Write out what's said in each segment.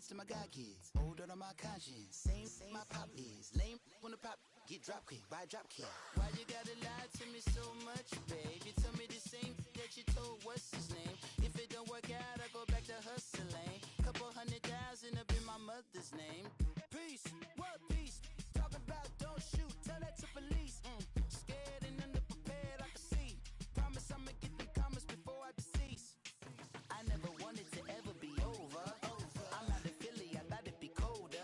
beats to my god kids. Older than my conscience. Same my pop is. Lame when the pop get drop kick by drop kick. Why you gotta lie to me so much, babe? You tell me the same that you told what's his name. If it don't work out, I go back to hustling. Couple 100,000 up in my mother's name. Peace, what peace? Talk about don't shoot, tell that to police. Scared and underprepared, I can see. Promise I'ma get them comments before I decease. I never wanted to ever be over. I'm not a Philly, I thought it'd be colder.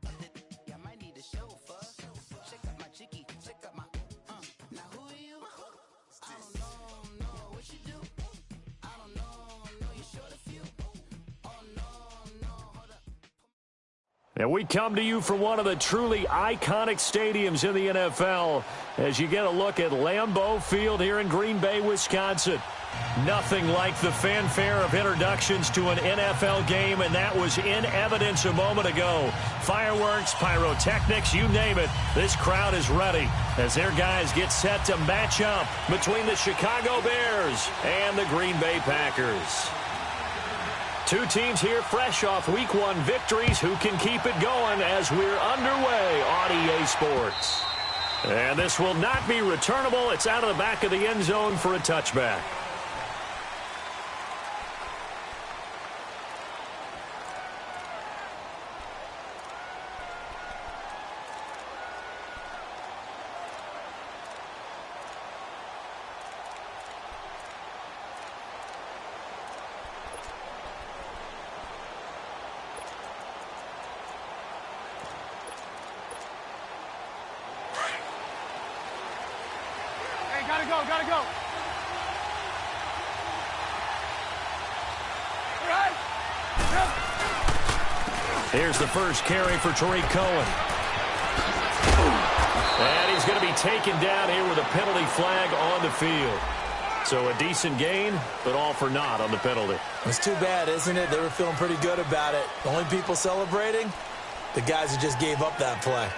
I might need a chauffeur. Check out my chicky, check out my now who are you? I don't know, what you do? I don't know, you short a few. Oh no, hold up. And we come to you from one of the truly iconic stadiums in the NFL as you get a look at Lambeau Field here in Green Bay, Wisconsin. Nothing like the fanfare of introductions to an NFL game, and that was in evidence a moment ago. Fireworks, pyrotechnics, you name it. This crowd is ready as their guys get set to match up between the Chicago Bears and the Green Bay Packers. Two teams here fresh off Week 1 victories who can keep it going as we're underway on EA Sports. And this will not be returnable. It's out of the back of the end zone for a touchback. Gotta go. All right. Here's the first carry for Tariq Cohen. And he's going to be taken down here with a penalty flag on the field. So a decent gain, but all for naught on the penalty. It's too bad, isn't it? They were feeling pretty good about it. The only people celebrating, the guys who just gave up that play.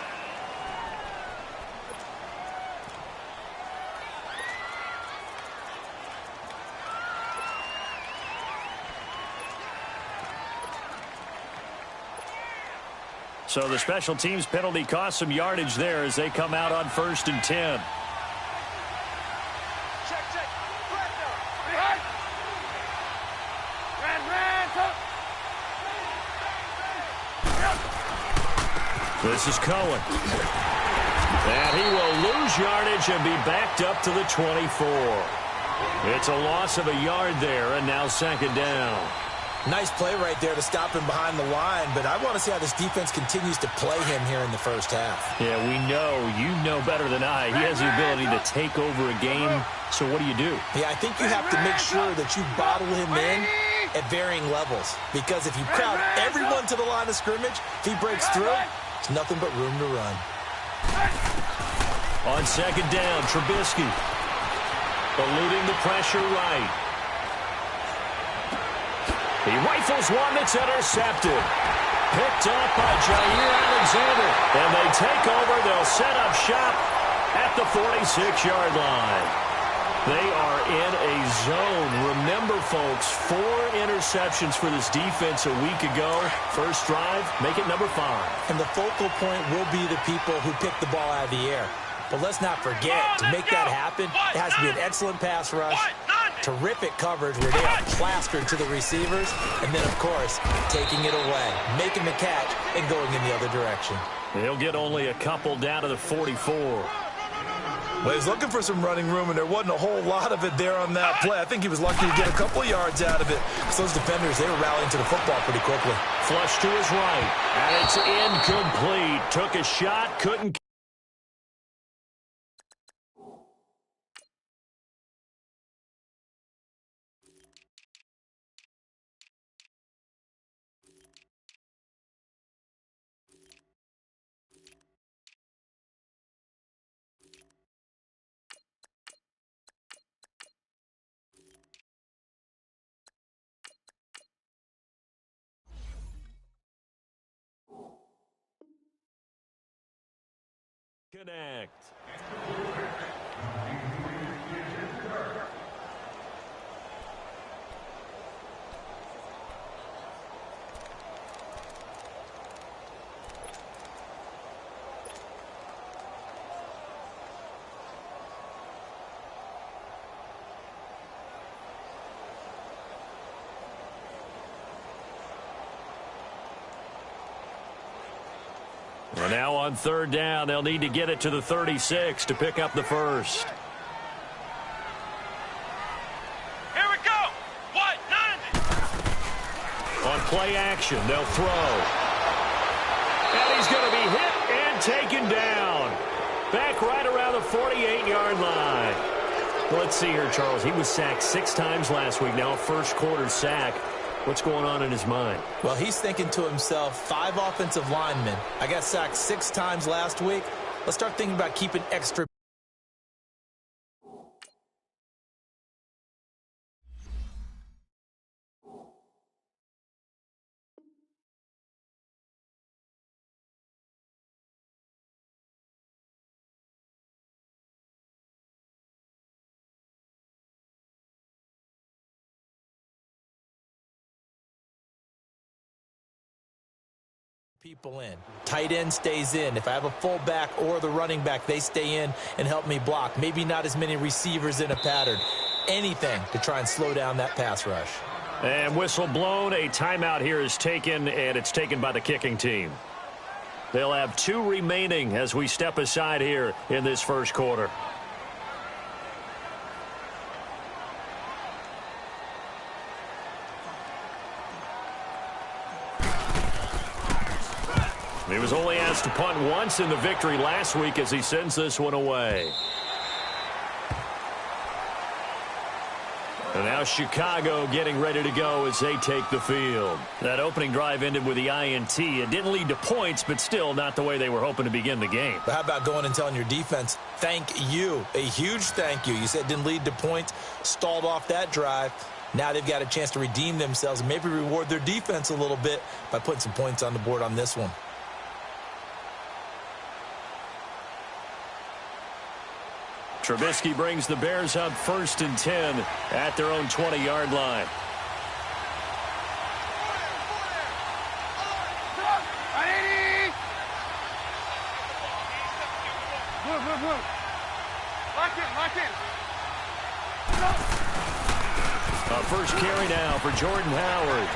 So the special teams penalty cost some yardage there as they come out on 1st and 10. Check. This is Cohen. And he will lose yardage and be backed up to the 24. It's a loss of a yard there, and now 2nd down. Nice play right there to stop him behind the line, but I want to see how this defense continues to play him here in the first half. Yeah, we know. You know better than I. He has the ability to take over a game, so what do you do? Yeah, I think you have to make sure that you bottle him in at varying levels, because if you crowd everyone to the line of scrimmage, if he breaks through, there's nothing but room to run. On 2nd down, Trubisky eluding the pressure right. He rifles one that's intercepted. Picked up by Jair Alexander. And they take over. They'll set up shop at the 46-yard line. They are in a zone. Remember, folks, 4 interceptions for this defense a week ago. First drive, make it number 5. And the focal point will be the people who pick the ball out of the air. But let's not forget, to make that happen, it has to be an excellent pass rush, terrific coverage where they are plastered to the receivers, and then, of course, taking it away, making the catch, and going in the other direction. They'll get only a couple down to the 44. Well, he's looking for some running room, and there wasn't a whole lot of it there on that play. I think he was lucky to get a couple of yards out of it. So those defenders, they were rallying to the football pretty quickly. Flush to his right, and it's incomplete. Took a shot, couldn't. Connect. Well, now on third down, they'll need to get it to the 36 to pick up the first. Here we go. What? 90. On play action, they'll throw. And he's going to be hit and taken down. Back right around the 48-yard line. Let's see here, Charles. He was sacked 6 times last week. Now a first-quarter sack. What's going on in his mind? Well, he's thinking to himself, 5 offensive linemen. I got sacked 6 times last week. Let's start thinking about keeping extra. People in. Tight end stays in. If I have a fullback or the running back, they stay in and help me block. Maybe not as many receivers in a pattern. Anything to try and slow down that pass rush. And whistle blown. A timeout here is taken, and it's taken by the kicking team. They'll have 2 remaining as we step aside here in this first quarter. He was only asked to punt once in the victory last week as he sends this one away. And now Chicago getting ready to go as they take the field. That opening drive ended with the INT. It didn't lead to points, but still not the way they were hoping to begin the game. But how about going and telling your defense, thank you, a huge thank you. You said it didn't lead to points, stalled off that drive. Now they've got a chance to redeem themselves and maybe reward their defense a little bit by putting some points on the board on this one. Trubisky brings the Bears up 1st and 10 at their own 20-yard line. A first carry now for Jordan Howard.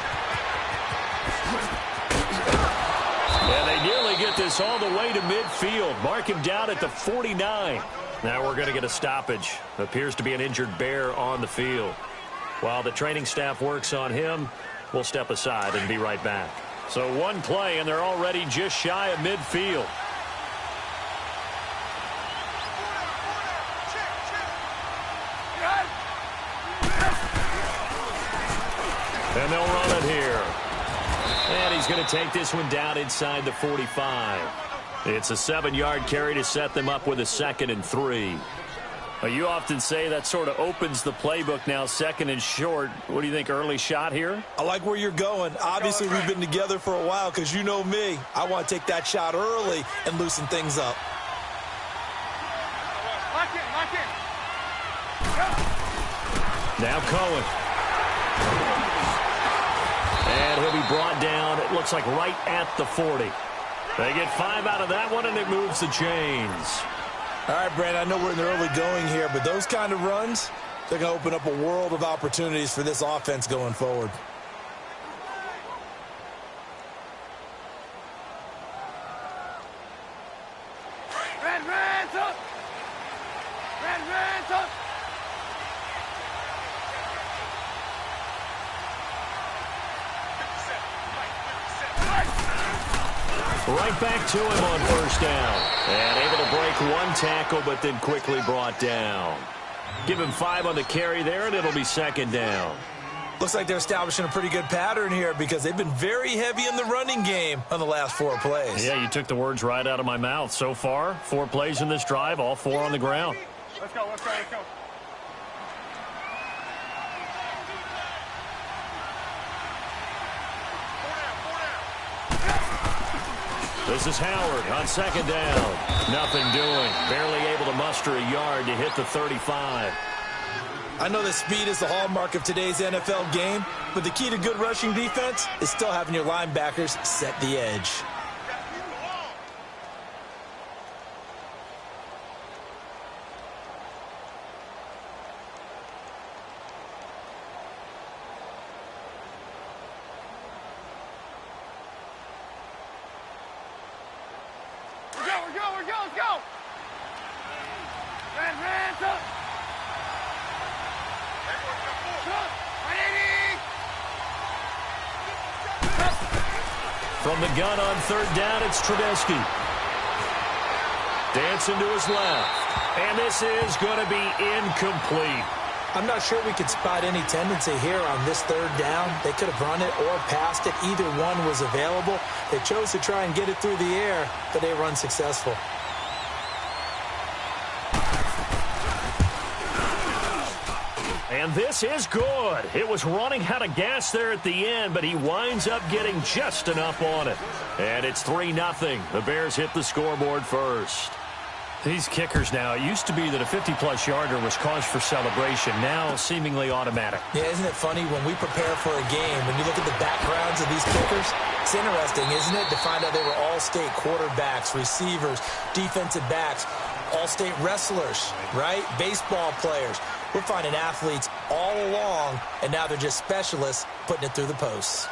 And they nearly get this all the way to midfield. Mark him down at the 49. Now we're going to get a stoppage. Appears to be an injured Bear on the field. While the training staff works on him, we'll step aside and be right back. So one play, and they're already just shy of midfield. And they'll run it here. And he's going to take this one down inside the 45. It's a 7-yard carry to set them up with a 2nd and 3. Well, you often say that sort of opens the playbook now, 2nd and short. What do you think, early shot here? I like where you're going. Obviously, we've been together for a while because you know me. I want to take that shot early and loosen things up. Now Cohen. And he'll be brought down, it looks like right at the 40. They get 5 out of that one, and it moves the chains. All right, Brandon, I know we're in the early going here, but those kind of runs, they're going to open up a world of opportunities for this offense going forward. Right back to him on first down. And able to break one tackle, but then quickly brought down. Give him 5 on the carry there, and it'll be 2nd down. Looks like they're establishing a pretty good pattern here because they've been very heavy in the running game on the last 4 plays. Yeah, you took the words right out of my mouth. So far, 4 plays in this drive, all 4 on the ground. Let's go, let's go, let's go. This is Howard on 2nd down. Nothing doing. Barely able to muster a yard to hit the 35. I know that speed is the hallmark of today's NFL game, but the key to good rushing defense is still having your linebackers set the edge. Let's go. Hands up. From the gun on third down, it's Trubisky. Dancing to his left. And this is going to be incomplete. I'm not sure we could spot any tendency here on this third down. They could have run it or passed it. Either one was available. They chose to try and get it through the air, but they were unsuccessful. And this is good. It was running out of gas there at the end, but he winds up getting just enough on it. And it's 3-0. The Bears hit the scoreboard first. These kickers now, it used to be that a 50-plus yarder was cause for celebration. Now seemingly automatic. Yeah, isn't it funny when we prepare for a game, when you look at the backgrounds of these kickers? It's interesting, isn't it, to find out they were all-state quarterbacks, receivers, defensive backs, all-state wrestlers, right? Baseball players. We're finding athletes all along, and now they're just specialists putting it through the posts.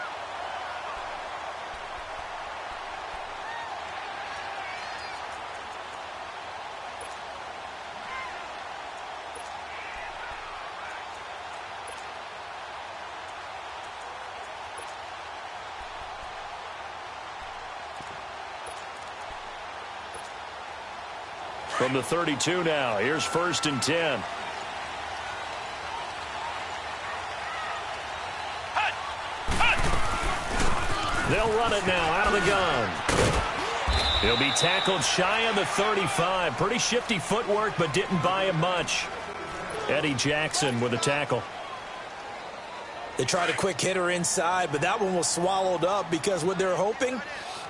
From the 32 now, here's 1st and 10. They'll run it now out of the gun. He'll be tackled shy of the 35. Pretty shifty footwork, but didn't buy him much. Eddie Jackson with a tackle. They tried a quick hitter inside, but that one was swallowed up because what they're hoping,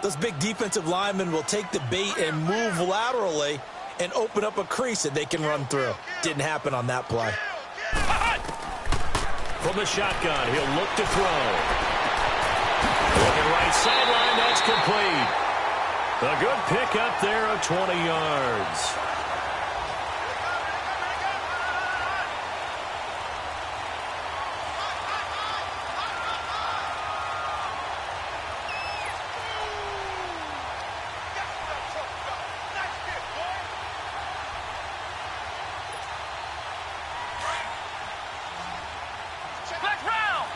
those big defensive linemen will take the bait and move laterally and open up a crease that they can run through. Didn't happen on that play. From the shotgun, he'll look to throw. Looking right sideline, that's complete. A good pick up there of 20 yards. Flex round.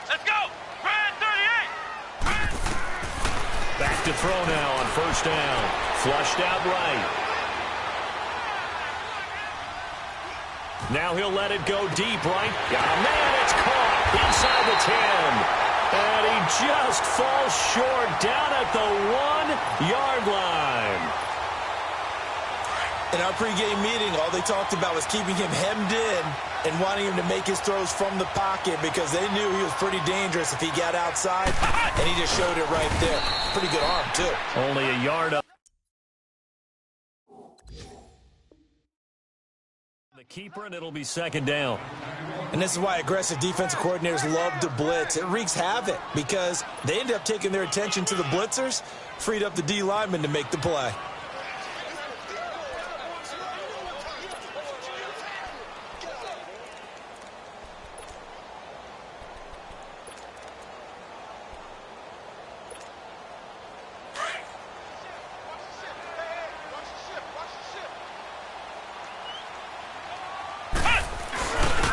Let's go. Brad 38. Back to throw now on 1st down. Flushed out right. Now he'll let it go deep right. Oh, man, it's caught inside the 10. And he just falls short down at the 1-yard line. In our pregame meeting, all they talked about was keeping him hemmed in and wanting him to make his throws from the pocket because they knew he was pretty dangerous if he got outside, and he just showed it right there. Pretty good arm, too. Only a yard up. The keeper, and it'll be 2nd down. And this is why aggressive defensive coordinators love to blitz. It wreaks havoc because they end up taking their attention to the blitzers, freed up the D lineman to make the play.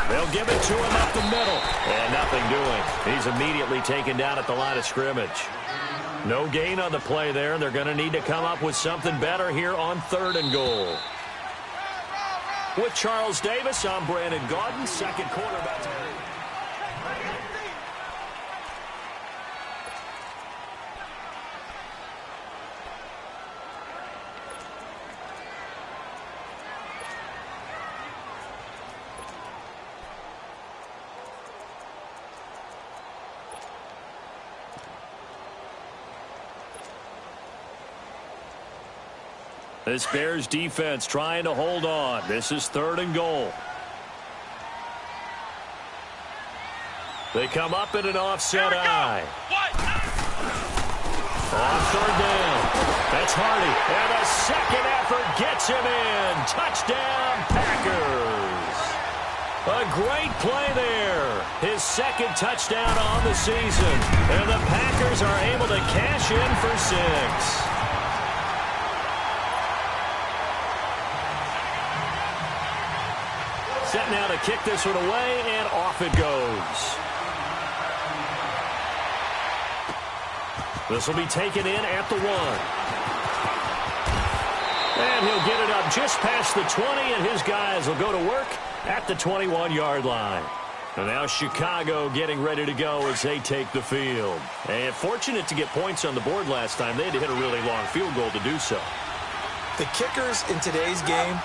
They'll give it to him up the middle. And nothing doing. He's immediately taken down at the line of scrimmage. No gain on the play there. They're going to need to come up with something better here on 3rd and goal. With Charles Davis, I'm Brandon Gaudin. 2nd quarter about to... This Bears defense trying to hold on. This is 3rd and goal. They come up in an offset eye. On 3rd down. That's Hardy. And a second effort gets him in. Touchdown, Packers. A great play there. His second touchdown on the season. And the Packers are able to cash in for 6. Set now to kick this one away, and off it goes. This will be taken in at the 1. And he'll get it up just past the 20, and his guys will go to work at the 21-yard line. And now Chicago getting ready to go as they take the field. And fortunate to get points on the board last time. They had to hit a really long field goal to do so. The kickers in today's game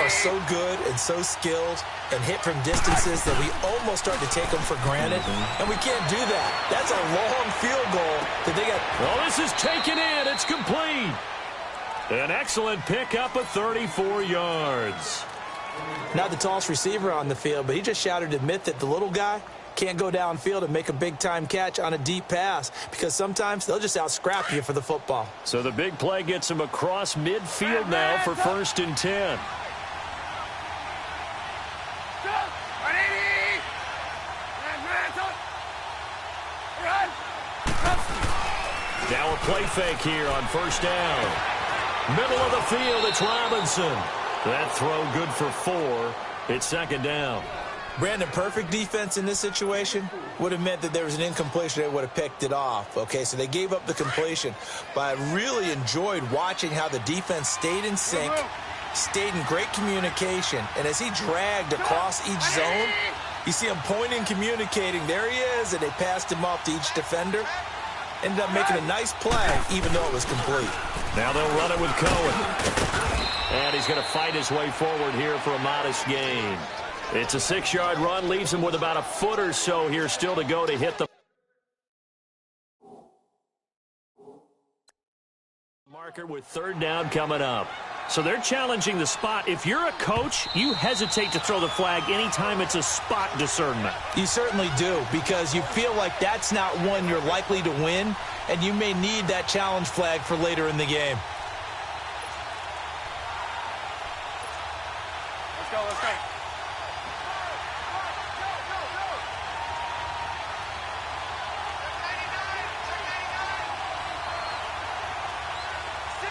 are so good and so skilled and hit from distances that we almost start to take them for granted. And we can't do that. That's a long field goal that they got. Well, this is taken in. It's complete. An excellent pickup of 34 yards. Not the tallest receiver on the field, but he just shouted to admit that the little guy can't go downfield and make a big-time catch on a deep pass because sometimes they'll just out-scrap you for the football. So the big play gets him across midfield now for 1st and 10. Now a play fake here on 1st down. Middle of the field, it's Robinson. That throw good for 4. It's 2nd down. Brandon, perfect defense in this situation would have meant that there was an incompletion. They would have picked it off. Okay, so they gave up the completion. But I really enjoyed watching how the defense stayed in sync, stayed in great communication. And as he dragged across each zone, you see him pointing, communicating. There he is, and they passed him off to each defender. Ended up making a nice play, even though it was complete. Now they'll run it with Cohen. And he's going to fight his way forward here for a modest gain. It's a 6-yard run, leaves him with about a foot or so here still to go to hit the marker with 3rd down coming up. So they're challenging the spot. If you're a coach, you hesitate to throw the flag anytime it's a spot discernment. You certainly do, because you feel like that's not one you're likely to win, and you may need that challenge flag for later in the game. Let's go, let's go.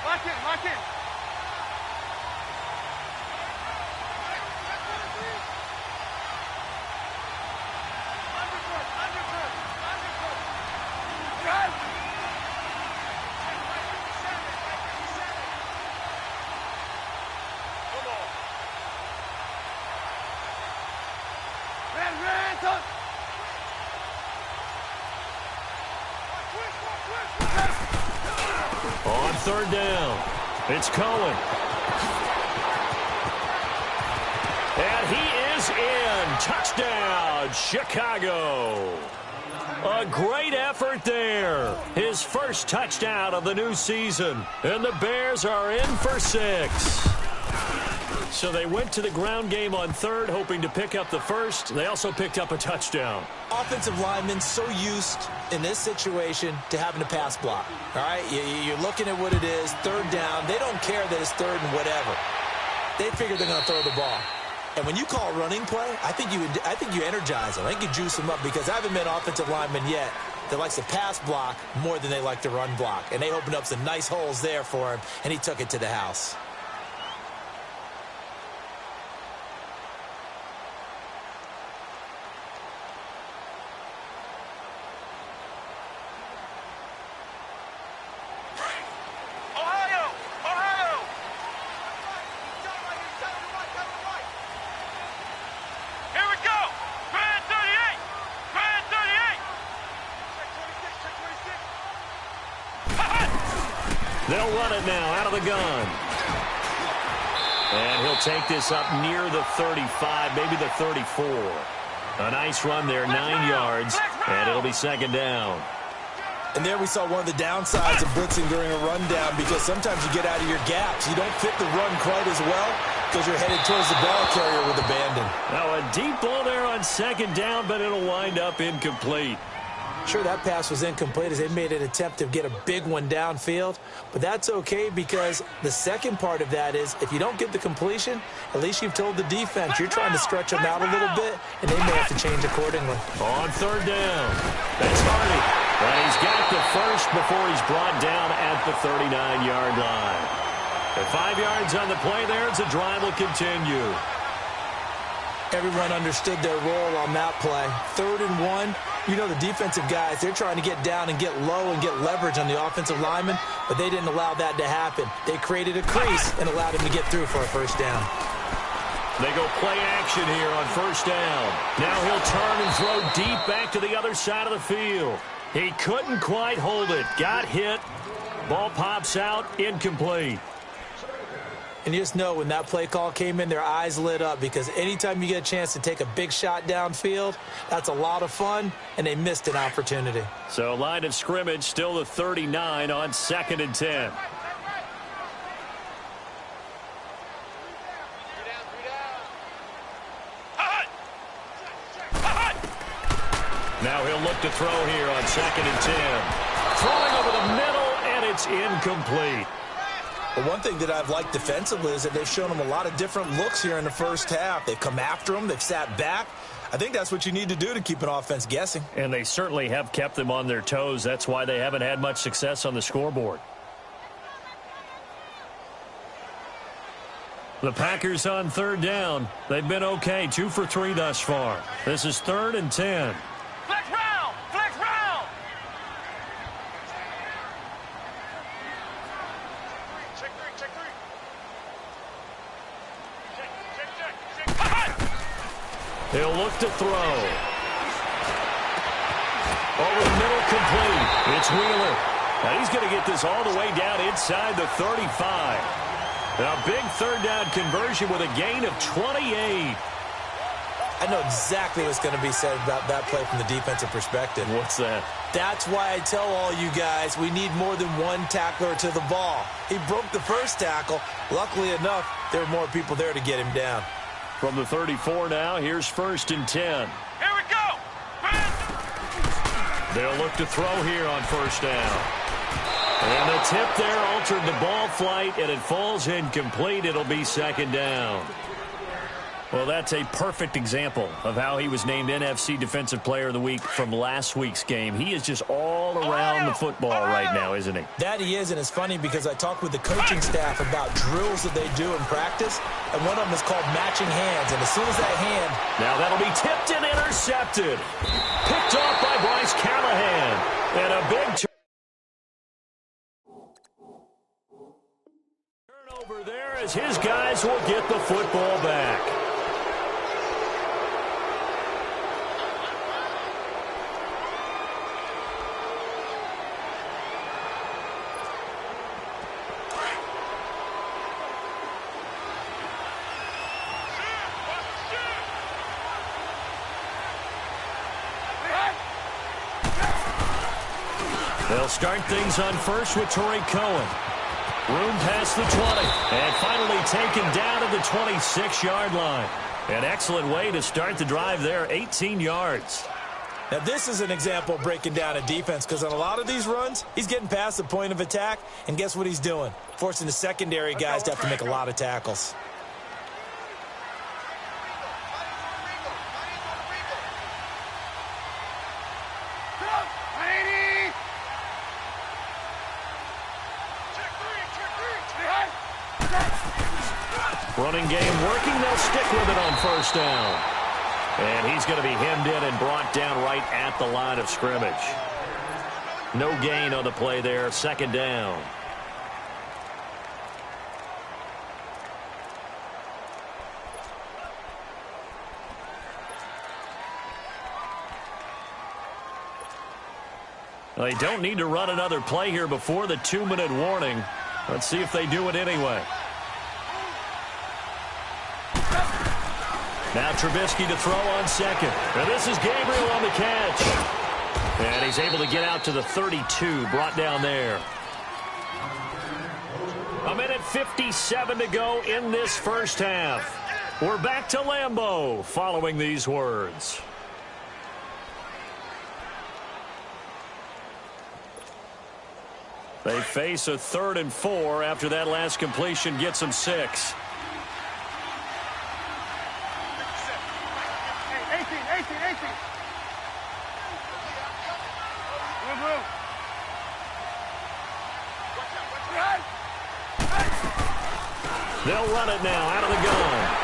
Lock in, lock in. On 3rd down, it's Cohen. And he is in. Touchdown, Chicago. A great effort there. His first touchdown of the new season. And the Bears are in for 6. So they went to the ground game on 3rd, hoping to pick up the first. They also picked up a touchdown. Offensive linemen so used in this situation to having a pass block. All right, you're looking at what it is, 3rd down. They don't care that it's 3rd and whatever. They figure they're going to throw the ball. And when you call a running play, I think you energize them. I think you juice them up, because I haven't met offensive linemen yet that likes to pass block more than they like to run block. And they opened up some nice holes there for him, and he took it to the house. They'll run it now out of the gun. And he'll take this up near the 35, maybe the 34. A nice run there, 9 yards, and it'll be 2nd down. And there we saw one of the downsides of blitzing during a rundown, because sometimes you get out of your gaps. You don't fit the run quite as well because you're headed towards the ball carrier with abandon. Now a deep ball there on 2nd down, but it'll wind up incomplete. Sure, that pass was incomplete as they made an attempt to get a big one downfield, but that's okay because the second part of that is if you don't get the completion, at least you've told the defense you're trying to stretch them out a little bit, and they may have to change accordingly. On third down, that's Hardy. And he's got the first before he's brought down at the 39-yard line. At 5 yards on the play there, the drive will continue. Everyone understood their role on that play. 3rd and 1. You know the defensive guys, they're trying to get down and get low and get leverage on the offensive lineman, but they didn't allow that to happen. They created a crease and allowed him to get through for a first down. They go play action here on first down. Now he'll turn and throw deep back to the other side of the field. He couldn't quite hold it. Got hit. Ball pops out. Incomplete. And you just know when that play call came in, their eyes lit up because anytime you get a chance to take a big shot downfield, that's a lot of fun, and they missed an opportunity. So line of scrimmage still the 39 on 2nd and 10. Now he'll look to throw here on 2nd and 10. Throwing over the middle, and it's incomplete. But one thing that I've liked defensively is that they've shown him a lot of different looks here in the first half. They've come after him. They've sat back. I think that's what you need to do to keep an offense guessing. And they certainly have kept them on their toes. That's why they haven't had much success on the scoreboard. The Packers on 3rd down. They've been okay, 2 for 3 thus far. This is 3rd and 10. Flex round! Flex round! Check three, check three. Check. He'll look to throw. Over the middle, complete. It's Wheeler. Now he's going to get this all the way down inside the 35. Now a big 3rd down conversion with a gain of 28. I know exactly what's going to be said about that play from the defensive perspective. What's that? That's why I tell all you guys we need more than one tackler to the ball. He broke the first tackle. Luckily enough, there were more people there to get him down. From the 34 now, here's 1st and 10. Here we go! They'll look to throw here on 1st down. And the tip there altered the ball flight, and it falls incomplete. It'll be 2nd down. Well, that's a perfect example of how he was named NFC Defensive Player of the Week from last week's game. He is just all around the football right now, isn't he? That he is, and it's funny because I talked with the coaching staff about drills that they do in practice, and one of them is called matching hands, and as soon as that hand... Now that'll be tipped and intercepted. Picked off by Bryce Callahan. And a big turnover there as his guys will get the football back. They'll start things on first with Torrey Cohen. Room past the 20. And finally taken down at the 26-yard line. An excellent way to start the drive there, 18 yards. Now, this is an example of breaking down a defense because on a lot of these runs, he's getting past the point of attack, and guess what he's doing? Forcing the secondary guys to have to make a lot of tackles. Running game working. They'll stick with it on 1st down. And he's going to be hemmed in and brought down right at the line of scrimmage. No gain on the play there. 2nd down. They don't need to run another play here before the 2-minute warning. Let's see if they do it anyway. Now Trubisky to throw on 2nd. And this is Gabriel on the catch. And he's able to get out to the 32, brought down there. 1:57 to go in this first half. We're back to Lambeau following these words. They face a 3rd and 4 after that last completion gets them 6. They'll run it now out of the gun.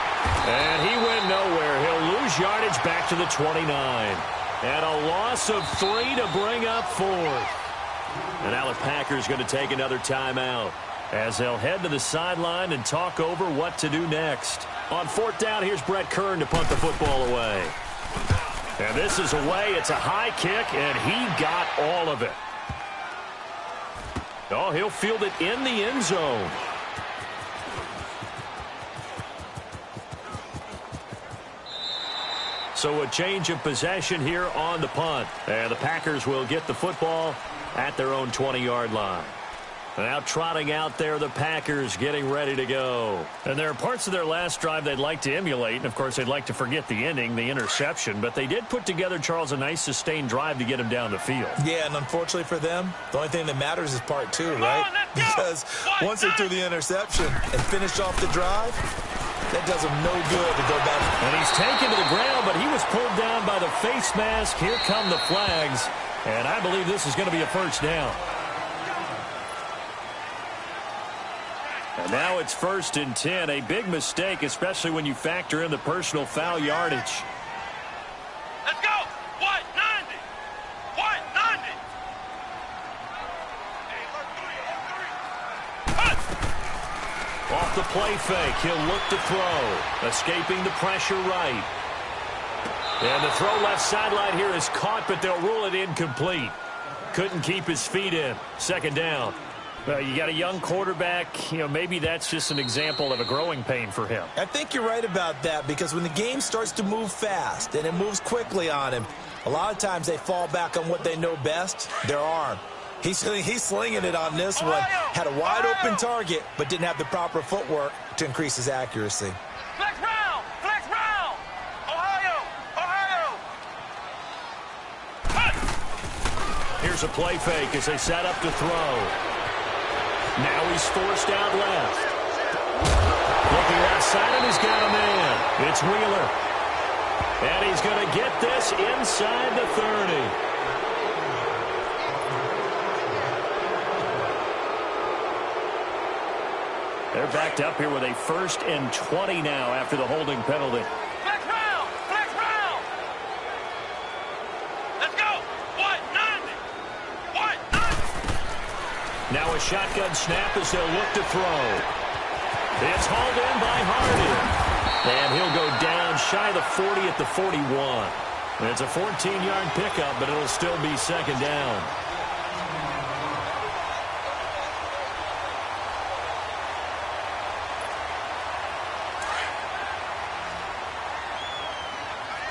And he went nowhere. He'll lose yardage back to the 29. And a loss of 3 to bring up 4th. And now the Packers going to take another timeout as they'll head to the sideline and talk over what to do next. On 4th down, here's Brett Kern to punt the football away. And this is away. It's a high kick, and he got all of it. Oh, he'll field it in the end zone. So a change of possession here on the punt. And the Packers will get the football at their own 20-yard line. Now trotting out there, the Packers getting ready to go. And there are parts of their last drive they'd like to emulate. And, of course, they'd like to forget the ending, the interception. But they did put together, Charles, a nice sustained drive to get him down the field. Yeah, and unfortunately for them, the only thing that matters is part 2, right? Because once they threw the interception and finished off the drive, that does him no good to go back. And he's taken to the ground, but he was pulled down by the face mask. Here come the flags. And I believe this is going to be a first down. And now it's 1st and 10. A big mistake, especially when you factor in the personal foul yardage. Let's go. 190. 190. Off the play fake, he'll look to throw. Escaping the pressure right. And the throw left sideline here is caught, but they'll rule it incomplete. Couldn't keep his feet in. 2nd down. Well, you got a young quarterback. You know, maybe that's just an example of a growing pain for him. I think you're right about that, because when the game starts to move fast and it moves quickly on him, a lot of times they fall back on what they know best, their arm. He's slinging it on this one. Had a wide-open target, but didn't have the proper footwork to increase his accuracy. Flex round. Flex round. Ohio. Here's a play fake as they set up to throw. Now he's forced out left. Looking outside, and he's got a man. It's Wheeler. And he's going to get this inside the 30. They're backed up here with a 1st and 20 now after the holding penalty. Flex round. Flex round. Let's go. 190. 190. Now a shotgun snap as they'll look to throw. It's hauled in by Hardy. And he'll go down shy of the 40 at the 41. And it's a 14-yard pickup, but it'll still be 2nd down.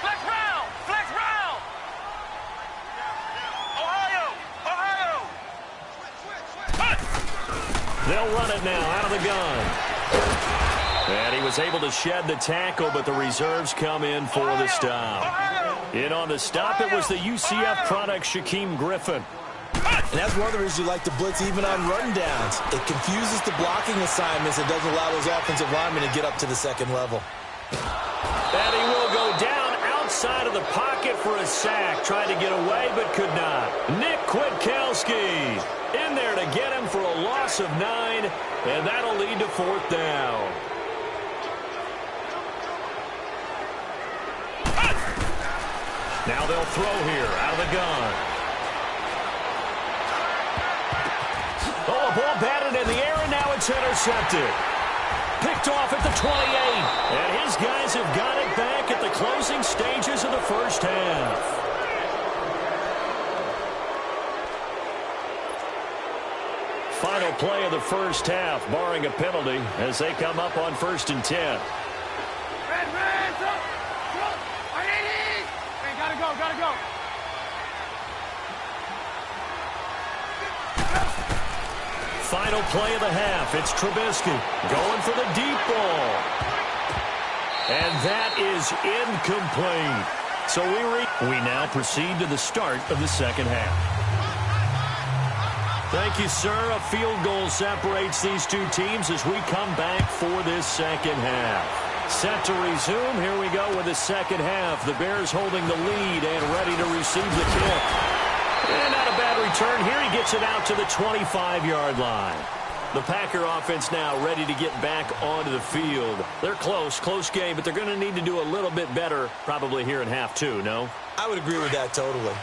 Flex round. Flex round. Ohio. They'll run it now out of the gun. And he was able to shed the tackle, but the reserves come in for the stop. In on the stop, it was the UCF product, Shaquem Griffin. And that's one of the reasons you like to blitz even on rundowns. It confuses the blocking assignments. It doesn't allow those offensive linemen to get up to the 2nd level. And he will go down outside of the pocket for a sack. Tried to get away, but could not. Nick Kwiatkowski in there to get him for a loss of 9, and that'll lead to 4th down. Now they'll throw here out of the gun. Oh, a ball batted in the air, and now it's intercepted. Picked off at the 28. And his guys have got it back at the closing stages of the 1st half. Final play of the 1st half, barring a penalty, as they come up on 1st and 10. Gotta go. Final play of the half. It's Trubisky going for the deep ball. And that is incomplete. So we now proceed to the start of the 2nd half. Thank you, sir. A field goal separates these two teams as we come back for this second half. Set to resume. Here we go with the second half. The Bears holding the lead and ready to receive the kick. And not a bad return here. He gets it out to the 25-yard line. The Packer offense now ready to get back onto the field. They're close game, but they're going to need to do a little bit better probably here in half two, no? I would agree with that totally.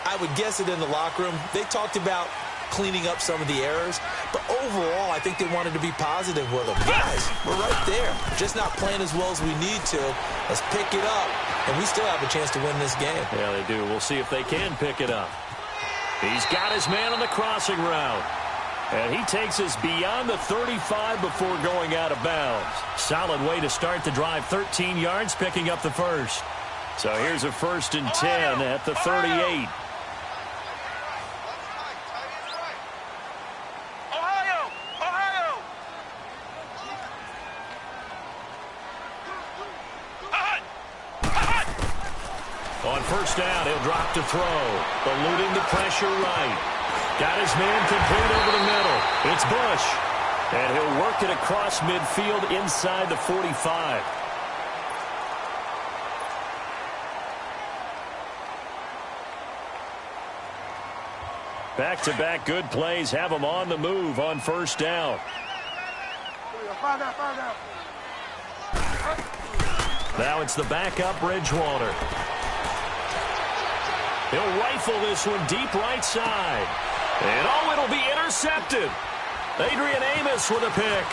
I would guess it in the locker room. They talked about cleaning up some of the errors, but overall, I think they wanted to be positive with them. Guys, we're right there. Just not playing as well as we need to. Let's pick it up, and we still have a chance to win this game. Yeah, they do. We'll see if they can pick it up. He's got his man on the crossing route. And he takes us beyond the 35 before going out of bounds. Solid way to start the drive. 13 yards, picking up the first. So here's a 1st and 10 at the 38. On first down, he'll drop to throw. Eluding the pressure right. Got his man complete over the middle. It's Bush. And he'll work it across midfield inside the 45. Back-to-back good plays have him on the move on first down. Now it's the backup Bridgewater. He'll rifle this one deep right side. And oh, it'll be intercepted. Adrian Amos with a pick.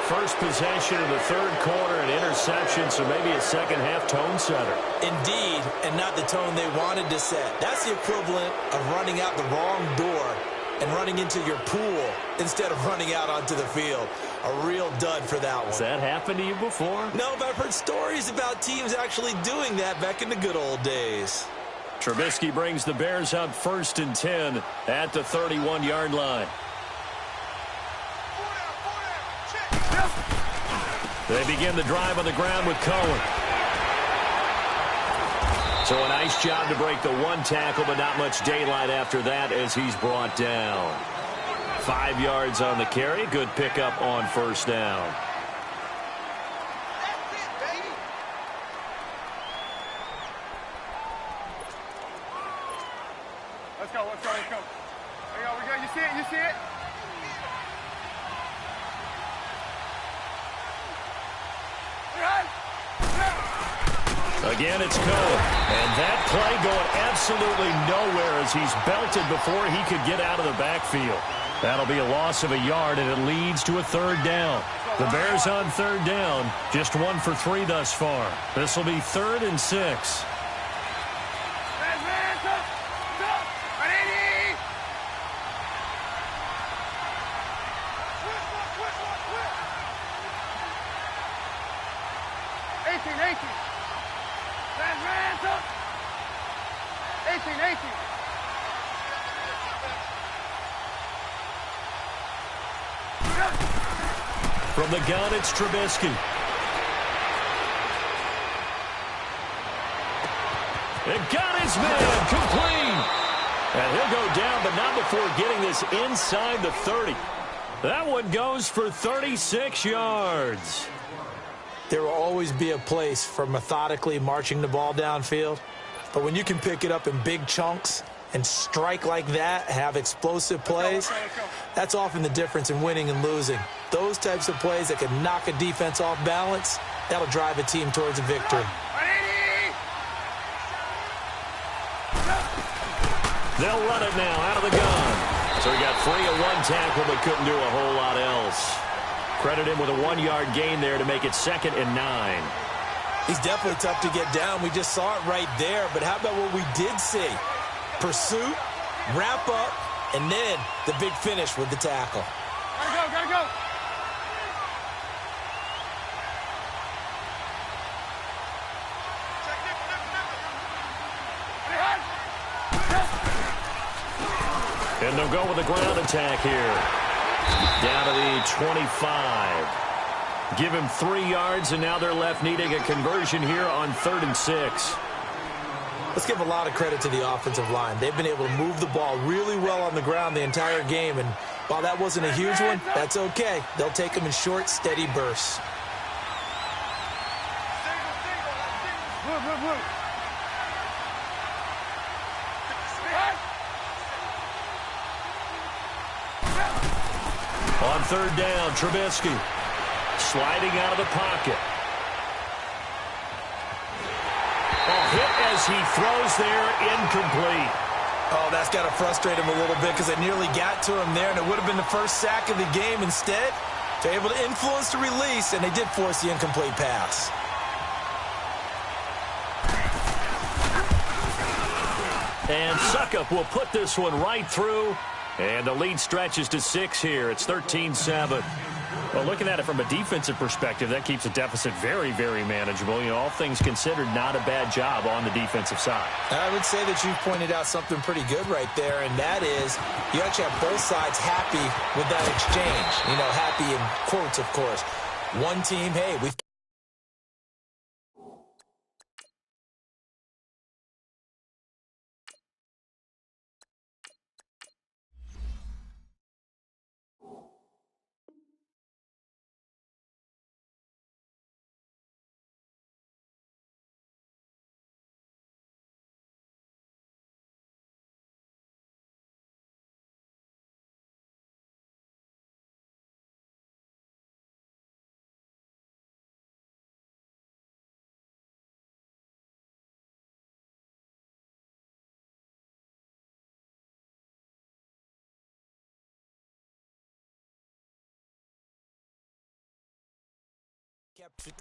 First possession of the third quarter, an interception, so maybe a second-half tone setter. Indeed, and not the tone they wanted to set. That's the equivalent of running out the wrong door and running into your pool instead of running out onto the field. A real dud for that one. Has that happened to you before? No, but I've heard stories about teams actually doing that back in the good old days. Trubisky brings the Bears up 1st and 10 at the 31-yard line. They begin the drive on the ground with Cohen. So a nice job to break the one tackle, but not much daylight after that as he's brought down. 5 yards on the carry. Good pickup on first down. Let's go. There you go. We got, you see it? Again, it's Cohen. And that play going absolutely nowhere as he's belted before he could get out of the backfield. That'll be a loss of a yard, and it leads to a third down. The Bears on third down, just 1 for 3 thus far. This will be 3rd and 6. From the gun, it's Trubisky. And got his man complete. And he'll go down, but not before getting this inside the 30. That one goes for 36 yards. There will always be a place for methodically marching the ball downfield. But when you can pick it up in big chunks and strike like that, have explosive plays, that's often the difference in winning and losing. Those types of plays that can knock a defense off balance, that'll drive a team towards a victory. They'll run it now out of the gun. So he got free of one tackle but couldn't do a whole lot else. Credit him with a 1-yard gain there to make it 2nd and 9. He's definitely tough to get down. We just saw it right there. But how about what we did see? Pursuit, wrap up, and then the big finish with the tackle. Gotta go. And they'll go with a ground attack here. Down to the 25. Give him 3 yards, and now they're left needing a conversion here on 3rd and 6. Let's give a lot of credit to the offensive line. They've been able to move the ball really well on the ground the entire game, and while that wasn't a huge one, that's okay. They'll take them in short, steady bursts. On third down, Trubisky sliding out of the pocket. Hit as he throws there, incomplete. Oh, that's got to frustrate him a little bit because they nearly got to him there, and it would have been the first sack of the game. Instead, they're able to influence the release, and they did force the incomplete pass. And Suckup will put this one right through, and the lead stretches to 6 here. It's 13-7. Well, looking at it from a defensive perspective, that keeps the deficit very, very manageable. You know, all things considered, not a bad job on the defensive side. I would say that you've pointed out something pretty good right there, and that is you actually have both sides happy with that exchange. You know, happy in quotes, of course. One team, hey, we've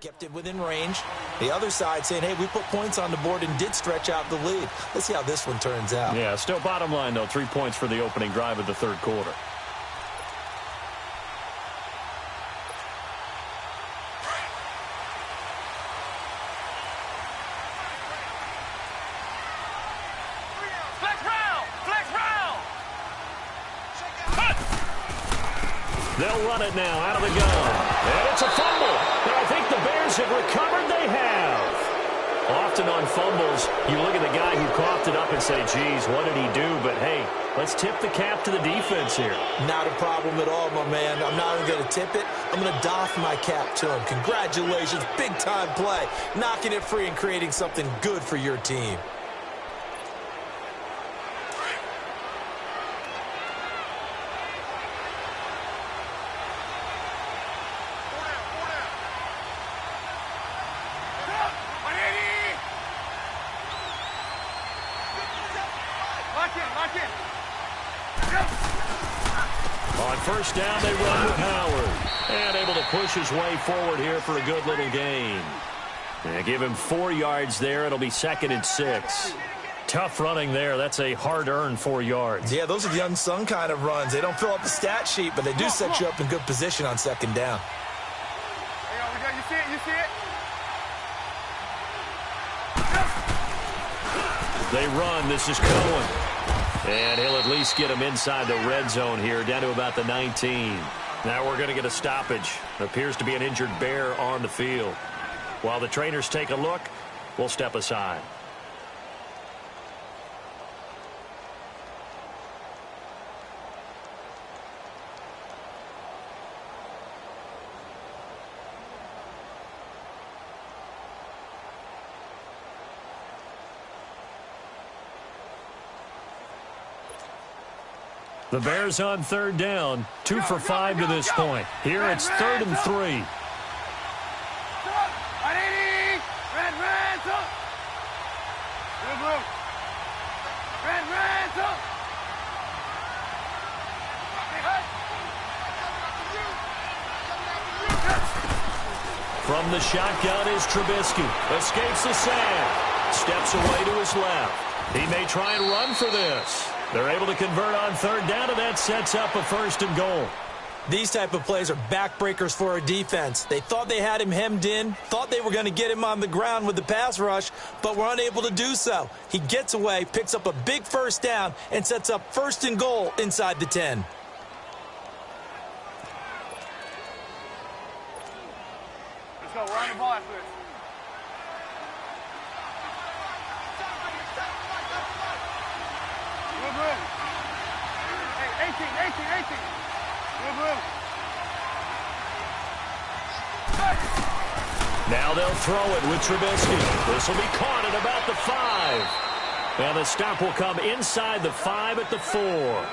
kept it within range. The other side saying, hey, we put points on the board and did stretch out the lead. Let's see how this one turns out. Yeah, still bottom line, though, 3 points for the opening drive of the third quarter. They'll run it now out of the gun. And it's a fumble. And I think the Bears have recovered. They have. Often on fumbles, you look at the guy who coughed it up and say, geez, what did he do? But, hey, let's tip the cap to the defense here. Not a problem at all, my man. I'm not even going to tip it. I'm going to doff my cap to him. Congratulations. Big-time play. Knocking it free and creating something good for your team. On first down, they run with Howard. And able to push his way forward here for a good little gain. And give him 4 yards there. It'll be 2nd and 6. Tough running there. That's a hard-earned 4 yards. Yeah, those are the unsung kind of runs. They don't fill up the stat sheet, but they do set you up in good position on 2nd down. You see it? You see it? They run. This is Cohen. And he'll at least get him inside the red zone here, down to about the 19. Now we're going to get a stoppage. Appears to be an injured Bear on the field. While the trainers take a look, we'll step aside. The Bears on third down, 2 for 5 to this point. Here it's 3rd and 3. From the shotgun is Trubisky. Escapes the sand. Steps away to his left. He may try and run for this. They're able to convert on third down, and that sets up a 1st and goal. These type of plays are backbreakers for a defense. They thought they had him hemmed in, thought they were going to get him on the ground with the pass rush, but were unable to do so. He gets away, picks up a big 1st down, and sets up 1st and goal inside the 10. Let's go. We're on the ball after this. Now they'll throw it with Trubisky. This will be caught at about the 5. And the stop will come inside the 5 at the 4.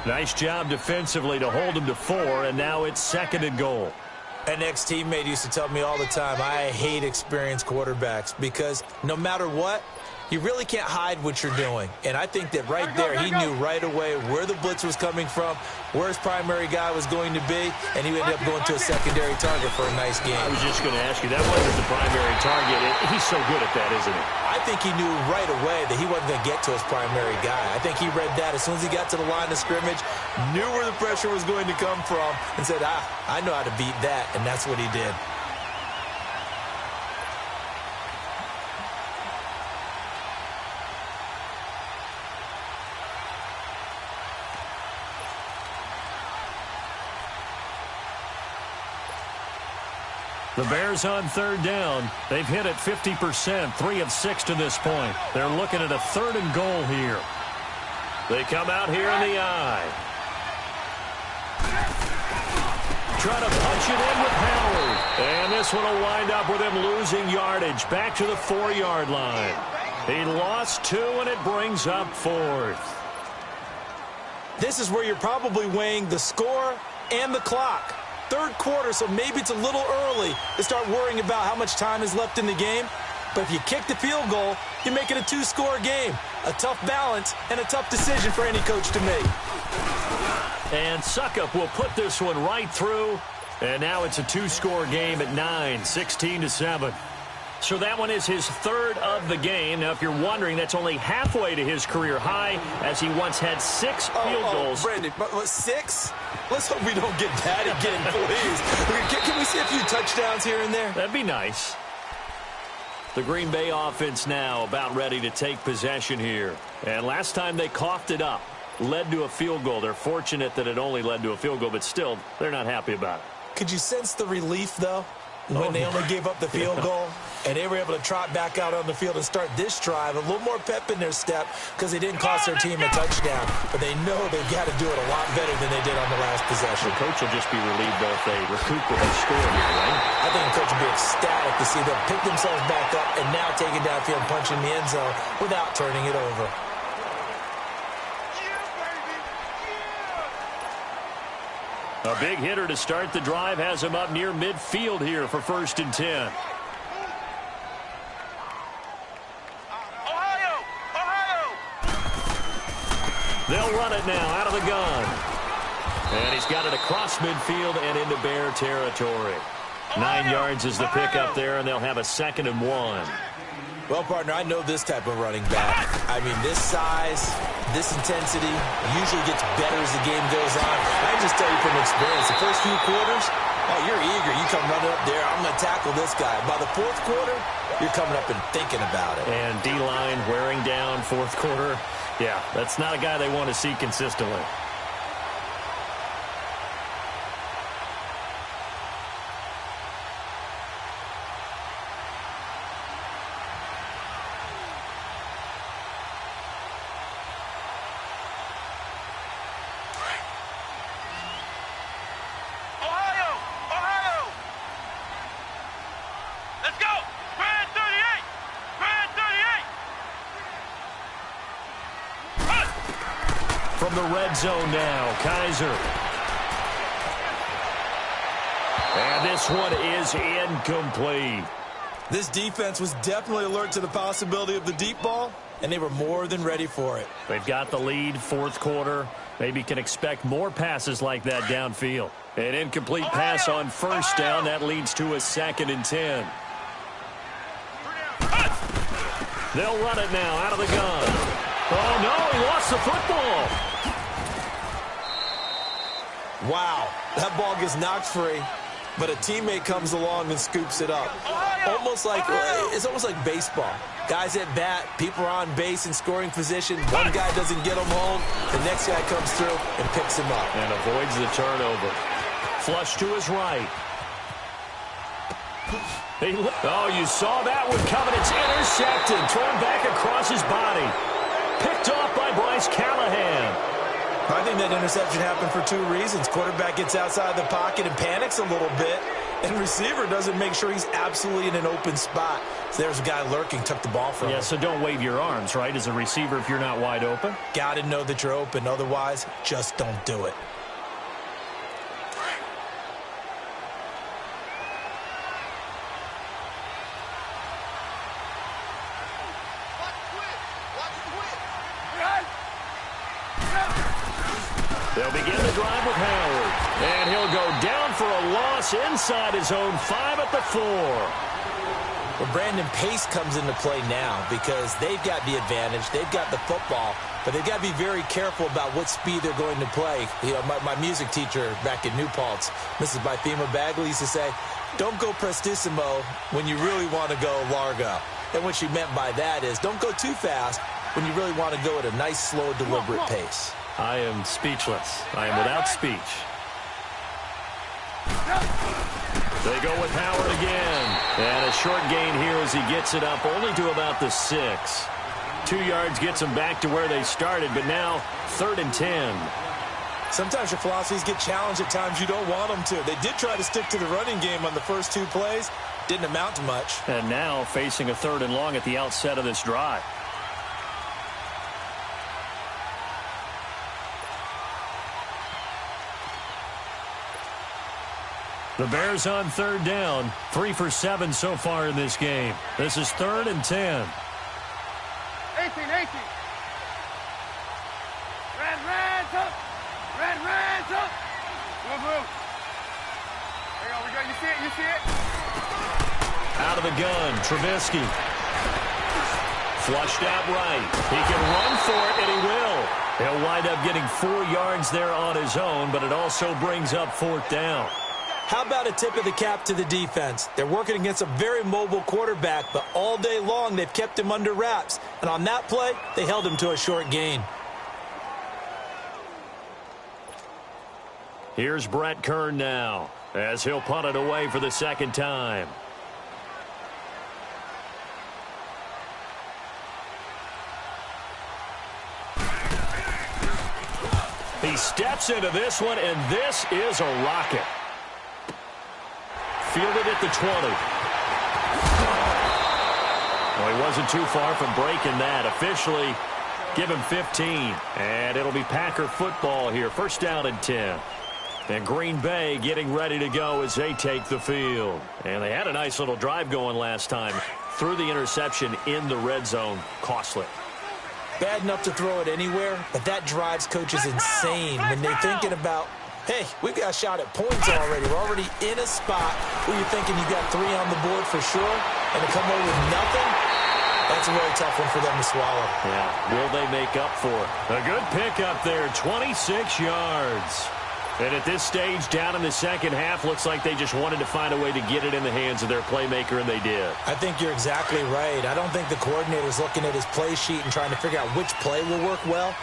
Nice job defensively to hold him to 4, and now it's 2nd and goal. An ex-teammate used to tell me all the time, I hate experienced quarterbacks because no matter what, you really can't hide what you're doing. And I think that right there, he knew right away where the blitz was coming from, where his primary guy was going to be, and he ended up going to a secondary target for a nice game. I was just going to ask you, that wasn't the primary target. He's so good at that, isn't he? I think he knew right away that he wasn't going to get to his primary guy. I think he read that as soon as he got to the line of scrimmage, knew where the pressure was going to come from, and said, I know how to beat that, and that's what he did. The Bears on 3rd down. They've hit it 50%, 3 of 6 to this point. They're looking at a 3rd and goal here. They come out here in the eye. Try to punch it in with Howard. And this one will wind up with him losing yardage back to the 4-yard line. He lost 2, and it brings up 4th. This is where you're probably weighing the score and the clock. 3rd quarter, so maybe it's a little early to start worrying about how much time is left in the game. But if you kick the field goal, you make it a 2-score game. A tough balance and a tough decision for any coach to make. And Suckup will put this one right through. And now it's a 2-score game at 9, 16-7. So that one is his 3rd of the game. Now, if you're wondering, that's only halfway to his career high, as he once had 6 field goals. Brandon, but 6? Let's hope we don't get that again, please. Can we see a few touchdowns here and there? That'd be nice. The Green Bay offense now about ready to take possession here. And last time they coughed it up, led to a field goal. They're fortunate that it only led to a field goal, but still, they're not happy about it. Could you sense the relief, though, when they only gave up the field goal? And they were able to trot back out on the field and start this drive. A little more pep in their step because they didn't cost their team a touchdown. But they know they've got to do it a lot better than they did on the last possession. The coach will just be relieved, though, if they recoup with a score here, right? I think the coach will be ecstatic to see them pick themselves back up and now take it downfield, punching the end zone without turning it over. A big hitter to start the drive has him up near midfield here for 1st and 10. They'll run it now out of the gun. And he's got it across midfield and into Bear territory. 9 yards is the pickup there, and they'll have a 2nd and 1. Well, partner, I know this type of running back. I mean, this size, this intensity usually gets better as the game goes on. I can just tell you from experience, the first few quarters, oh, you're eager. You come running up there, I'm going to tackle this guy. By the 4th quarter, you're coming up and thinking about it. And D-line wearing down 4th quarter. Yeah, that's not a guy they want to see consistently. From the red zone now, Kaiser. And this one is incomplete. This defense was definitely alert to the possibility of the deep ball, and they were more than ready for it. They've got the lead, 4th quarter. Maybe can expect more passes like that downfield. An incomplete pass on 1st down. That leads to a 2nd and 10. They'll run it now out of the gun. Oh, no, he lost the football. Wow, that ball gets knocked free, but a teammate comes along and scoops it up. It's almost like baseball. Guys at bat, people are on base in scoring position. One guy doesn't get him home. The next guy comes through and picks him up. And avoids the turnover. Flush to his right. Oh, you saw that one coming. It's intercepted. Thrown back across his body. Picked off by Bryce Callahan. I think that interception happened for two reasons. Quarterback gets outside the pocket and panics a little bit, and receiver doesn't make sure he's absolutely in an open spot. So there's a guy lurking, took the ball from him. Yeah, so don't wave your arms, right, as a receiver if you're not wide open? Got to know that you're open. Otherwise, just don't do it. They'll begin the drive with Howard. And he'll go down for a loss inside his own 5 at the 4. Well, Brandon, pace comes into play now because they've got the advantage. They've got the football, but they've got to be very careful about what speed they're going to play. You know, my music teacher back in New Paltz, Mrs. Bythema Bagley, used to say, don't go prestissimo when you really want to go largo. And what she meant by that is don't go too fast when you really want to go at a nice, slow, deliberate pace. I am speechless. I am without speech. They go with Howard again. And a short gain here as he gets it up only to about the 6. 2 yards gets them back to where they started, but now 3rd and 10. Sometimes your philosophies get challenged at times you don't want them to. They did try to stick to the running game on the first 2 plays. Didn't amount to much. And now facing a 3rd and long at the outset of this drive. The Bears on 3rd down. 3 for 7 so far in this game. This is 3rd and 10. 18. Red up. Red up. Move. There we go. You see it? Out of the gun, Trubisky. Flushed out right. He can run for it, and he will. He'll wind up getting 4 yards there on his own, but it also brings up 4th down. How about a tip of the cap to the defense? They're working against a very mobile quarterback, but all day long they've kept him under wraps. And on that play, they held him to a short gain. Here's Brett Kern now as he'll punt it away for the 2nd time. He steps into this one, and this is a rocket. Fielded at the 20. Well, he wasn't too far from breaking that. Officially, give him 15. And it'll be Packer football here. 1st down and 10. And Green Bay getting ready to go as they take the field. And they had a nice little drive going last time. Threw the interception in the red zone. Costly. Bad enough to throw it anywhere, but that drives coaches insane when they're thinking about, hey, we've got a shot at points already. We're already in a spot where you're thinking you got 3 on the board for sure, and to come away with nothing, that's a really tough one for them to swallow. Yeah, will they make up for it? A good pickup there, 26 yards. And at this stage, down in the 2nd half, looks like they just wanted to find a way to get it in the hands of their playmaker, and they did. I think you're exactly right. I don't think the coordinator's looking at his play sheet and trying to figure out which play will work well.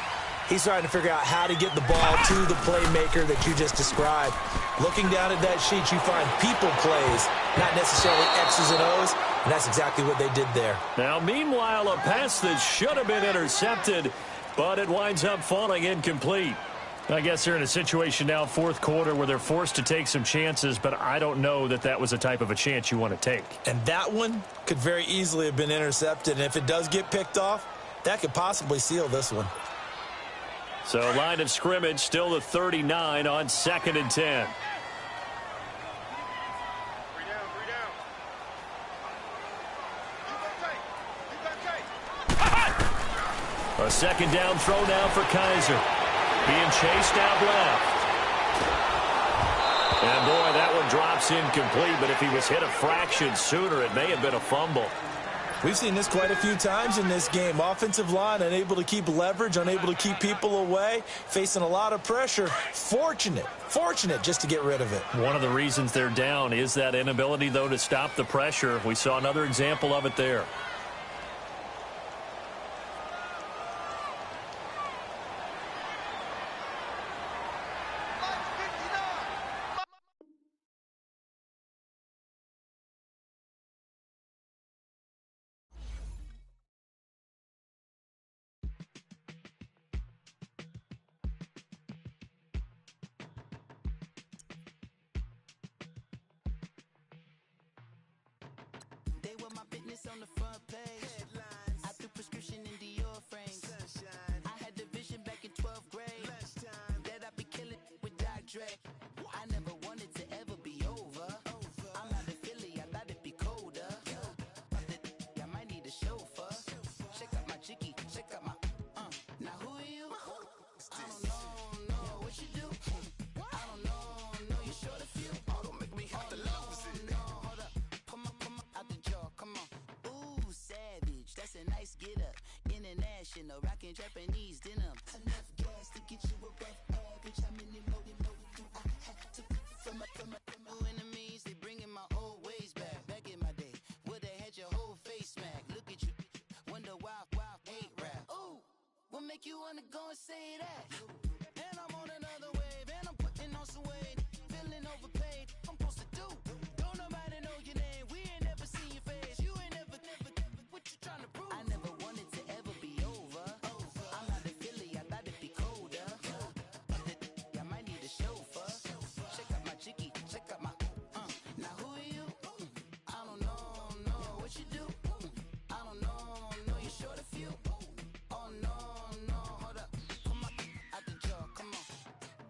He's trying to figure out how to get the ball to the playmaker that you just described. Looking down at that sheet, you find people plays, not necessarily X's and O's, and that's exactly what they did there. Now, meanwhile, a pass that should have been intercepted, but it winds up falling incomplete. I guess they're in a situation now, 4th quarter, where they're forced to take some chances, but I don't know that that was the type of a chance you want to take. And that one could very easily have been intercepted, and if it does get picked off, that could possibly seal this one. So line of scrimmage, still the 39 on 2nd and 10. 3 down. A 2nd down throw now for Kaiser. Being chased out left. And boy, that one drops incomplete, but if he was hit a fraction sooner, it may have been a fumble. We've seen this quite a few times in this game. Offensive line unable to keep leverage, unable to keep people away, facing a lot of pressure. Fortunate just to get rid of it. One of the reasons they're down is that inability, though, to stop the pressure. We saw another example of it there. They were my business on the front page. Headlines. I threw prescription in Dior frames. Sunshine. I had the vision back in 12th grade. Lunchtime. That I'd be killing with Dr. Dre. I never wanted to ever be over. I'm out of Philly, I thought it'd be colder. I might need a chauffeur. Check out my jiggy, check out my Now who are you? I don't know what you do. I don't know you short a few. Oh, don't make me have to lose it. No, hold up, come on, out the jaw, come on. Ooh, savage, that's a nice get up. International, rockin' Japanese denim. Enough gas to get you above average. How many more do I have to from my enemies? They bringing my old ways back. Back in my day, would've had your whole face smack. Look at you, wonder why ain't rap. Ooh, what make you wanna go and say that? And I'm on another wave, and I'm putting on some weight. Feeling overpaid, I'm supposed to do. Don't nobody know your name, we ain't never seen your face. You ain't never, what you trying to prove? I never wanted to ever be over. I'm out of Philly, I thought it'd be colder. I might need a chauffeur. Check out my jiggy, check out my Now who are you? I don't know what you do. I don't know you short a few. Oh no, hold up, come on, out the jaw, come on.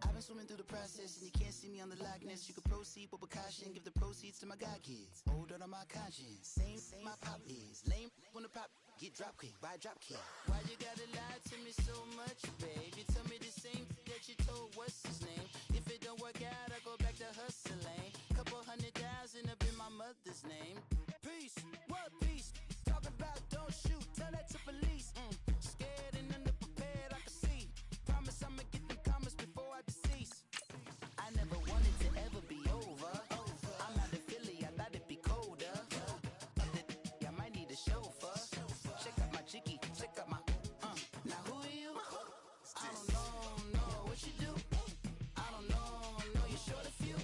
I've been swimming through the process and you can't see me on the Loch Ness. You can proceed with precaution, give the proceeds to my god kids. Hold on my conscience, same my pop is. Lame when the pop get drop kick by drop kick. Why you gotta lie to me so much, babe? You tell me the same that you told what's his name. If it don't work out, I go back to hustling. Couple 100,000 up in my mother's name. Peace, what peace? Talk about don't shoot, tell that to police. Scared and underprepared, I can see. Promise I'ma get them comments before I decease. I never wanted to ever be over. I'm out of Philly, I thought it'd be colder. I might need a chauffeur. Check out my jiggy, check out my Now who are you? I don't know what you do. I don't know you short a few.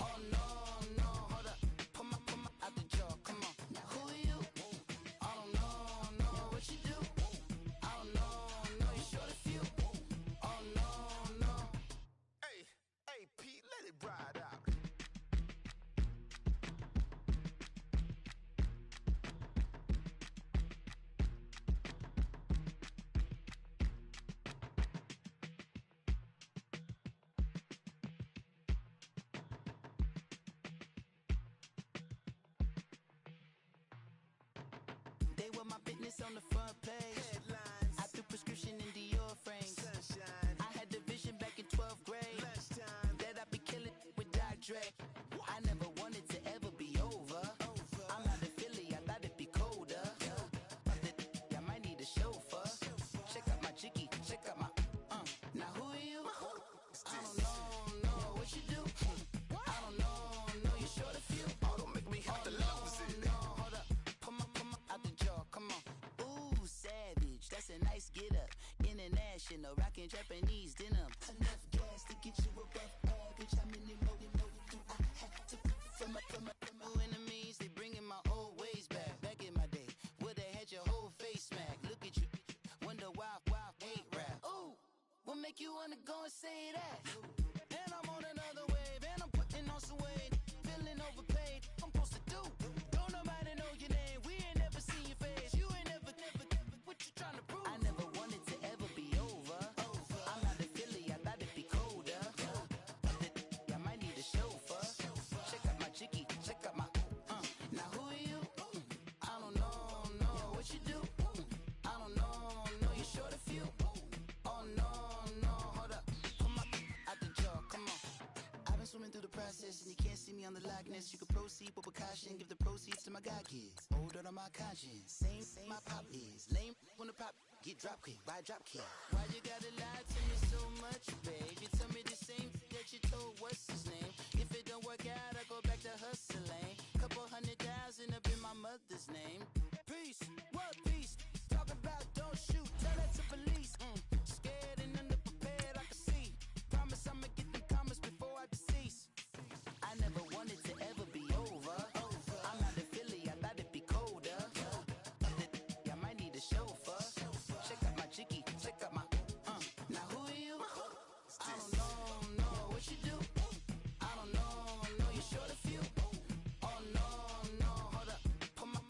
Oh no, hold up, come on, out the jaw, come on. Now who are you? I don't know what you do. I don't know you short a few. Oh no. Hey, Pete, let it ride out. They were my business on the front page. Headlines. I threw prescription in Dior frames. Sunshine. I had the vision back in 12th grade. Lunchtime. That I'd be killing with Dr. Dre. I never wanted to ever be over. I'm out of Philly, I thought it'd be colder. I might need a chauffeur. Check out my jiggy, check out my Now who are you? I don't know what you do. I don't know you short a few. Oh, don't make me have to lose it. No, hold up, come on, out the jaw, come on. Ooh, savage, that's a nice get up. International, rockin' Japanese denim. Enough gas to get you above average. How many more do I have to from my enemies? They bringing my old ways back. Back in my day, would've had your whole face smack. Look at you, wonder why ain't rap. Ooh, what make you wanna go and say that? And I'm on another wave, and I'm putting on some weight. Feeling overpaid, I'm supposed to do. Don't nobody know your name, we ain't never seen your face. You ain't never, what you trying to prove? I never wanted to ever be over. I'm out of Philly, I thought it'd be colder. I might need a chauffeur. Check out my jiggy, check out my Now who are you? I don't know what you do. I don't know you short a few. Oh no, hold up, come on, out the jaw, come on. I've been swimming through the process and you can't see me on the Loch Ness. You can proceed with precaution, give the proceeds to my god kids. Hold on my conscience, same my pop is. Lame when the pop get drop kick by drop kick. Why you gotta lie to me so much, babe? You tell me the same that you told what's his name. If it don't work out, I go back to hustling. Couple 100,000 up in my mother's name. Peace, what peace? Talk about don't shoot, tell that to police. Scared and underprepared, I can see. Promise I'ma get them comments before I decease. I never wanted to ever be over. I'm out of Philly, I thought it'd be colder. I might need a chauffeur. Check out my jiggy, check out my Now who are you? I don't know what you do. I don't know you short a few. Oh no, hold up, come on,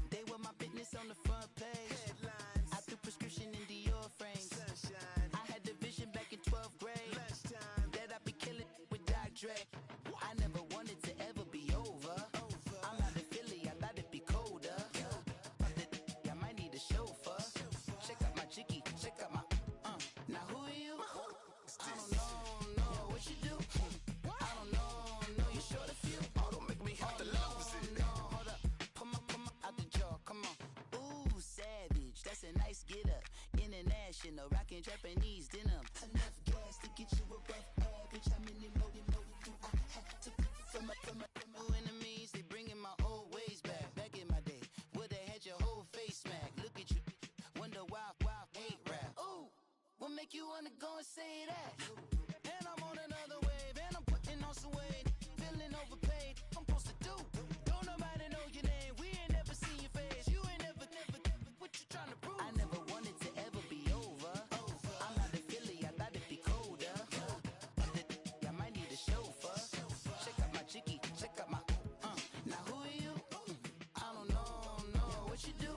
They were my business on the front page. Headlines. I threw prescription in Dior frames. Sunshine. I had the vision back in 12th grade. Lunchtime. That I'd be killing with Dr. Dre. I never wanted to ever be over. I'm out of Philly, I thought it'd be colder. I might need a chauffeur. Check out my jiggy, check out my Now who are you? I don't know what you do. I don't know you short a few. Oh, don't make me have to lose it. No, hold up, come on, out the jaw, come on. Ooh, savage, that's a nice get up. International, rockin' Japanese denim. Enough gas to get you above average. How many more do I have to from my enemies? They bringing my old ways back. Back in my day, would've had your whole face smacked. Look at you, wonder why hate rap. Ooh, what make you wanna go and say that? And I'm on another wave, and I'm putting on some weight. Feeling overpaid, I'm supposed to do. Don't nobody know your name, we ain't never seen your face. You ain't never, what you trying to prove? I never wanted to ever be over. I'm out of Philly, I thought it'd be colder. I might need a chauffeur. Check out my jiggy, check out my Now who are you? I don't know what you do.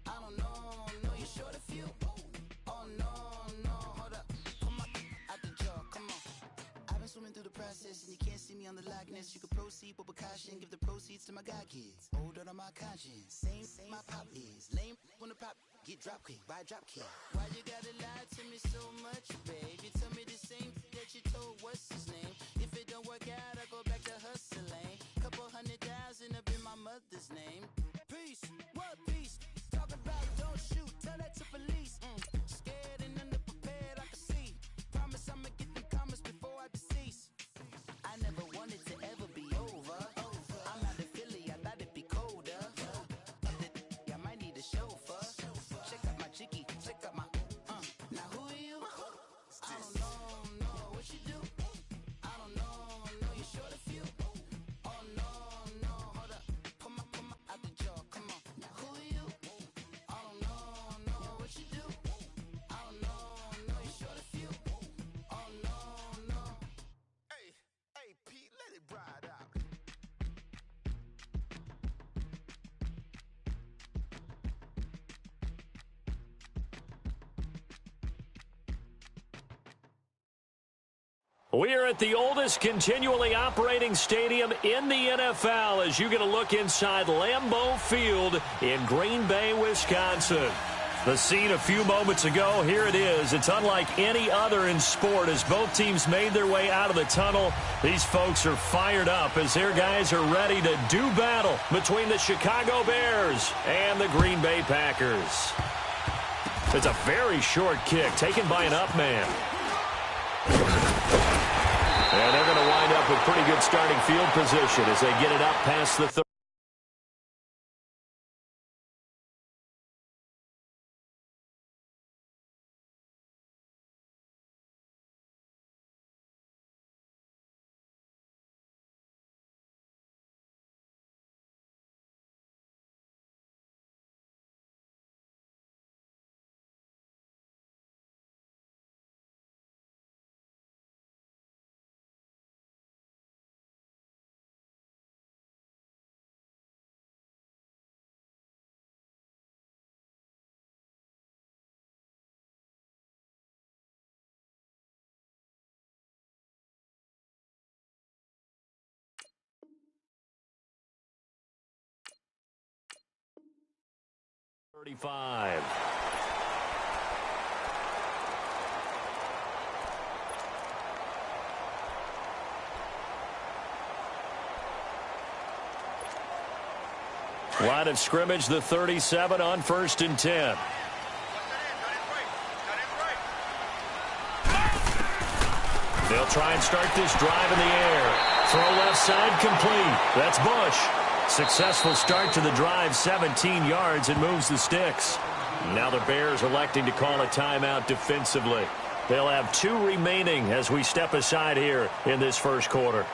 I don't know you short a few. Oh no, hold up, come on, out the jaw, come on. I've been swimming through the process and you can't see me on the Loch Ness. You can proceed with precaution, give the proceeds to my god kids. Older on my conscience, same my pop is. Lame when the pop get drop kick by drop kick. Why you gotta lie to me so much, babe? You tell me the same that you told what's his name. If it don't work out, I go back to hustling. Couple 100,000 up in my mother's name. Peace, what peace? Talk about don't shoot, tell that to police. Scared and underprepared, I can see. Promise I'ma get them comments before I decease. I never wanted to ever be over. I'm out of Philly, I thought it'd be colder. I might need a chauffeur. Check out my jiggy, check out my Now who are you? I don't know what you do. I don't know you short a few. Oh no, hold up, come on, out the jaw, come on. Now who are you? I don't know what you do. I don't know you short a few. Oh no. Hey, Pete, let it ride out. We are at the oldest continually operating stadium in the NFL as you get a look inside Lambeau Field in Green Bay, Wisconsin. The scene a few moments ago, here it is. It's unlike any other in sport as both teams made their way out of the tunnel. These folks are fired up as their guys are ready to do battle between the Chicago Bears and the Green Bay Packers. It's a very short kick taken by an up man. And they're going to wind up with pretty good starting field position as they get it up past the 30. $35. Line of scrimmage, the 37 on 1st and 10. They'll try and start this drive in the air. Throw left side complete. That's Bush. Successful start to the drive, 17 yards, and moves the sticks. Now the Bears electing to call a timeout defensively. They'll have 2 remaining as we step aside here in this first quarter.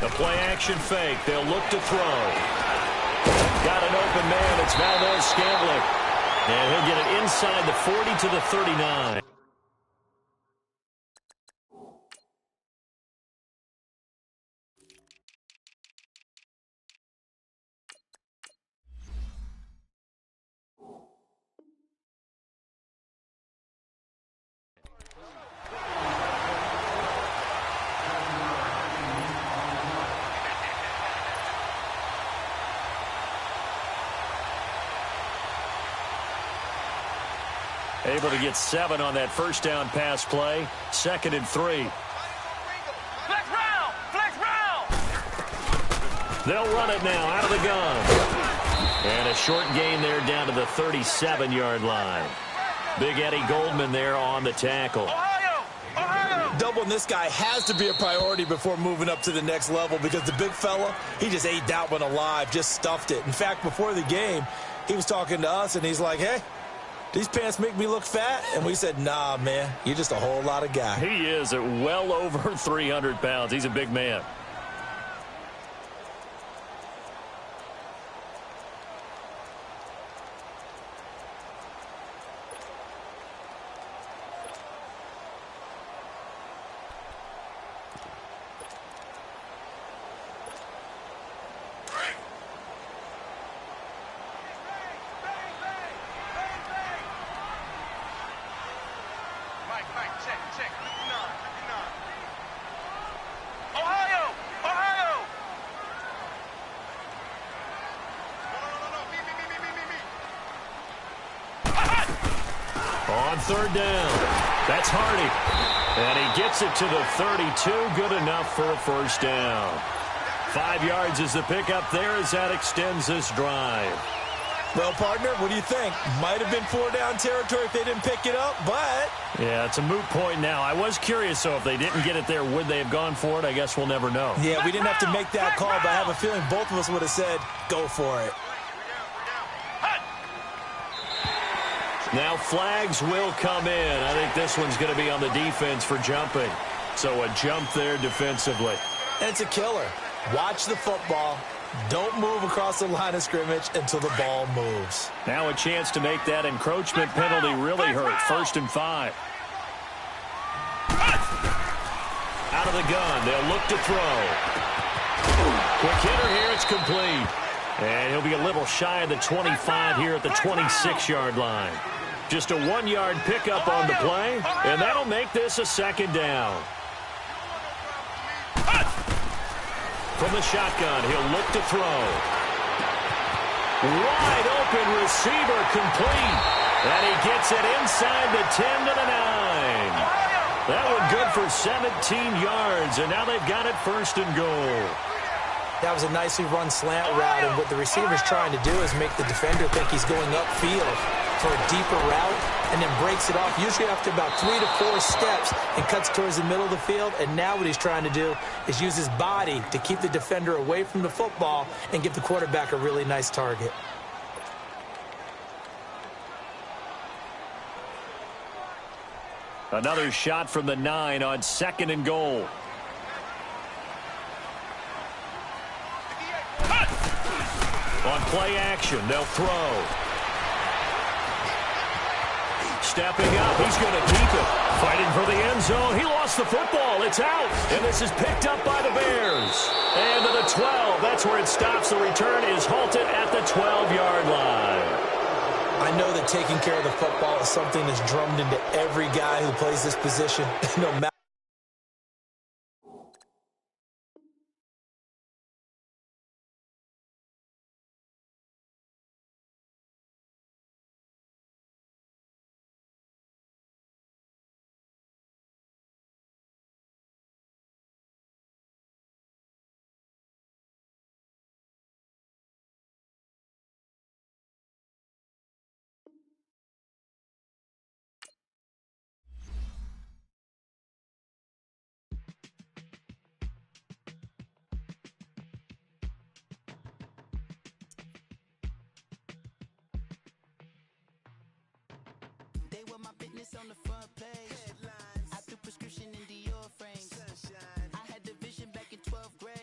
The play-action fake. They'll look to throw. Got an open man. It's Valdez-Scantling. And he'll get it inside the 40 to the 39. Able to get 7 on that first down pass play. 2nd and 3. Flex round! Flex round! They'll run it now out of the gun. And a short gain there down to the 37-yard line. Big Eddie Goldman there on the tackle. Ohio! Ohio! Doubling this guy has to be a priority before moving up to the next level because the big fella, he just ate that one alive, just stuffed it. In fact, before the game, he was talking to us, and he's like, hey, these pants make me look fat? And we said, nah, man, you're just a whole lot of guy. He is at well over 300 pounds. He's a big man. Mike, check. 59. Ohio! Ohio! No. Me. On 3rd down. That's Hardy. And he gets it to the 32. Good enough for a first down. 5 yards is the pickup there as that extends this drive. Well, partner, what do you think? Might have been 4-down territory if they didn't pick it up, but... Yeah, it's a moot point now. I was curious, so if they didn't get it there, would they have gone for it? I guess we'll never know. Yeah, we didn't have to make that call, but I have a feeling both of us would have said, go for it. Now flags will come in. I think this one's going to be on the defense for jumping. So a jump there defensively. And it's a killer. Watch the football. Don't move across the line of scrimmage until the ball moves. Now a chance to make that encroachment penalty really hurt. 1st and 5. Out of the gun. They'll look to throw. Quick hitter here. It's complete. And he'll be a little shy of the 25 here at the 26-yard line. Just a 1-yard pickup on the play, and that'll make this a 2nd down. From the shotgun, he'll look to throw. Wide open receiver complete. And he gets it inside the 10 to the 9. That one good for 17 yards, and now they've got it 1st and goal. That was a nicely run slant route, and what the receiver's trying to do is make the defender think he's going upfield for a deeper route, and then breaks it off, usually after about 3 to 4 steps, and cuts towards the middle of the field. And now what he's trying to do is use his body to keep the defender away from the football and give the quarterback a really nice target. Another shot from the 9 on 2nd and goal. On play action, they'll throw. Stepping up, he's going to keep it. Fighting for the end zone. He lost the football. It's out. And this is picked up by the Bears. And to the 12. That's where it stops. The return is halted at the 12-yard line. I know that taking care of the football is something that's drummed into every guy who plays this position, no matter. They were my business on the front page. Headlines. I threw prescription in Dior frames. Sunshine. I had the vision back in 12th grade.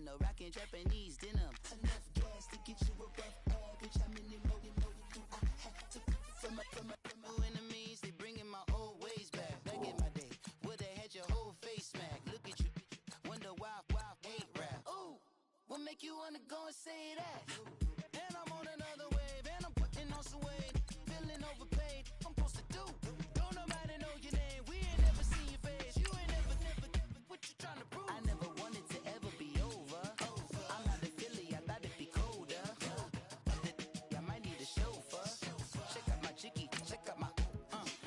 international, rockin' Japanese denim. Enough gas to get you above average. How many more do I have to from my enemies? They bringing my old ways back. Back in my day, where they had your whole face smacked. Look at you, wonder why hate rap. Ooh, what make you wanna go and say that? And I'm on another wave, and I'm putting on some weight. Feeling overpaid, I'm supposed to do. Don't nobody know your name, we ain't never seen your face. You ain't never, what you trying to prove? I never wanted to ever be over. I'm not a Philly, I thought it'd be colder. I might need a chauffeur. Check out my jiggy, check out my,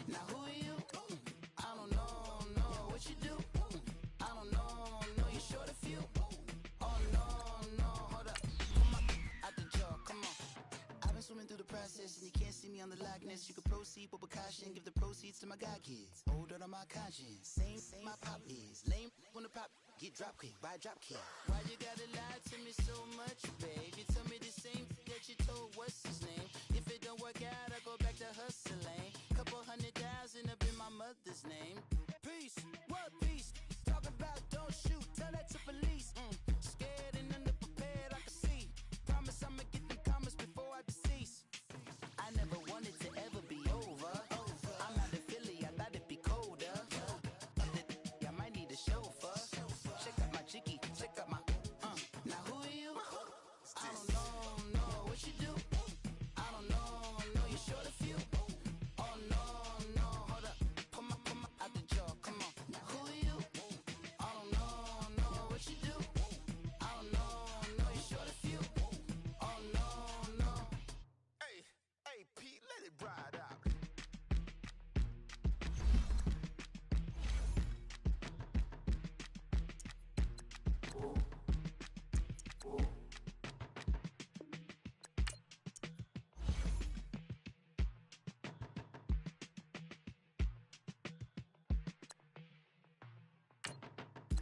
now who are you? I don't know what you do. I don't know, you short a few. Oh no, hold up. Come on, out the jaw, come on. I've been swimming through the process and you can't see me on the likeness. You can proceed with caution, give the proceeds to my god kids. Older on my conscience, same my pop is. Lame when the pop get drop kick by drop kick. Why you gotta lie to me so much, babe? You tell me the same that you told what's his name. If it don't work out, I go back to hustling. Couple 100,000 up in my mother's name. Peace, what peace? Talk about don't shoot, tell that to police. Scared and underprepared, I can see. Promise I'ma get the comments before I decease. I never wanted to ever be over. I'm not a Philly, I thought it'd be colder. I might need a chauffeur. Check out my jiggy, check out my, now who are you? I don't know what you do. I don't know, you short a few. Oh no, hold up. Come on, out the jaw, come on. Now who are you? I don't know what you do. I don't know, you short a few. Oh no. Hey, Pete, let it ride out.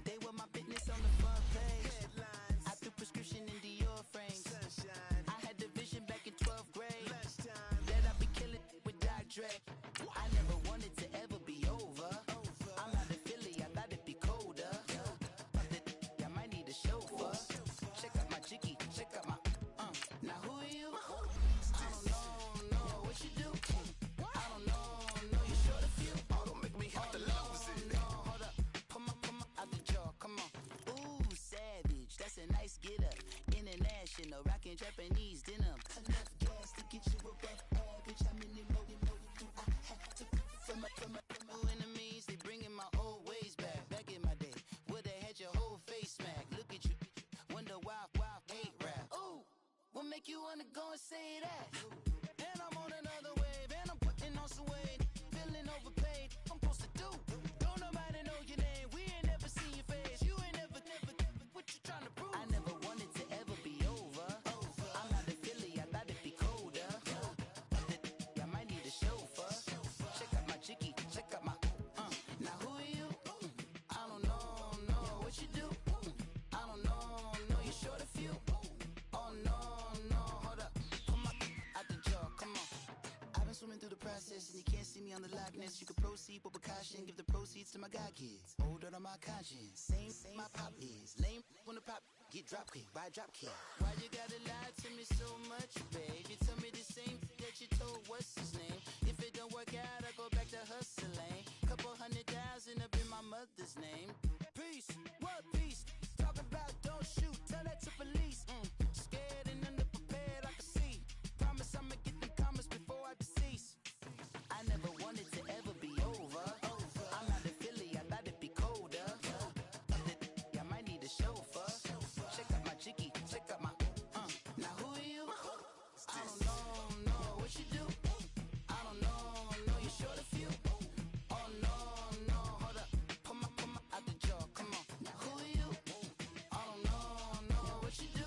They were my business on the front page. Headlines, I threw prescription in Dior frames. sunshine, I had the vision back in 12th grade lunchtime. that I'd be killing with Doc Dre. I never wanted to ever be over. I'm not a Philly, I thought it'd be colder. I might need a chauffeur. Check out my jiggy, check out my, now who are you? I don't know what you do. I don't know, you short a few. Oh, don't make me have to lose it. No, hold up. Come on, out the jaw, come on. Ooh, savage, that's a nice get up. International, rockin' Japanese denim. Enough gas to get you above average. How many more do I have to from my enemies? They bringing my old ways back. Back in my day, where they had your whole face smacked. Look at you, wonder why hate rap. Ooh, what make you wanna go and say that? And I'm on another wave, and I'm putting on some weight. Feeling overpaid, I'm supposed to do. Don't nobody know your name, we ain't never seen your face. You ain't never, what you trying to prove? I never wanted to ever be over. I'm not a Philly, I thought it'd be colder. I might need a chauffeur. Check out my jiggy, check out my, now who are you? I don't know what you do. I don't know, you short a few. Oh no, hold up. Come on, out the jaw, come on. I've been swimming through the process and you can't see me on the likeness. You can proceed with caution, give the proceeds to my god kids. Older on my conscience, same my pop is. Lame when the pop get drop kick by drop kick. Why you gotta lie to me so much, babe? You tell me the same that you told what's his name. If it don't work out, I go back to hustling. Couple 100,000 up in my mother's name. Peace, what peace? Talk about don't shoot, tell that to police. Scared and underprepared, I can see. Promise I'ma get the comments before I decease. I never wanted to ever be over. I'm not a Philly, I thought it'd be colder. I might need a chauffeur. Check out my jiggy, check out my, now who are you? I don't know what you do. I don't know, you short a few. Oh no, hold up. Come on, out the jaw, come on. Now who are you? I don't know what you do.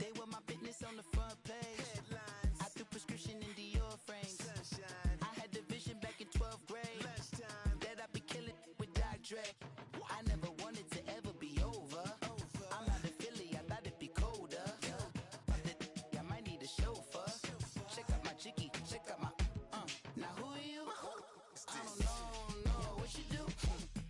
They were my business on the front page. Headlines. I threw prescription in Dior frames. Sunshine. I had the vision back in 12th grade. Lunchtime. That I'd be killing with Dr. Dre. I never wanted to ever be over. I'm not a Philly, I thought it'd be colder. I might need a chauffeur. Check out my jiggy, check out my now who are you? I don't know what you do.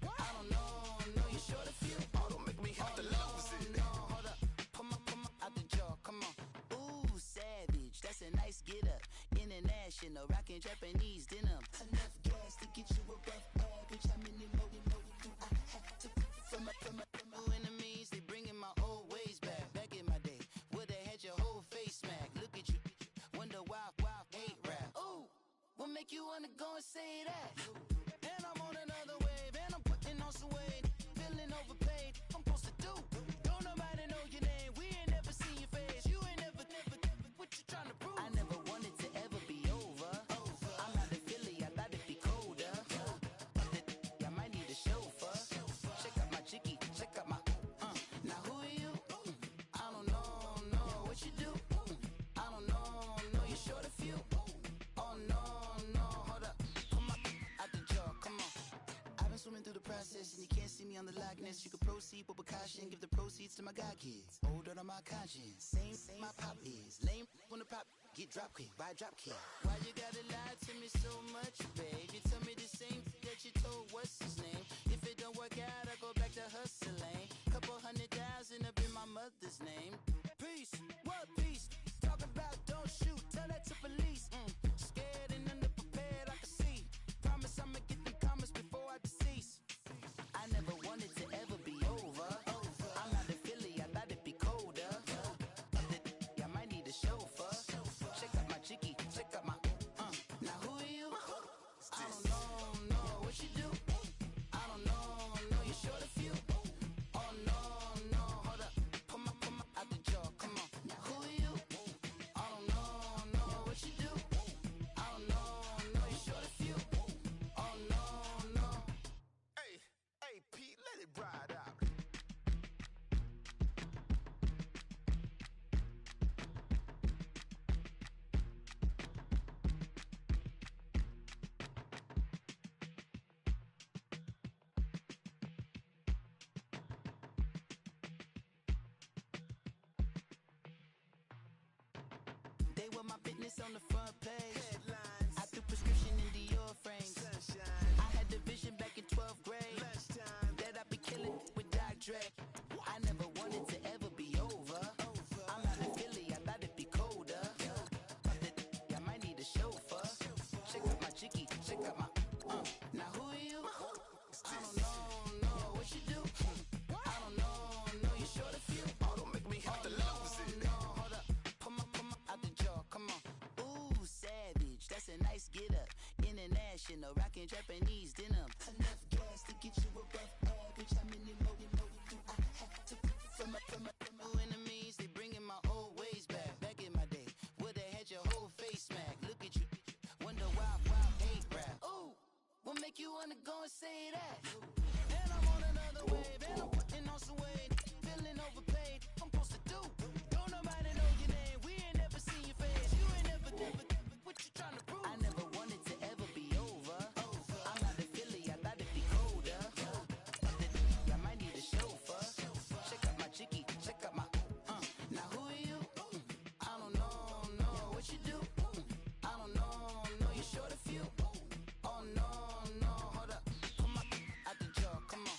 I don't know you short a few. Oh, don't make me have to lose it. No, hold up, come on out the jaw, come on. Ooh, savage, that's a nice get up. International, rockin' Japanese denim. Enough gas to get you above average. How many more do I have to from my enemies? They bringing my old ways back. Back in my day, would've had your whole face smacked. Look at you, wonder why hate rap. Ooh, what make you wanna go and say that? And I'm on another wave, and I'm putting on some weight. Feeling overpaid, I'm supposed to do. Don't nobody know your name, we ain't never seen your face. You ain't never, what you trying to prove? I never wanted to ever be over. I'm not a Philly, I thought it'd be colder. I might need a chauffeur. Check out my jiggy, check out my now who are you? I don't know what you do. I don't know you short a few. Oh no, hold up, come on out the jaw, come on. I've been swimming through the process and you can't see me on the likeness. You can proceed with caution, give the proceeds to my god kids. Older on my conscience, same my pop is. Lame when the pop get drop quick, buy drop kid. Why you gotta lie to me so much, babe? You tell me the same that you told what's his name. If it don't work out, I go back to hustling. Couple 100,000 up in my mother's name. Peace, what peace? Talking about don't shoot, tell that to police. Scared and underprepared, I can see. Promise I'ma get them comments before I decease. I never wanted to ever be over. I'm not a Philly, I thought it'd be colder. I might need a chauffeur. Check out my jiggy, check out my now who are you? I don't know what you do. I don't know you short a few. Oh no, hold up, come on out the jaw, come on. Now who are you? I don't know what you do. I don't know you short a few. Oh no. Hey, Pete, let it ride out. They were my business on the front page. Headlines. I threw prescription in Dior frames. Sunshine. I had the vision back in 12th grade. Lunchtime. That I'd be killing with Dr. Dre. I never wanted to ever be over. I'm not a Philly, I thought it'd be colder. I might need a chauffeur. Check out my jiggy, check out my now who are you? I don't know what you do. I don't know you short a few. Oh, don't make me have to lose it. No, hold up, come on out the jaw, come on. Ooh, savage, that's a nice get up. International, rockin' Japanese denim. Enough gas to get you above average. How many more do I have to from my enemies? They bringing my old ways back. Back in my day, would've had your whole face smacked. Look at you, wonder why hate rap. Ooh, what make you wanna go and say that? And I'm on another wave, and I'm putting on some weight. Feeling overpaid, I'm supposed to do. Don't nobody know your name, we ain't never seen your face. You ain't never, what you trying to prove? I never wanted to ever be over. I'm not a Philly, I thought it'd be colder. I might need a chauffeur. Check out my jiggy, check out my now who are you? I don't know what you do. I don't know you short a few. Oh no, hold up, come on out the jaw, come on.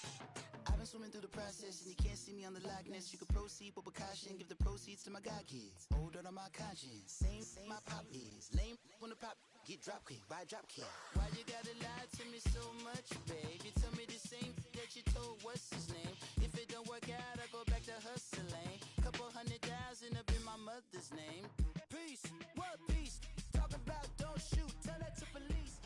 I've been swimming through the process and you can't see me on the likeness. You can proceed with caution, give the proceeds to my god kids. Older on my conscience, same my pop is. Lame when the pop get drop quick, buy drop kid. Why you gotta lie to me so much, babe? You tell me the same that you told what's his name. If it don't work out, I go back to hustling. Couple 100,000 up in my mother's name. Peace, what peace? Talking about don't shoot, tell that to police.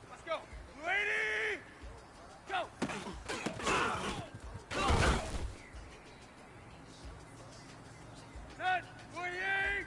Let's go. Lady! Go! Set! 28!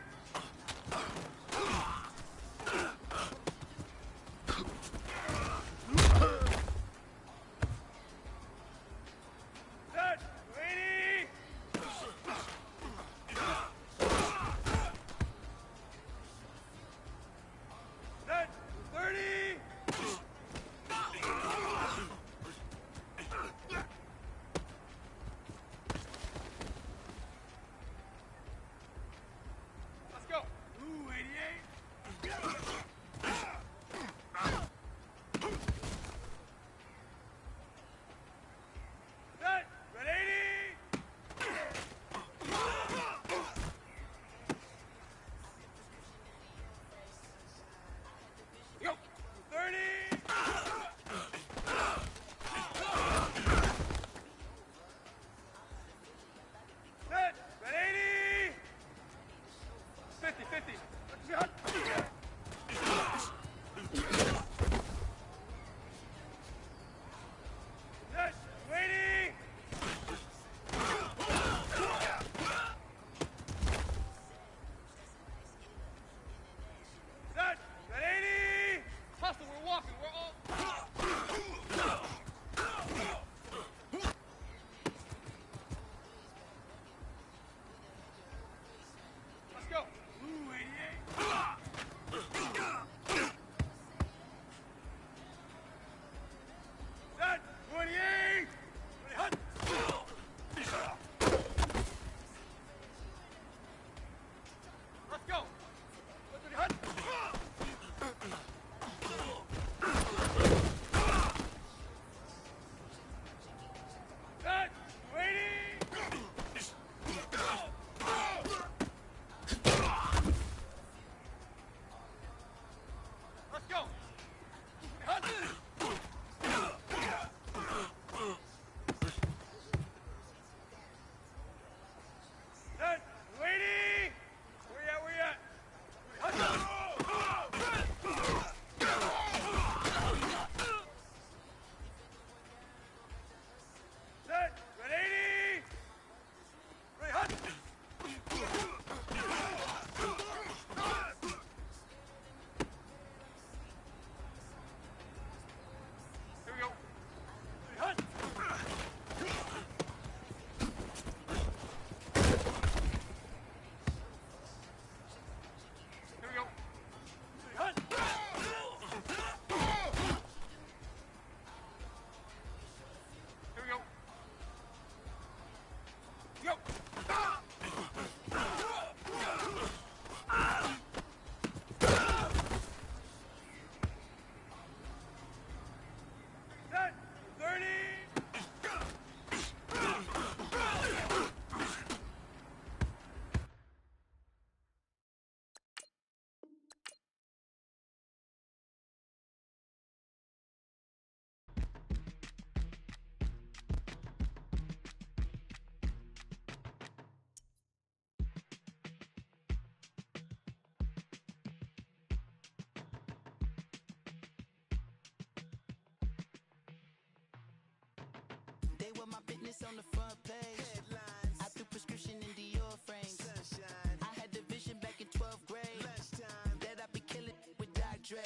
They were my business on the front page. Headlines. I threw prescription in Dior frames. Sunshine. I had the vision back in 12th grade. Lunchtime. That I'd be killing with Dr. Dre.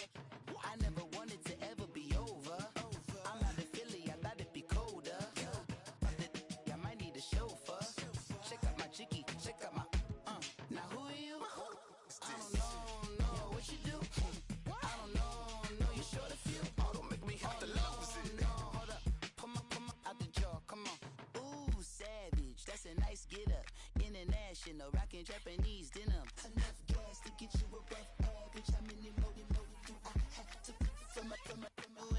I never wanted to ever be over. I'm out of Philly, I thought it'd be colder. I might need a chauffeur. Check out my jiggy, check out my Now who are you? I don't know what you do. I don't know you short a few. Oh, don't make me have to lose it. No, hold up, come on, out the jaw, come on. Ooh, savage, that's a nice get up. International, rockin' Japanese denim. Enough gas to get you a rough average. How many more do I have to from my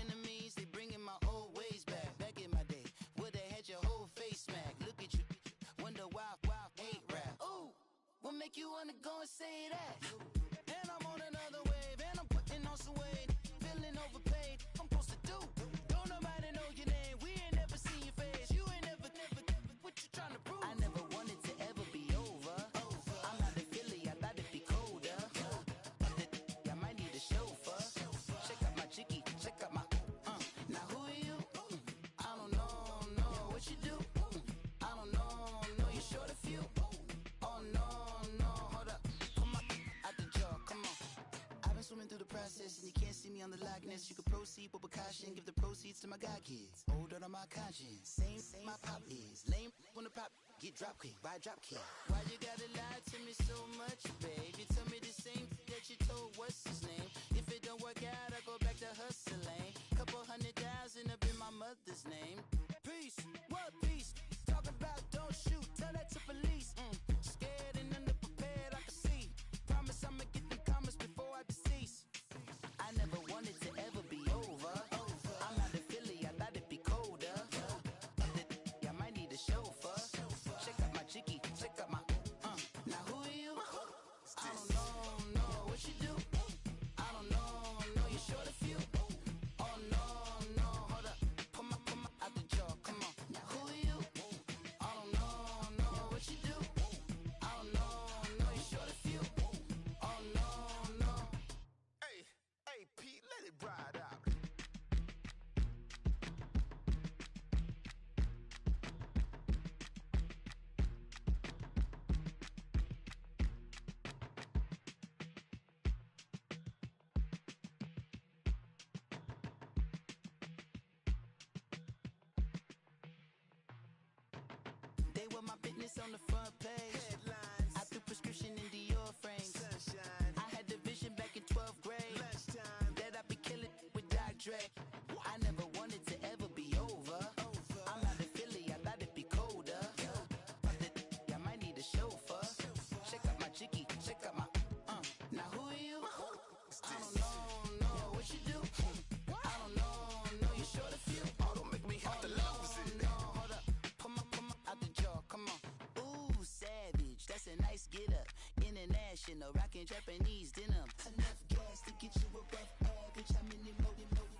enemies? They bringing my old ways back. Back in my day, would've had your whole face smack. Look at you, wonder why hate rap. Ooh, what make you wanna go and say that? And I'm on another wave, and I'm putting on some weight. Feeling overpaid, I'm supposed to do. Don't nobody know your name, we ain't never seen your face. You ain't never, what you trying to prove? I never wanted to ever be over. I'm out of Philly, I thought it'd be colder. I might need a chauffeur. Check out my jiggy, check out my Now who are you? I don't know what you do. I don't know you short a few. Oh no, hold up, come on, out the jaw, come on. I've been swimming through the process and you can't see me on the likeness. You can proceed with precaution, give the proceeds to my god kids. Hold on my conscience, same my pop is. Lame when the pop get drop kick by drop kick. Why you gotta lie to me so much, babe? You tell me the same that you told what's his name. If it don't work out, I go back to hustling. Couple 100,000 up in my mother's name. Peace, what peace? Talking about don't shoot, tell that to police. Scared and underprepared, I can see. Promise I'ma get them comments before I decease. I never wanted to ever be over. I'm out of Philly, I thought it'd be colder. I might need a chauffeur. Check out my jiggy, check out my Now who are you? I don't know what you do. I don't know you short a few. Oh no, hold up, come on, out the jaw, come on. Now who are you? I don't know what you do. I don't know you short a few. Oh no. Hey, Pete, let it ride out. They were my business on the front page. Headlines. I threw prescription in Dior frames. Sunshine. I had the vision back in 12th grade. Lunchtime. That I'd be killing with Dr. Dre. I never wanted to ever be over. I'm out of Philly, I thought it'd be colder. I might need a chauffeur. Check out my jiggy, check out my Now who are you? I don't know what you do. I don't know you short a few. Oh, don't make me have to lose it. No, hold up, come on, out the jaw, come on. Ooh, savage, that's a nice get up. International, rockin' Japanese denim. Enough gas to get you a rough average. How many more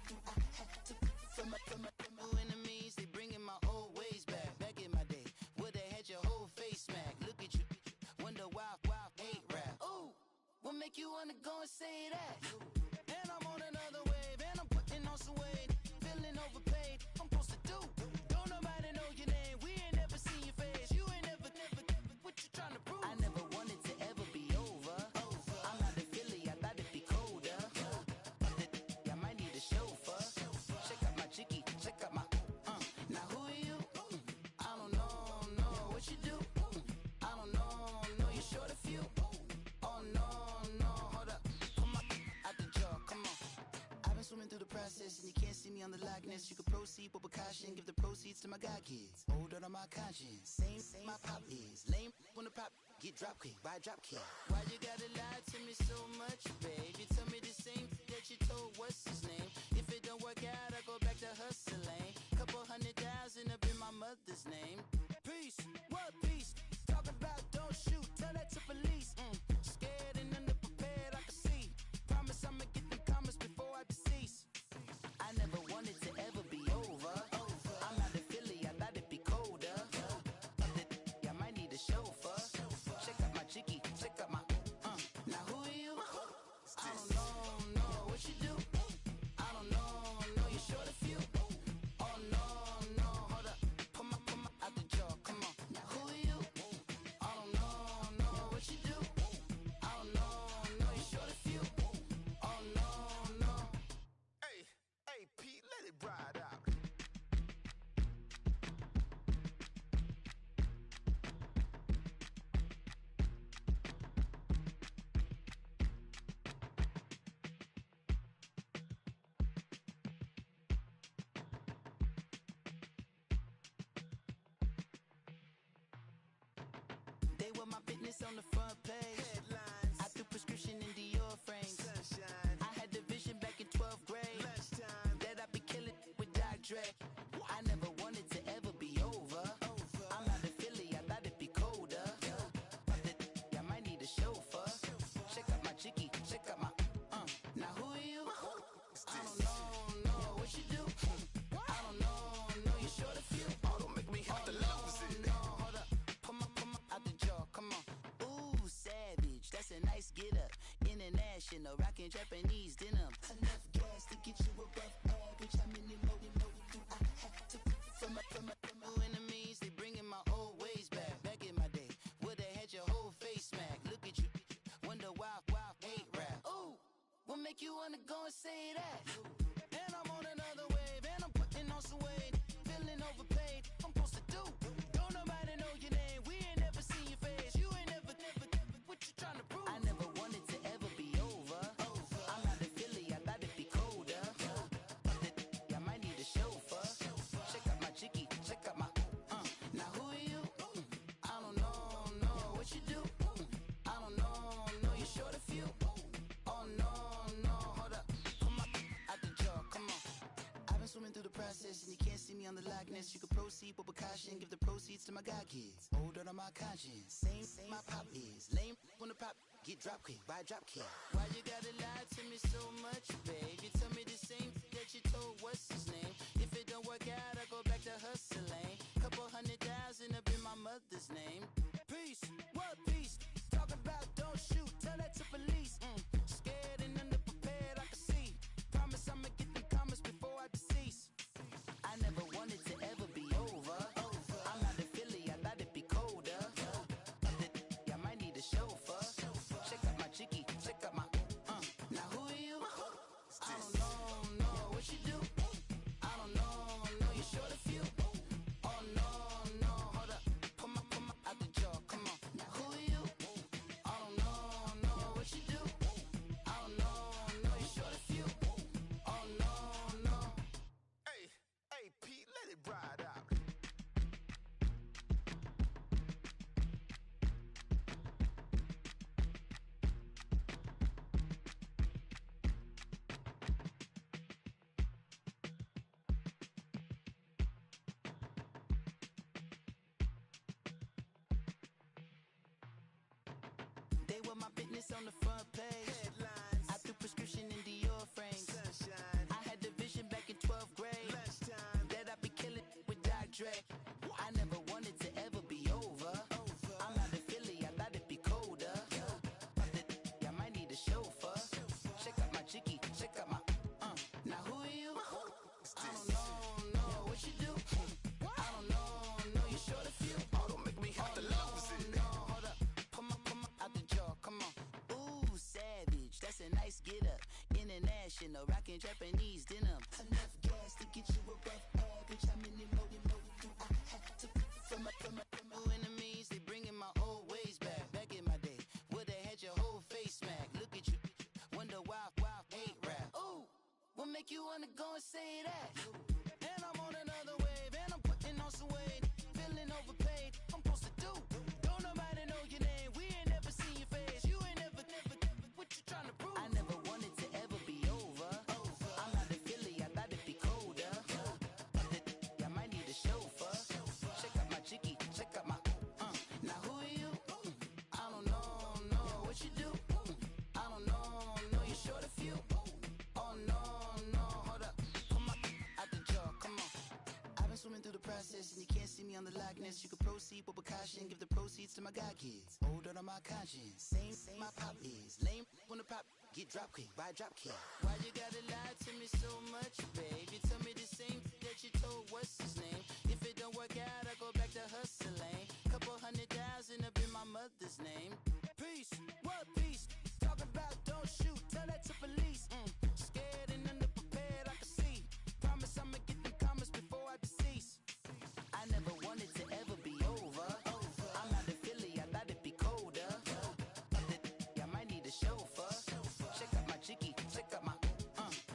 do I have to from my enemies? They bringing my old ways back. Back in my day, would've had your whole face smack. Look at you, wonder why hate rap. Ooh, what make you wanna go and say that? And I'm on another wave, and I'm putting on some weight. Feeling overpaid, I'm supposed to do. Don't nobody know your name, we ain't never seen your face. You ain't never, what you trying to prove? I never wanted to ever be over. I'm out of Philly, I thought it'd be colder. I might need a chauffeur. Check out my jiggy, check out my Now who are you? I don't know what you do. I don't know you short a few. Oh no, hold up, come on, out the jaw, come on. I've been swimming through the process and you can't see me on the likeness. You can proceed with precaution, give the proceeds to my god kids. Hold on my conscience, same my pop is. Lame when the pop get drop kick by drop kick. Why you gotta lie to me so much, babe? You tell me the same that you told what's his name. If it don't work out, I go back to hustling. Couple 100,000 up in my mother's name. Peace, what peace? Talking about don't shoot, tell that to police. Scared and underprepared, I can see. Promise I'ma get them comments before I decease. I never wanted to ever be over. I'm out of Philly, I thought it'd be colder. I might need a chauffeur. Check out my jiggy, check out my Now who are you? I don't know what you do. I don't know you short a few. Oh no, hold up, with my business on the front page. Headlines. I threw prescription in Dior frames. Sunshine. I had the vision back in 12th grade. Lunchtime. That I'd be killing with Dr. Dre. I never wanted to ever be over. I'm out of Philly, I thought it'd be colder. I might need a chauffeur. Check out my chicky, check out my now who are you? I don't know what you do. I don't know you're short a few. Oh, don't make me have to lose it. No, hold up, pull my out the jaw, come on. Ooh, savage, that's a nice get up. International, rockin' Japanese denim. Enough gas to get you above average. How many more do I have to from my enemies? They bringing my old ways back. Back in my day, would've had your whole face smacked. Look at you, wonder why hate rap. Ooh, what make you wanna go and say that? And I'm on another wave, and I'm putting on some weight. Feeling overpaid, I'm supposed to do. Don't nobody know your name, we ain't never seen your face. You ain't never, what you trying to prove? I never wanted to ever be over. I'm out of Philly, I thought it'd be colder. I might need a chauffeur. Check out my chicky, check out my now who are you? I don't know what you do. I don't know you're short a few. Oh no, hold up, come on, out the jaw, come on. I've been swimming through the process and you can't see me on the likeness. You can proceed with caution, give the proceeds to my god kids. Older on my conscience, same my pop is. Lame when the pop get drop quick, buy drop kid. Why you gotta lie to me so much, babe? You tell me the same that you told what's his name. If it don't work out, I go back to hustling. Couple 100,000 up in my mother's name. Peace, what peace? Talk about don't shoot, tell that to police. Scared and underprepared, I can see. Promise I'ma get the comments before I decease. I never wanted to ever be over. I'm out of Philly, I thought it'd be colder. I might need a chauffeur. Check out my chicky, check out my now who are you? I don't know what you do. I don't know you're short a few. Oh no, hold up, pull my out the jaw, come on. Now who are you? I don't know what you do. I don't know you're short a few. Oh no. Hey, Pete, let it ride out. They were my business on the front page. Headlines. I threw prescription in Dior frames. Sunshine. I had the vision back in 12th grade. Lunchtime. That I'd be killing with Dr. Dre. I never wanted to ever be over. I'm out of Philly, I thought it'd be colder. I might need a chauffeur. Check out my chicky, check out my now who are you? I don't know what you do. I don't know you're short a few. Oh, don't make me have to lose it. No, hold up, pull my out the jaw, come on. Ooh, savage, that's a nice get up. International, rockin' Japanese denim. Enough gas to get you above average. How many more do I have to from my enemies? They bringing my old ways back. Back in my day, would've had your whole face smacked. Look at you, wonder why hate rap. Ooh, what make you wanna go and say that? And I'm on another wave, and I'm putting on some weight. Feeling overpaid, I'm supposed to do. Don't nobody know your name, we ain't never seen your face. You ain't never, what you trying to prove? I never wanted to ever be over. I'm out of Philly, I thought it'd be colder. I might need a chauffeur. Check out my chicky, check out my now who are you? I don't know what you do. I don't know you're short a few. Oh no, hold up, pull my out the jaw, come on. I've been swimming through the process and you can't see me on the likeness. You can proceed with caution, give the proceeds to my god kids. Older on my conscience, same my pop is. Lame when the pop get drop quick, buy drop kid. Why you gotta lie to me so much, babe? You tell me the same that you told what's his name. If it don't work out, I go back to hustling. Couple 100,000 up in my mother's name. Peace, what peace? Talk about don't shoot, tell that to police. Scared and underprepared, I can see. Promise I'ma get the comments before I decease. I never wanted to ever be over. I'm out of Philly, I thought it'd be colder. I might need a chauffeur. Check out my chicky, check out my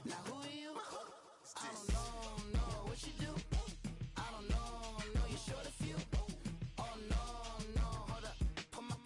now who are you? I don't know what you do. I don't know you're short a few. Oh no, hold up, pull my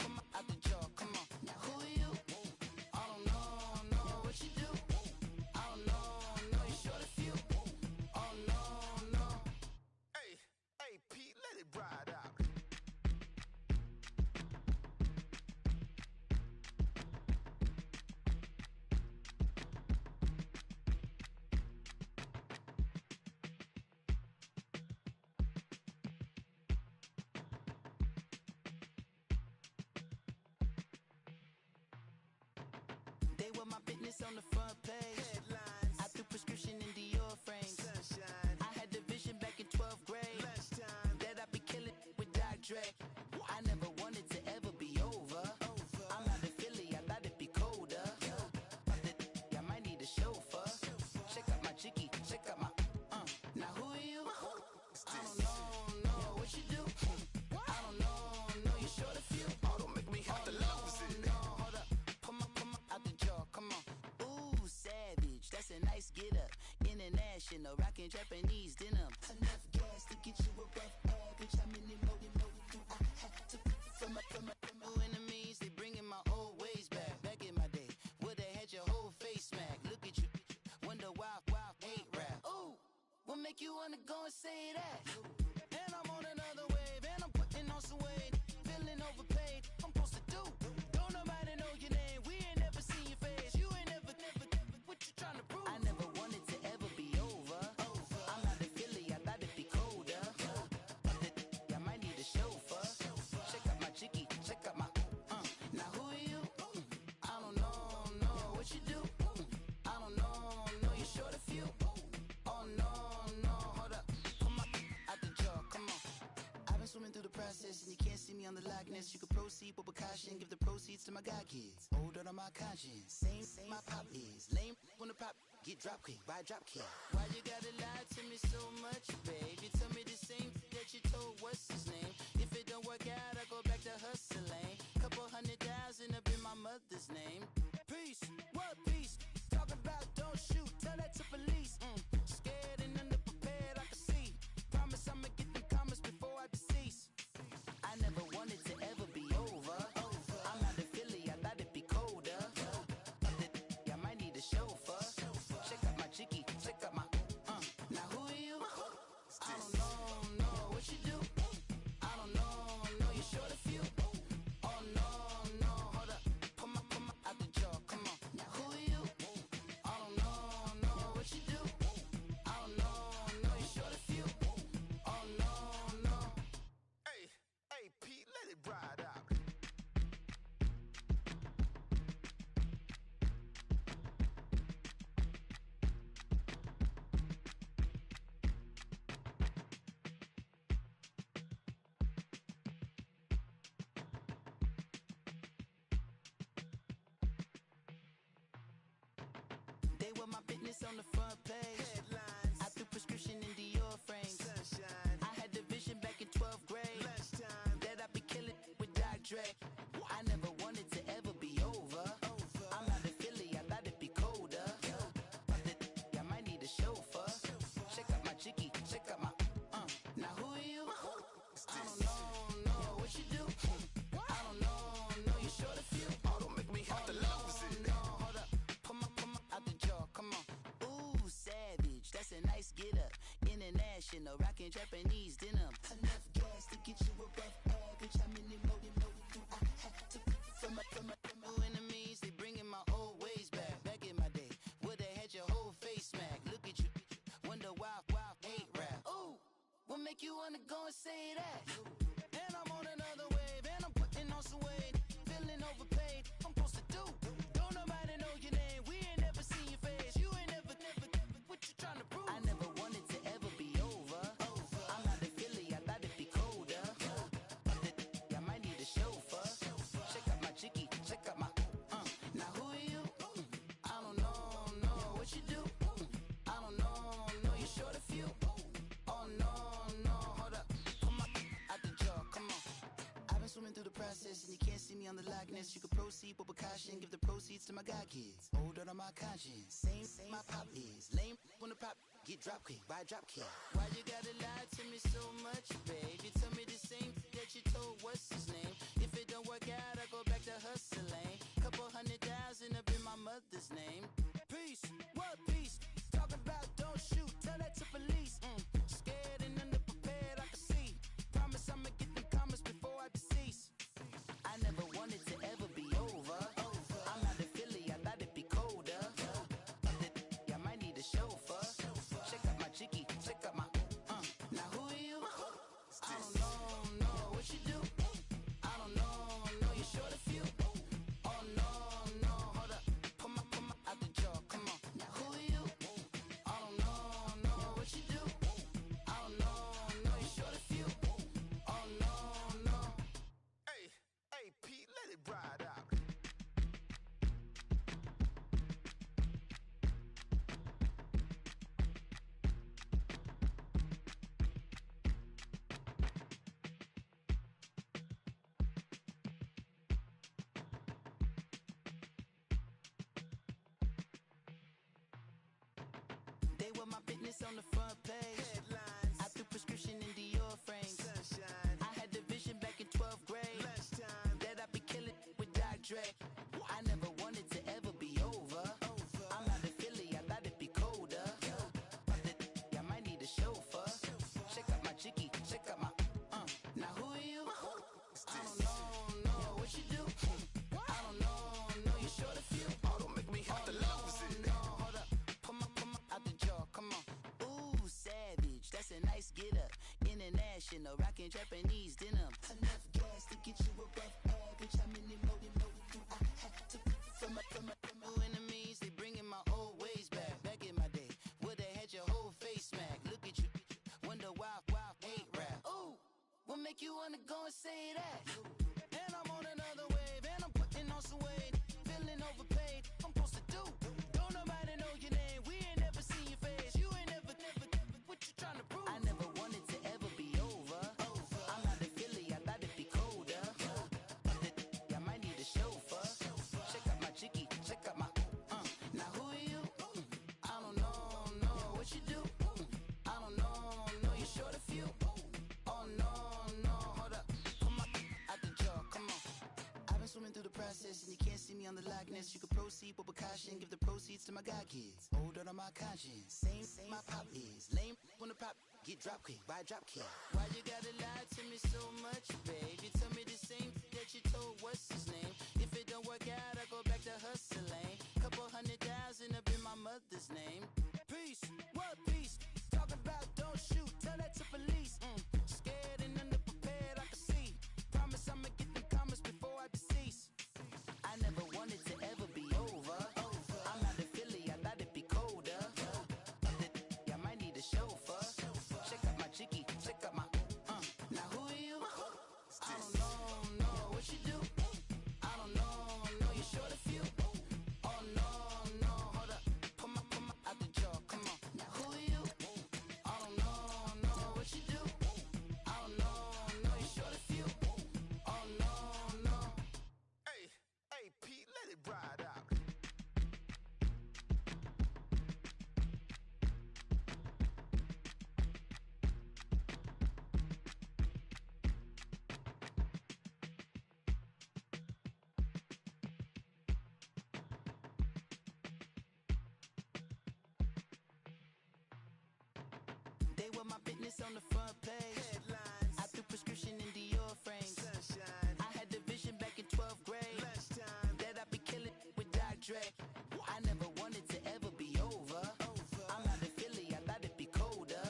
on the front page. Headlines. I threw prescription in Dior frames. Sunshine. I had the vision back in 12th grade Lunchtime. that I'd be killing with Dr. Dre. I never wanted to ever be over. I'm not a Philly, I thought it'd be colder. I might need a chauffeur. Check out my chicky, check out my now who are you? I don't know what you do. I don't know you short a few. Oh, don't make me have to lose it. No, hold up, pull my out the jaw, come on. Ooh, savage, that's a nice get up. International, rockin' Japanese denim. Enough gas to get you above average. How many more do I have to from my enemies? They bringing my old ways back. Back in my day, would've had your whole face smacked. Look at you, wonder why hate rap. Ooh, what make you wanna go and say that? And I'm on another wave, and I'm putting on some weight. Feeling overpaid, I'm supposed to do. Don't nobody know your name, we ain't never seen your face. You ain't never, what you trying to prove? I never wanted to ever be over. I'm not a Philly, I thought it'd be colder. I might need a chauffeur. Check out my chicky, check out my now who are you? I don't know what you do. I don't know you short a few. Oh no, hold up, pull my out the jaw, come on. I've been swimming through the process and you can't see me on the Loch Ness. You can proceed with caution, give the proceeds to my god kids. Older on my conscience, same my pop is. Lame when the pop get drop quick, buy drop kick. Why you gotta lie to me so much, babe? You tell me the same that you told what's his name. If it don't work out, I go back to hustling. Couple 100,000 up in my mother's name. Peace, what peace? Talk about don't shoot, tell that to police. Scared and underprepared, I can see. Promise I'ma get them comments before I decease. I never wanted to ever be over. I'm not a Philly, I thought it'd be colder. I might need a chauffeur. Check out my chicky, check out my now who are you? I don't know what you do. I don't know you short a few. Oh no, hold up, pull my out the jaw, come on. Now who are you? I don't know what you do. I don't know you short a few. Oh no. Hey, Pete, let it ride out. They were my business on the front page. Headlines. I threw prescription in Dior frames. Sunshine. I had the vision back in 12th grade Lunchtime. that I'd be killing with Dr. Dre. I never wanted to ever be over. I'm not a Philly, I thought it'd be colder. I might need a chauffeur. Check out my chicky, check out my now who are you? I don't know what you do. I don't know you short a few. Oh, don't make me have to lose it. No, hold up, pull my out the jaw, come on. Ooh, savage, that's a nice get up. International, rockin' Japanese denim. Enough gas to get you above average. How many more do I have to from my enemies? They bringing my old ways back. Back in my day, would've had your whole face smacked. Look at you, wonder why hate rap. Ooh, what make you wanna go and say that? And I'm on another wave, and I'm putting on some weight. Feeling overpaid, I'm supposed to do. Don't nobody know your name, we ain't never seen your face. You ain't never, what you trying to prove? I never wanted to ever be over. I'm not a Philly, I thought it'd be colder. I might need a chauffeur. Check out my chicky, check out my now who are you? I don't know what you do. I don't know you short a few. Oh no, hold up, pull my out the jaw, come on. I've been swimming through the process and you can't see me on the Loch Ness. You can proceed with caution, give the proceeds to my god kids. Older on my conscience, same my pop is. Lame when the pop get drop quick, buy drop kick. Why you gotta lie to me so much, babe? You tell me the same that you told what's his name. If it don't work out, I go back to hustling. Couple 100,000 up in my mother's name. Peace, what peace? Talk about don't shoot, tell that to police. Scared and underprepared, I can see. Promise I'ma get them comments before I decease. I never wanted to ever be over. I'm not a Philly, I thought it'd be colder. I might need a chauffeur. Check out my chicky, check out my now who are you? I don't know what you do. I don't know you short a few. Oh no, hold up, pull my out the jaw. They were my business on the front page. Headlines. I threw prescription in Dior frames. Sunshine. I had the vision back in 12th grade. Lunchtime. That I'd be killing with Dr. Dre. I never wanted to ever be over. I'm not a Philly, I thought it'd be colder. I might need a chauffeur. Check out my jiggy, check out my now who are you? I don't know what you do. I don't know you short a few. Oh, don't make me have to lose it. No, hold up, pull my out the jaw, come on. Ooh, savage, that's a nice get up. International, rockin' Japanese denim. Enough gas to get you above average. How many more do I have to from my enemies? They bringing my old ways back. Back in my day, would've had your whole face smacked. Look at you, wonder why hate rap. Ooh, what make you wanna go and say that? And I'm on another wave, and I'm putting on some weight. Feeling overpaid, I'm supposed to do. Don't nobody know your name, we ain't never seen your face. You ain't never, what you trying to prove? I never wanted to ever be over. I'm not a Philly, I thought it'd be colder. I might need a chauffeur. Check out my jiggy, check out my now who are you? I don't know what you do. I don't know you short a few. Oh no, hold up, come on, out the jaw, come on. I've been swimming through the process and you can't see me on the Loch Ness. You can proceed with precaution, give the proceeds to my god kids. Older on my conscience, same my pop is. Lame when the pop get drop kick by drop kick. Why you gotta lie to me so much, babe? You tell me the same that you told what's his name. If it don't work out, I go back to hustling. Couple 100,000 up in my mother's name. Peace, what peace? Talk about don't shoot, tell that to police. Scared and underprepared, I can see. Promise I'ma get them comments before I decease. I never wanted to ever be over. I'm not a Philly, I thought it'd be colder. I might need a chauffeur. Check out my jiggy, check out my now who are you? I don't know what you do. I don't know you short a few. Oh no, hold up, pull my out the jaw, come on. Now who are you? I don't know what you do. I don't know you short a few. Oh no. Hey, Pete, let it ride out. They were my business on the front page. Headlines. I threw prescription in Dior frames. Sunshine. I had the vision back in 12th grade. Lunchtime. That I'd be killing with Dr. Dre. I never wanted to ever be over. I'm not a Philly, I thought it'd be colder.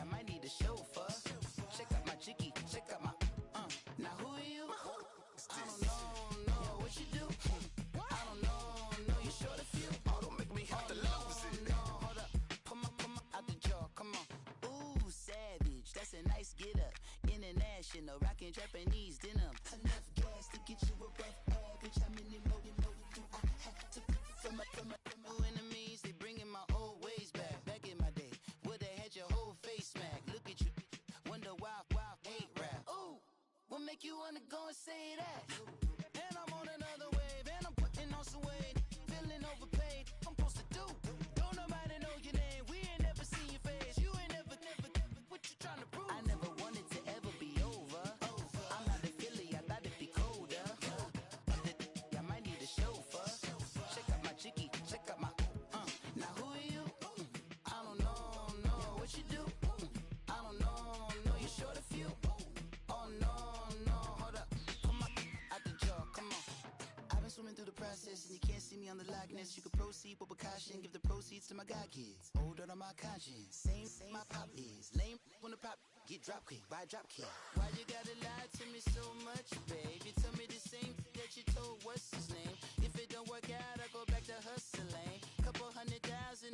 I might need a chauffeur. Check out my jiggy, check out my now who are you? I don't know what you do. I don't know you short a few. Oh, don't make me have to lose it. No, hold up, pull my out the jaw, come on. Ooh, savage, that's a nice get up. International, rockin' Japanese denim. Enough gas to get you above average. How many more do I have to from my enemies? They bringing my old ways back. Back in my day, would've had your whole face smacked. Look at you, wonder why hate rap. Ooh, what make you wanna go and say that? And I'm on another wave, and I'm putting on some weight. Feeling overpaid, I'm supposed to do. Don't nobody know your name, we ain't never seen your face. You ain't never, what you trying to prove? I never wanted to ever be over. I'm not a Philly, I thought it'd be colder. I might need a chauffeur. Check out my jiggy, check out my now who are you? I don't know what you do. I don't know you short a few. Oh no, hold up, pull my out the jaw, come on. I've been swimming through the process and you can't see me on the Loch Ness. You can proceed with precaution, give the proceeds to my god kids. Older on my conscience, same my pop is. Lame when the pop get drop kick by drop kick. Why you gotta lie to me so much, babe? You tell me the same that you told what's his name. If it don't work out, I go back to hustling. Couple 100,000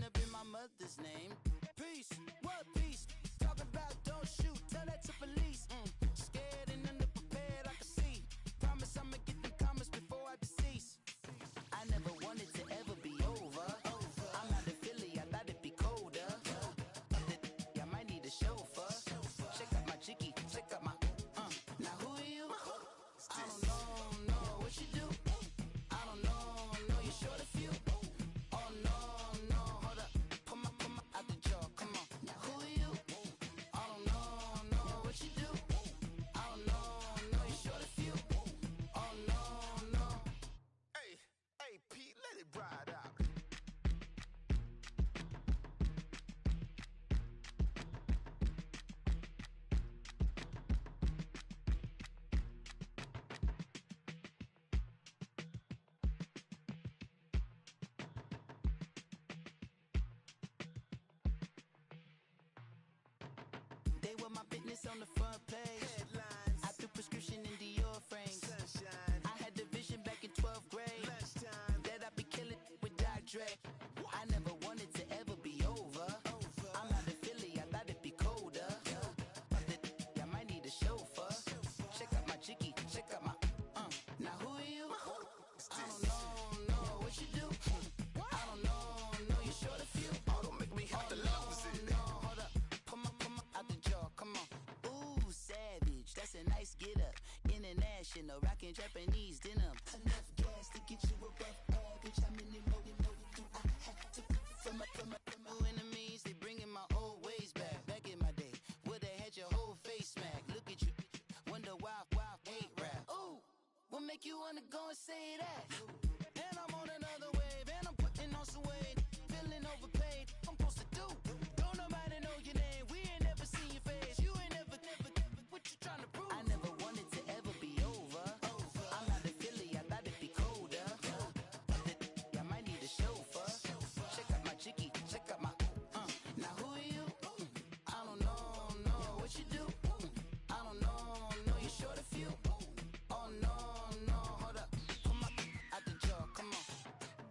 up in my mother's name. Peace, what peace? Talk about don't shoot, tell that to police. Scared and underprepared, I can see. Promise I'ma get them comments before I decease. I never wanted to ever be over. I'm not a Philly, I thought it'd be colder. I might need a chauffeur. Check out my jiggy, check out my now who are you? I don't know what you do. I don't know you short a few. Oh no, hold up, They were my business on the front page. Headlines. I threw prescription in Dior frames. Sunshine. I had the vision back in 12th grade. Lunchtime. That I'd be killing with Dr. Dre. I never wanted to ever be over. I'm out of Philly, I thought it'd be colder. I might need a chauffeur. Check out my jiggy, check out my Now who are you? I don't know what you do. I don't know you short a few. Oh, don't make me have to lose it. No, hold up, come on, out the jaw, come on. Ooh, savage, that's a nice get up. International, rockin' Japanese denim. Enough gas to get you above average. How many more do I have to from my enemies? They bringing my old ways back. Back in my day, would've had your whole face smack. Look at you, wonder why hate rap. Ooh, what make you wanna go and say that? And I'm on another wave, and I'm putting on some weight. Feeling overpaid, I'm supposed to do. Don't nobody know your name, we ain't never seen your face. You ain't never, what you trying to prove? I never wanted to ever be over. I'm out of Philly, I thought it'd be colder. I might need a chauffeur. Check out my jiggy, check out my Now who are you? I don't know what you do. I don't know you short a few. Oh no, hold up, come on, out the jaw, come on.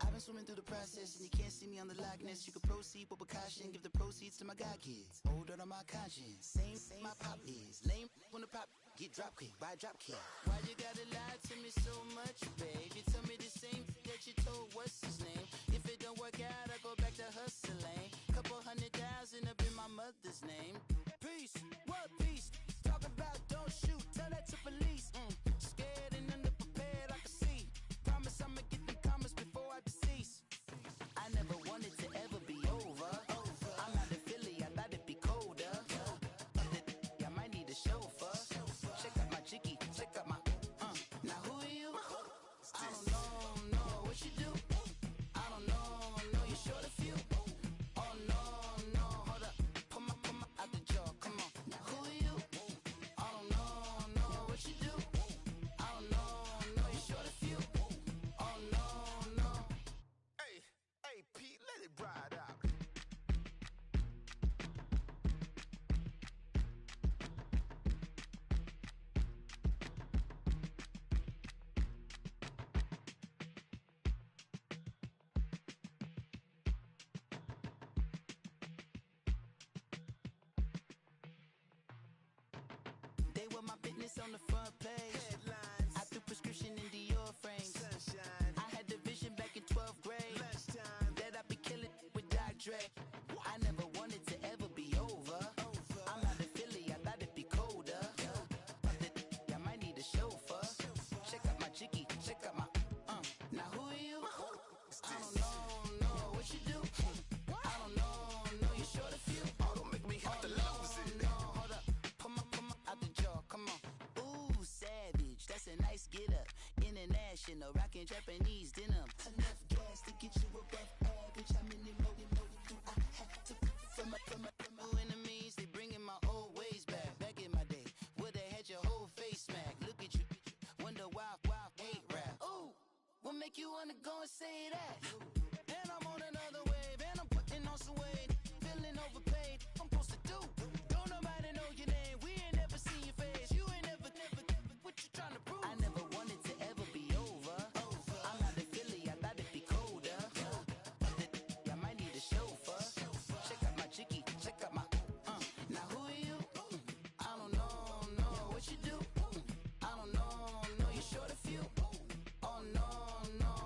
I've been swimming through the process and you can't see me on the Loch Ness. You can proceed with precaution, give the proceeds to my god kids. Older than my conscience, same my pop is. Lame when the pop get drop kick by drop kick. Why you gotta lie to me so much, babe? You tell me the same that you told what's his name. If it don't work out, I go back to hustling. Couple $100,000 up in my mother's name. Peace, what peace? Talk about don't shoot, tell that to police. Scared and underprepared, I can see. Promise I'ma get them comments before I decease. I never wanted to ever be over. I'm out of Philly, I thought it'd be colder. I might need a chauffeur. Check out my jiggy, check out my Now who are you? I don't know what you do. I don't know you short a few. Oh no, hold up, come on, out the jaw, come on. Now who are you? I don't know what you do. I don't know you short a few. Oh no. Hey, Pete, let it ride out. They were my business on the front page. Headlines. I threw prescription in Dior frames. Sunshine. I had the vision back in 12th grade. Lunchtime. That I'd be killing with Dr. Dre. I never wanted to ever be over. I'm out of Philly, I thought it'd be colder. I might need a chauffeur. Check out my jiggy, check out my Now who are you? I don't know what you do. I don't know you short a few. Oh, don't make me have to lose it. No, hold up, come on, out the jaw, come on. Ooh, savage, that's a nice get up. International, rockin' Japanese denim. Enough gas to get you above average. How many more do I have to from my enemies? They bringing my old ways back. Back in my day, would've had your whole face smack. Look at you, wonder why hate rap. Ooh, what make you wanna go and say that? And I'm on another wave, and I'm putting on some weight. Feeling overpaid, I'm supposed to do. Don't nobody know your name, we ain't never seen your face. You ain't never, what you trying to prove? I never wanted to ever be over. I'm out of Philly, I thought it'd be colder. I might need a chauffeur. Check out my jiggy, check out my Now who are you? I don't know what you do. I don't know you short a few. Oh no,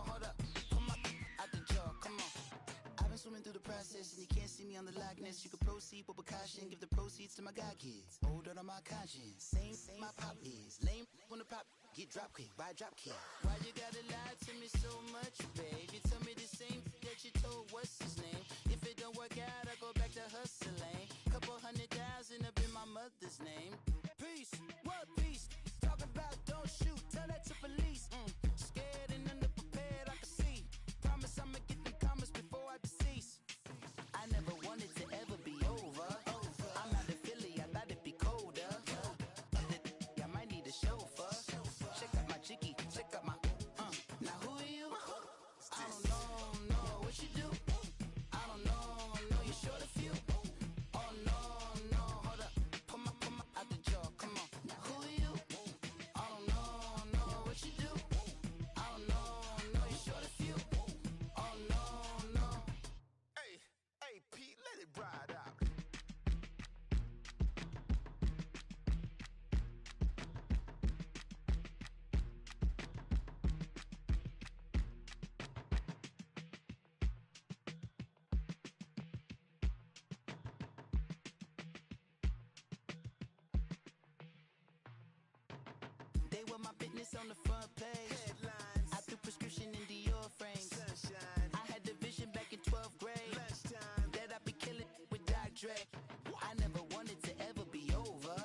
hold up, come on, out the jaw, come on. I've been swimming through the process and you can't see me on the Loch Ness. You can proceed with precaution, give the proceeds to my god kids. Older than my conscience, same my pop is. Lame when the pop get drop kick by drop kick. Why you gotta lie to me so much, babe? You tell me the same that you told what's his name. If it don't work out, I go back to hustling. Couple $100,000 up in my mother's name. Peace, what peace? Talk about don't shoot, tell that to police. Scared and underprepared, I can see. Promise I'ma get them comments before I decease. I never wanted to ever be over. I'm out of Philly, I thought it'd be colder. I might need a chauffeur. Check out my jiggy, check out my Now who are you? I don't know what you do. I don't know you short a few. Oh no, hold up, come on the front page. Headlines. I threw prescription in Dior frames. Sunshine. I had the vision back in 12th grade Lunchtime. that I'd be killing with Dr. Dre. I never wanted to ever be over.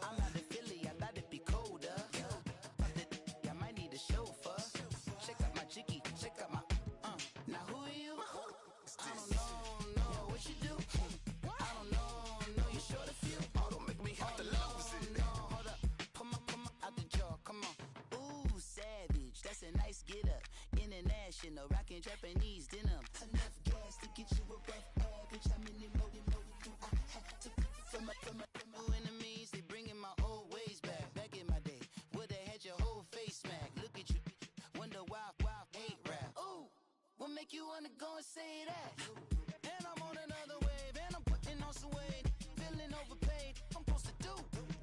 I'm not a Philly, I thought it'd be colder. I might need a chauffeur. Check out my jiggy, check out my now who are you? I don't know what you do. I don't know you short a few. Oh, don't make me have to lose it. No, hold up, pull my out the jaw, come on. Ooh, savage, that's a nice get up. International, rockin' Japanese denim. Enough gas to get you above average. How many more do I have to from my enemies? They bringing my old ways back. Back in my day, would've had your whole face smacked. Look at you, wonder why hate rap. Ooh, what make you wanna go and say that? And I'm on another wave, and I'm putting on some weight. Feeling overpaid, I'm supposed to do.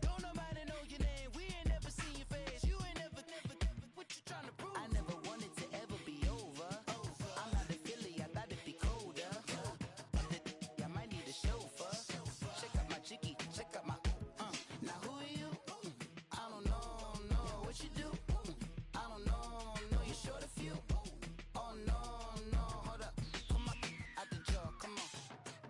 Don't nobody know your name, we ain't never seen your face. You ain't never, what you trying to prove? I never wanted to ever be over. I'm not a Philly, I thought it'd be colder. I might need a chauffeur. Check out my jiggy, check out my now who are you? I don't know what you do. I don't know you short a few. Oh no, hold up, come on, out the jaw, come on.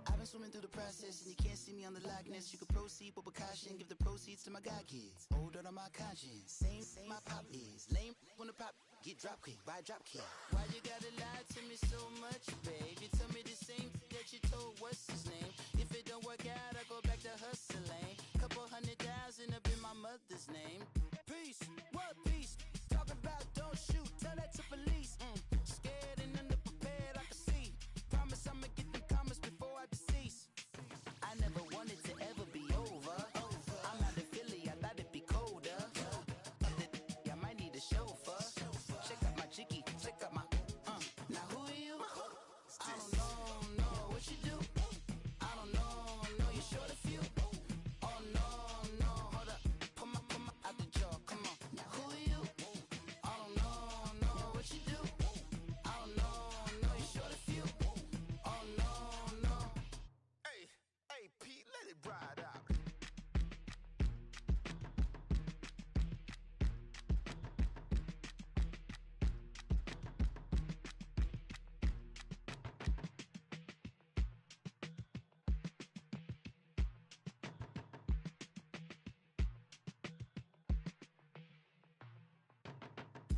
I've been swimming through the process and you can't see me on the likeness. You can proceed with caution, give the proceeds to my god kids. Older on my conscience, same my pop is. Lame when the pop get drop quick, buy drop kick. Why you gotta lie to me so much, babe? You tell me the same that you told what's his name. If it don't work out, I go back to hustling. Couple 100,000 up in my mother's name. Peace, what peace? Talk about don't shoot, tell that to police. Scared and underprepared, I can see. Promise I'ma get the comments before I decease. I never wanted to ever be over. I'm not a Philly, I thought it'd be colder. I might need a chauffeur. Check out my jiggy, check out my now who are you? I don't know what you do. I don't know you short a few. Oh no, hold up, pull my out the jaw, come on. Now who are you? I don't know what you do. I don't know you short a few. Oh no. Hey, Pete, let it ride out.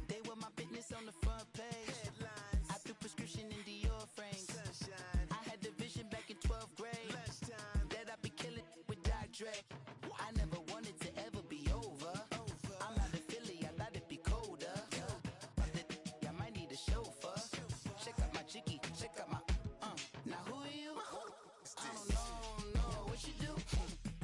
They were my business on the front page. Headlines. I threw prescription in Dior frames. Sunshine. I had the vision back in 12th grade Lunchtime. that I'd be killing with Dr. Dre. I never wanted to ever be over. I'm not a Philly, I thought it'd be colder. I might need a chauffeur. Check out my jiggy, check out my now who are you? I don't know what you do.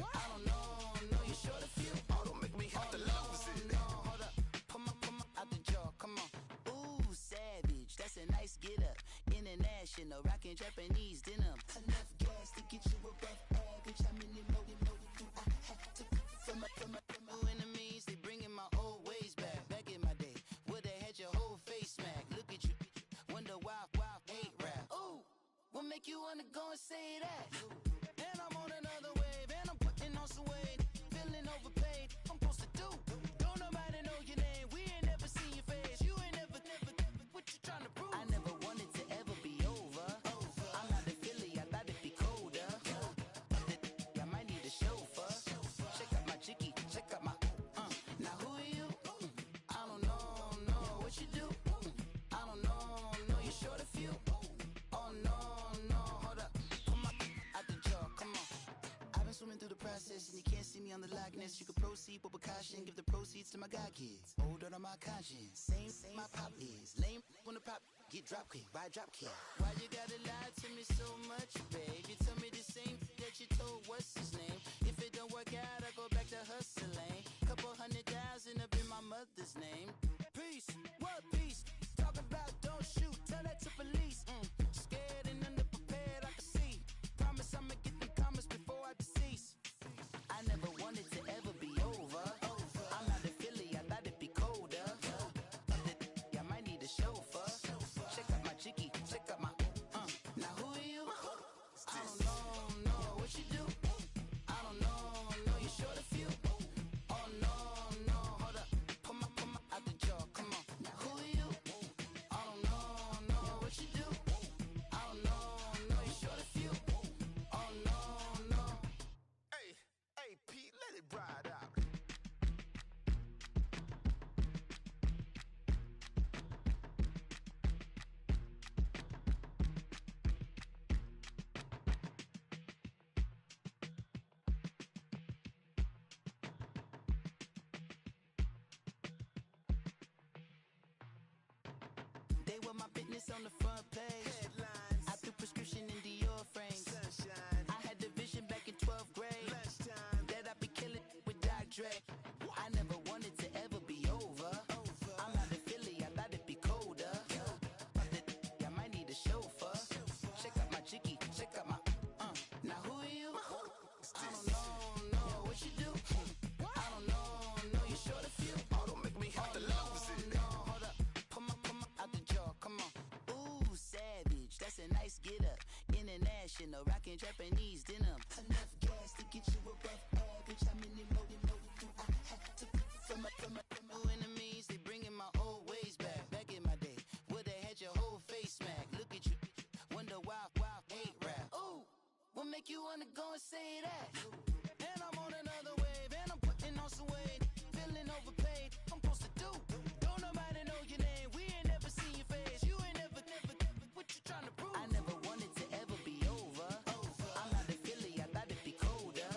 I don't know you short a few. Oh, don't make me have to lose it. No, hold up, pull my out the jaw, come on. Ooh, savage, that's a nice get up. International, rockin' Japanese denim. Enough gas to get you above average. How many more do I have to from my enemies? They bringing my old ways back. Back in my day, would've had your whole face smacked. Look at you, wonder why hate rap. Ooh, what make you wanna go and say that? And I'm on another wave, and I'm putting on some weight. Feeling overpaid, I'm supposed to do. Don't nobody know your name, we ain't never seen your face. You ain't never, what you trying to prove? I never wanted to ever be over. I'm not a Philly, I thought it'd be colder. I might need a chauffeur. Check out my jiggy, check out my now who are you? I don't know what you do. I don't know you short a few. Oh no, hold up, pull my out the jaw, come on. I've been swimming through the process and you can't see me on the likeness. You can proceed with caution, give the proceeds to my god kids. Older on my conscience, same my pop is. Lame when the pop get drop quick, buy drop kick. Why you gotta lie to me so much, babe? You tell me the same that you told what's his name. If it don't work out, I go back to hustling. Couple 100,000 up in my mother's name. Peace, what peace? Talk about don't shoot, tell that to police. Scared and underprepared, I can see. Promise I'ma get the comments before I decease. I never wanted to ever be over. I'm not a Philly, I thought it'd be colder. I might need a chauffeur. Check out my jiggy, check out my now who are you? I don't know what you do. I don't know you short a few. Oh no, hold up, pull my out the were my business on the front page. Headlines. I threw prescription in Dior frames. Sunshine. I had the vision back in 12th grade. Lunchtime. That I'd be killing with Dr. Dre. I never wanted to ever be over. I'm out of Philly, I thought it'd be colder. I might need a chauffeur. Check out my jiggy, check out my now who are you? I don't know what you do. I don't know you short a few. Oh, don't make me have to lose it. No, hold up, pull my out the jaw, come on. Ooh, savage, that's a nice get up. International, rockin' Japanese denim. Enough gas to get you above average. How many more do I have to from my enemies? They bringing my old ways back. Back in my day, would've had your whole face smacked. Look at you, wonder why hate rap. Ooh, what make you wanna go and say that? And I'm on another wave, and I'm putting on some weight. Feeling overpaid, I'm supposed to do. Don't nobody know your name, we ain't never seen your face. You ain't never, what you trying to prove? I never wanted to ever be over. I'm out of Philly, I thought it'd be colder.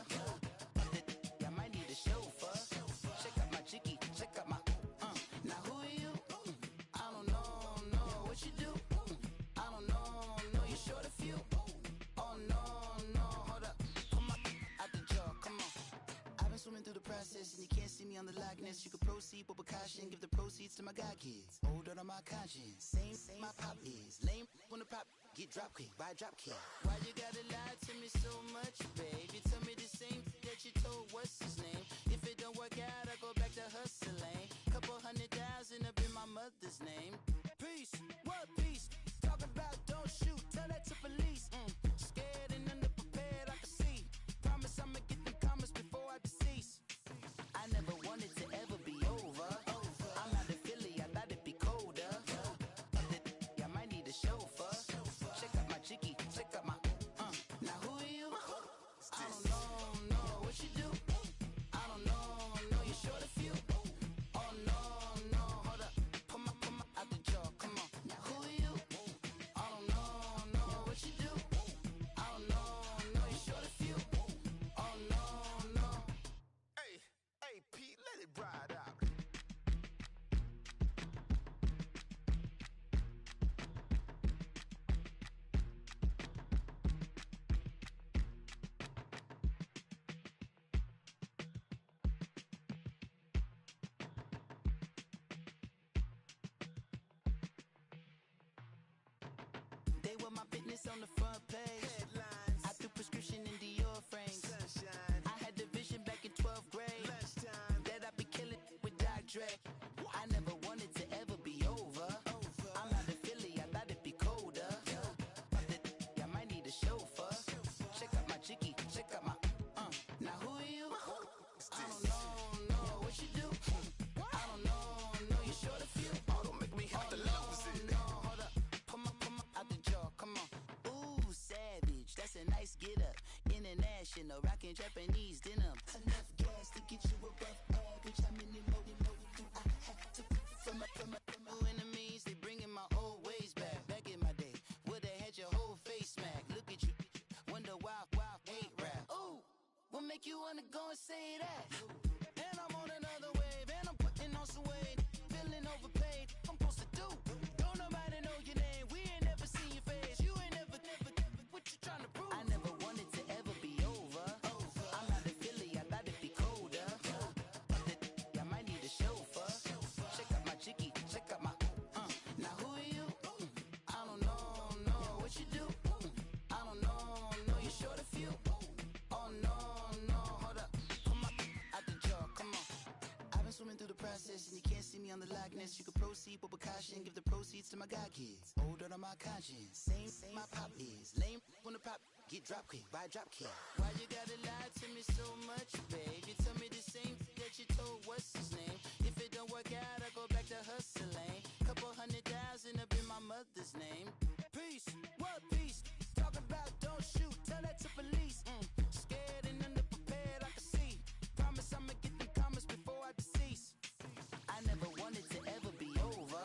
I might need a chauffeur. Check out my jiggy, check out my now who are you? I don't know what you do. I don't know you short a few. Oh no, hold up, pull my out the jaw, come on. I've been swimming through the process and you can't see me on the Loch Ness. You can proceed with precaution, give the proceeds to my god kids. Older than my conscience, same my pop is. Lame when the pop get drop kick by drop kick. Why you gotta lie to me so much, babe? You tell me the same that you told what's his name. If it don't work out, I go back to hustling. Couple 100,000 up in my mother's name. Peace, what peace? Talk about don't shoot, tell that to police. Scared and underprepared, I can see. Promise I'ma get them comments before I decease. I never wanted to ever be over. I'm out of Philly, I thought it'd be colder. I might need a chauffeur. Check out my jiggy, check out my now who are you? I don't know what you do. I don't know you short a few. Oh no, hold up, pull my out the jaw, come on. Now who are you? I don't know what you do. I don't know you short a few. Oh no. Hey, Pete, let it ride out. They were my business on the front page. Headlines. I threw prescription in Dior frames. Sunshine. I had the vision back in 12th grade. Lunchtime. That I'd be killing with Dr. Dre. I never wanted to ever be over. I'm out of Philly, I thought it'd be colder. I might need a chauffeur. Check out my jiggy, check out my now who are you? I don't know what you do. I don't know you short a few. Oh, don't make me have to lose it. No, hold up, pull my out the jaw, come on. Ooh, savage, that's a nice get up. International, rockin' Japanese denim. Enough gas to get you above average. How many more do I have to from my enemies? They bringing my old ways back. Back in my day, would've had your whole face smacked. Look at you, wonder why hate rap. Ooh, what make you wanna go and say that? And I'm on another wave, and I'm putting on some weight. Feeling overpaid, I'm supposed to do. Don't nobody know your name, we ain't never seen your face. You ain't never, what you trying to prove? I never wanted to ever be over. I'm out of Philly, I thought it'd be colder. I might need a chauffeur. Check out my jiggy, check out my now who are you? I don't know what you do. I don't know you short a few. Oh no, hold up, pull my out the jaw, come on. I've been swimming through the process and you can't see me on the Loch Ness. You can proceed with precaution, give the proceeds to my god kids. Older than my conscience, same my pop is. Lame when the pop get drop kick by drop kick. Why you gotta lie to me so much, babe? You tell me the same that you told what's his name. If it don't work out, I go back to hustling. Couple 100,000 up in my mother's name. Peace, what peace? Talk about don't shoot, tell that to police. Scared and underprepared, I can see. Promise I'ma get them comments before I decease. I never wanted to ever be over.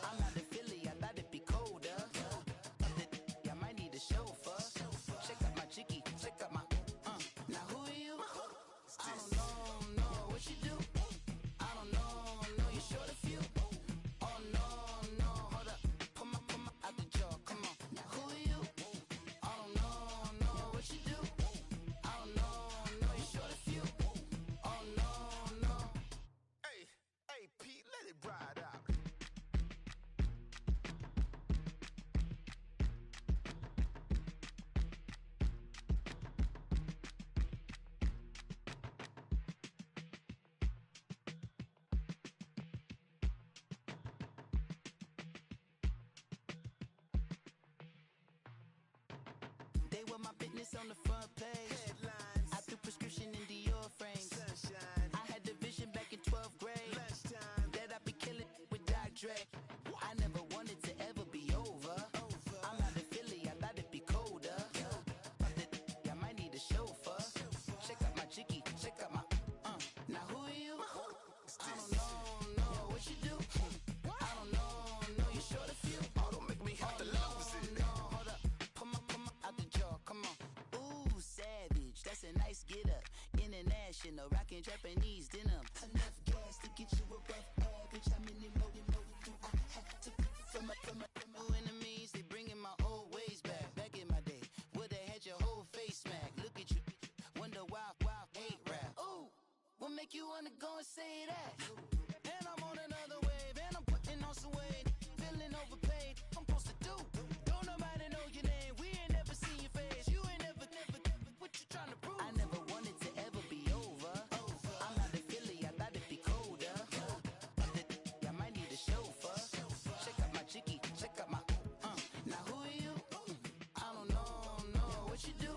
I'm out of Philly, I thought it'd be colder. I might need a chauffeur. Check out my jiggy, check out my now who are you? I don't know what you do. I don't know you short a few. Oh no, hold up, ride out. They were my business on the front page. Headlines, I threw prescription in Dior frames. sunshine, I had the vision back in 12th grade lunchtime, that I'd be killing with Dr. Dre. I never wanted to ever be over. I'm out of Philly, I thought it'd be colder. I might need a chauffeur. Check out my jiggy, check out my Now who are you? I don't know what you do. I don't know you short a few. oh, don't make me have to lose it. No, hold up, pull my out the jaw, come on. Ooh, savage, that's a nice get up. International, rockin' Japanese denim. Enough gas to get you a rough average. How many more do I have to from my enemies? They bringing my old ways back. Back in my day, would've had your whole face smacked. Look at you, wonder why hate rap. Ooh, what make you wanna go and say that? And I'm on another wave, and I'm putting on some weight. Feeling overpaid, I'm supposed to do. Don't nobody know your name, we ain't never seen your face. You ain't never, what you trying to prove? I never wanted to ever be over. I'm out of Philly, I thought it'd be colder. I might need a chauffeur. Check out my jiggy, check out my Now who are you? I don't know what you do.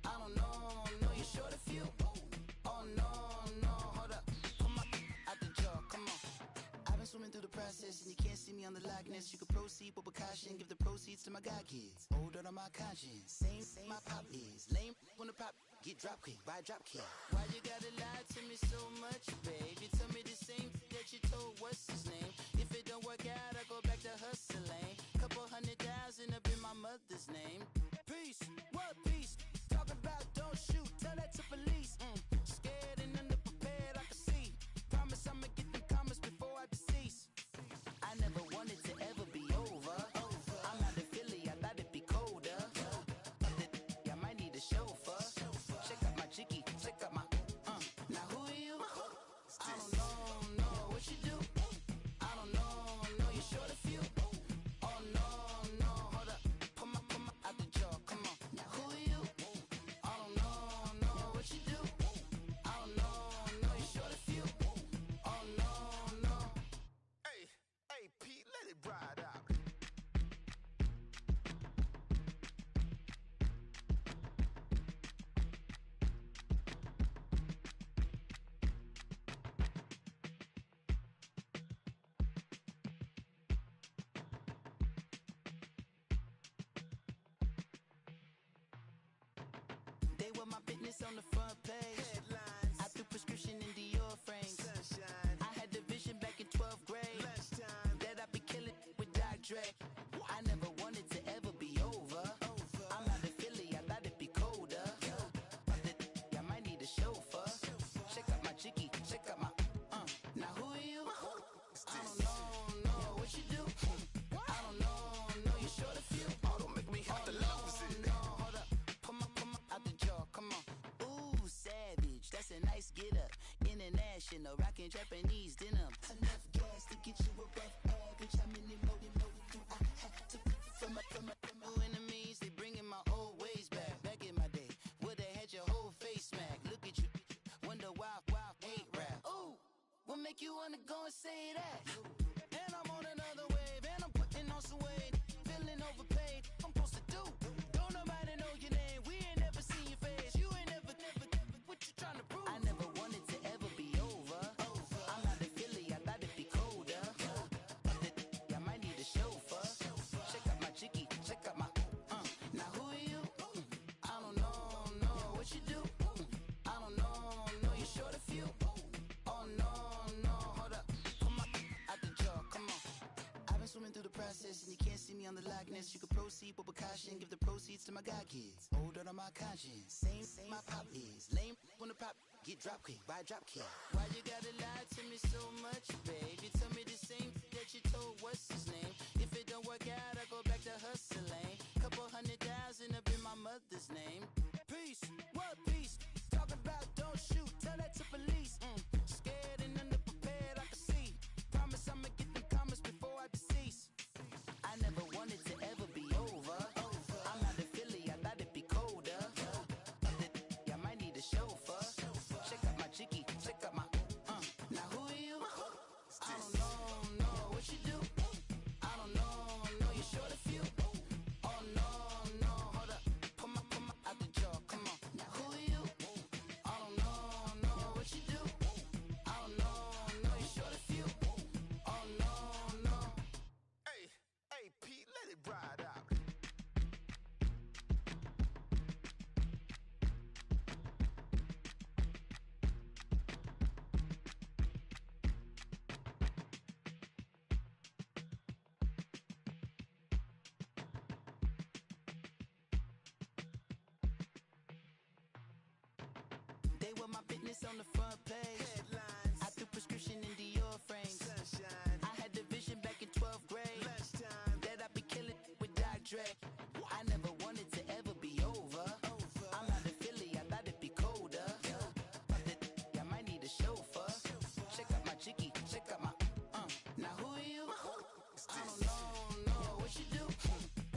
I don't know you short a few. Oh no, hold up, pull my out the jaw, come on. I've been swimming through the process and you can't see me on the Loch Ness. You can proceed with caution, give the proceeds to my god kids. Older on my conscience, same my pop is. Lame when the pop get drop quick, buy drop kick. Why you gotta lie to me so much, babe? You tell me the same that you told what's his name. If it don't work out, I go back to hustling. Couple 100,000 up in my mother's name. Peace, what peace? Talk about don't shoot, tell that to police. Scared and underprepared, I can see. Promise I'ma get them comments before I decease. I never wanted to ever be over. I'm out of Philly, I thought it'd be colder. I might need a chauffeur. Check out my jiggy, check out my Now who are you? I don't know what you do. I don't know you short a few. Oh no, hold up, pull my out the jaw, come on. Now who are you? I don't know what you do. I don't know you short a few. Oh no. hey, Pete, let it ride out. They were my business on the front page. Headlines, I threw prescription in Dior frames. sunshine, I had the vision back in 12th grade lunchtime, that I'd be killing with Dr. Dre. I never wanted to ever be over. I'm out of Philly, I thought it'd be colder. I might need a chauffeur. Check out my jiggy, check out my Now who are you? I don't know what you do. I don't know you short a few. oh, don't make me have to lose it. No, hold up, pull my out the jaw, come on. Ooh, savage, that's a nice get up. International, rockin' Japanese denim. Enough gas to get you a rough average. How many more do I have to from my enemies? They bringing my old ways back. Back in my day, would've had your whole face smacked. Look at you, wonder why hate rap. Ooh, what make you wanna go and say that? And I'm on another wave, and I'm putting on some weight. Feeling overpaid, I'm supposed to do. Don't nobody know your name, we ain't never seen your face. You ain't never, what you trying to prove? I never wanted to ever be over. I'm out of Philly, I thought it'd be colder. I might need a chauffeur. Check out my jiggy, check out my Now who are you? I don't know what you do. I don't know you short a few. Oh no, hold up, pull my out the jaw, come on. I've been swimming through the process and you can't see me on the Loch Ness. You can proceed with caution, give the proceeds to my god kids. Older on my conscience, same my pop is. Lame when the pop get drop quick, buy drop kick. Why you gotta lie to me so much, babe? You tell me the same that you told what's his name. If it don't work out, I go back to hustling. Couple 100,000 up in my mother's name. Peace, what peace? Talk about don't shoot, tell that to police. Scared and underprepared, I can see. Promise They were my business on the front page. Headlines. I threw prescription in Dior frames. Sunshine. I had the vision back in 12th grade. Lunchtime. That I'd be killing with Dr. Dre. I never wanted to ever be over. I'm out of Philly, I thought it'd be colder. I might need a chauffeur. Check out my chicky, check out my Now who are you? I don't know what you do.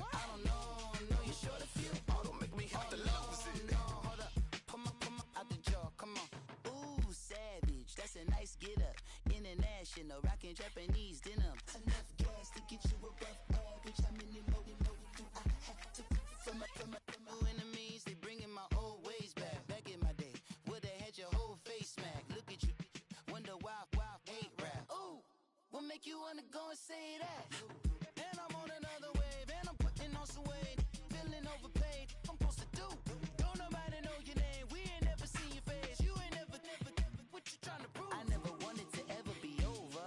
I don't know you short a few. Oh, don't make me have to lose it. No, hold up, come on, out the jaw, come on. Ooh, savage, that's a nice get up. International, rockin' Japanese denim. Enough gas to get you above average. How many more do I have to from my enemies? They bringing my old ways back. Back in my day, would've had your whole face smack. Look at you, wonder why hate rap. Ooh, what make you wanna go and say that? And I'm on another wave, and I'm putting on some weight. Feeling overpaid, I'm supposed to do. Don't nobody know your name, we ain't never seen your face. You ain't never, what you trying to prove? I never wanted to ever be over.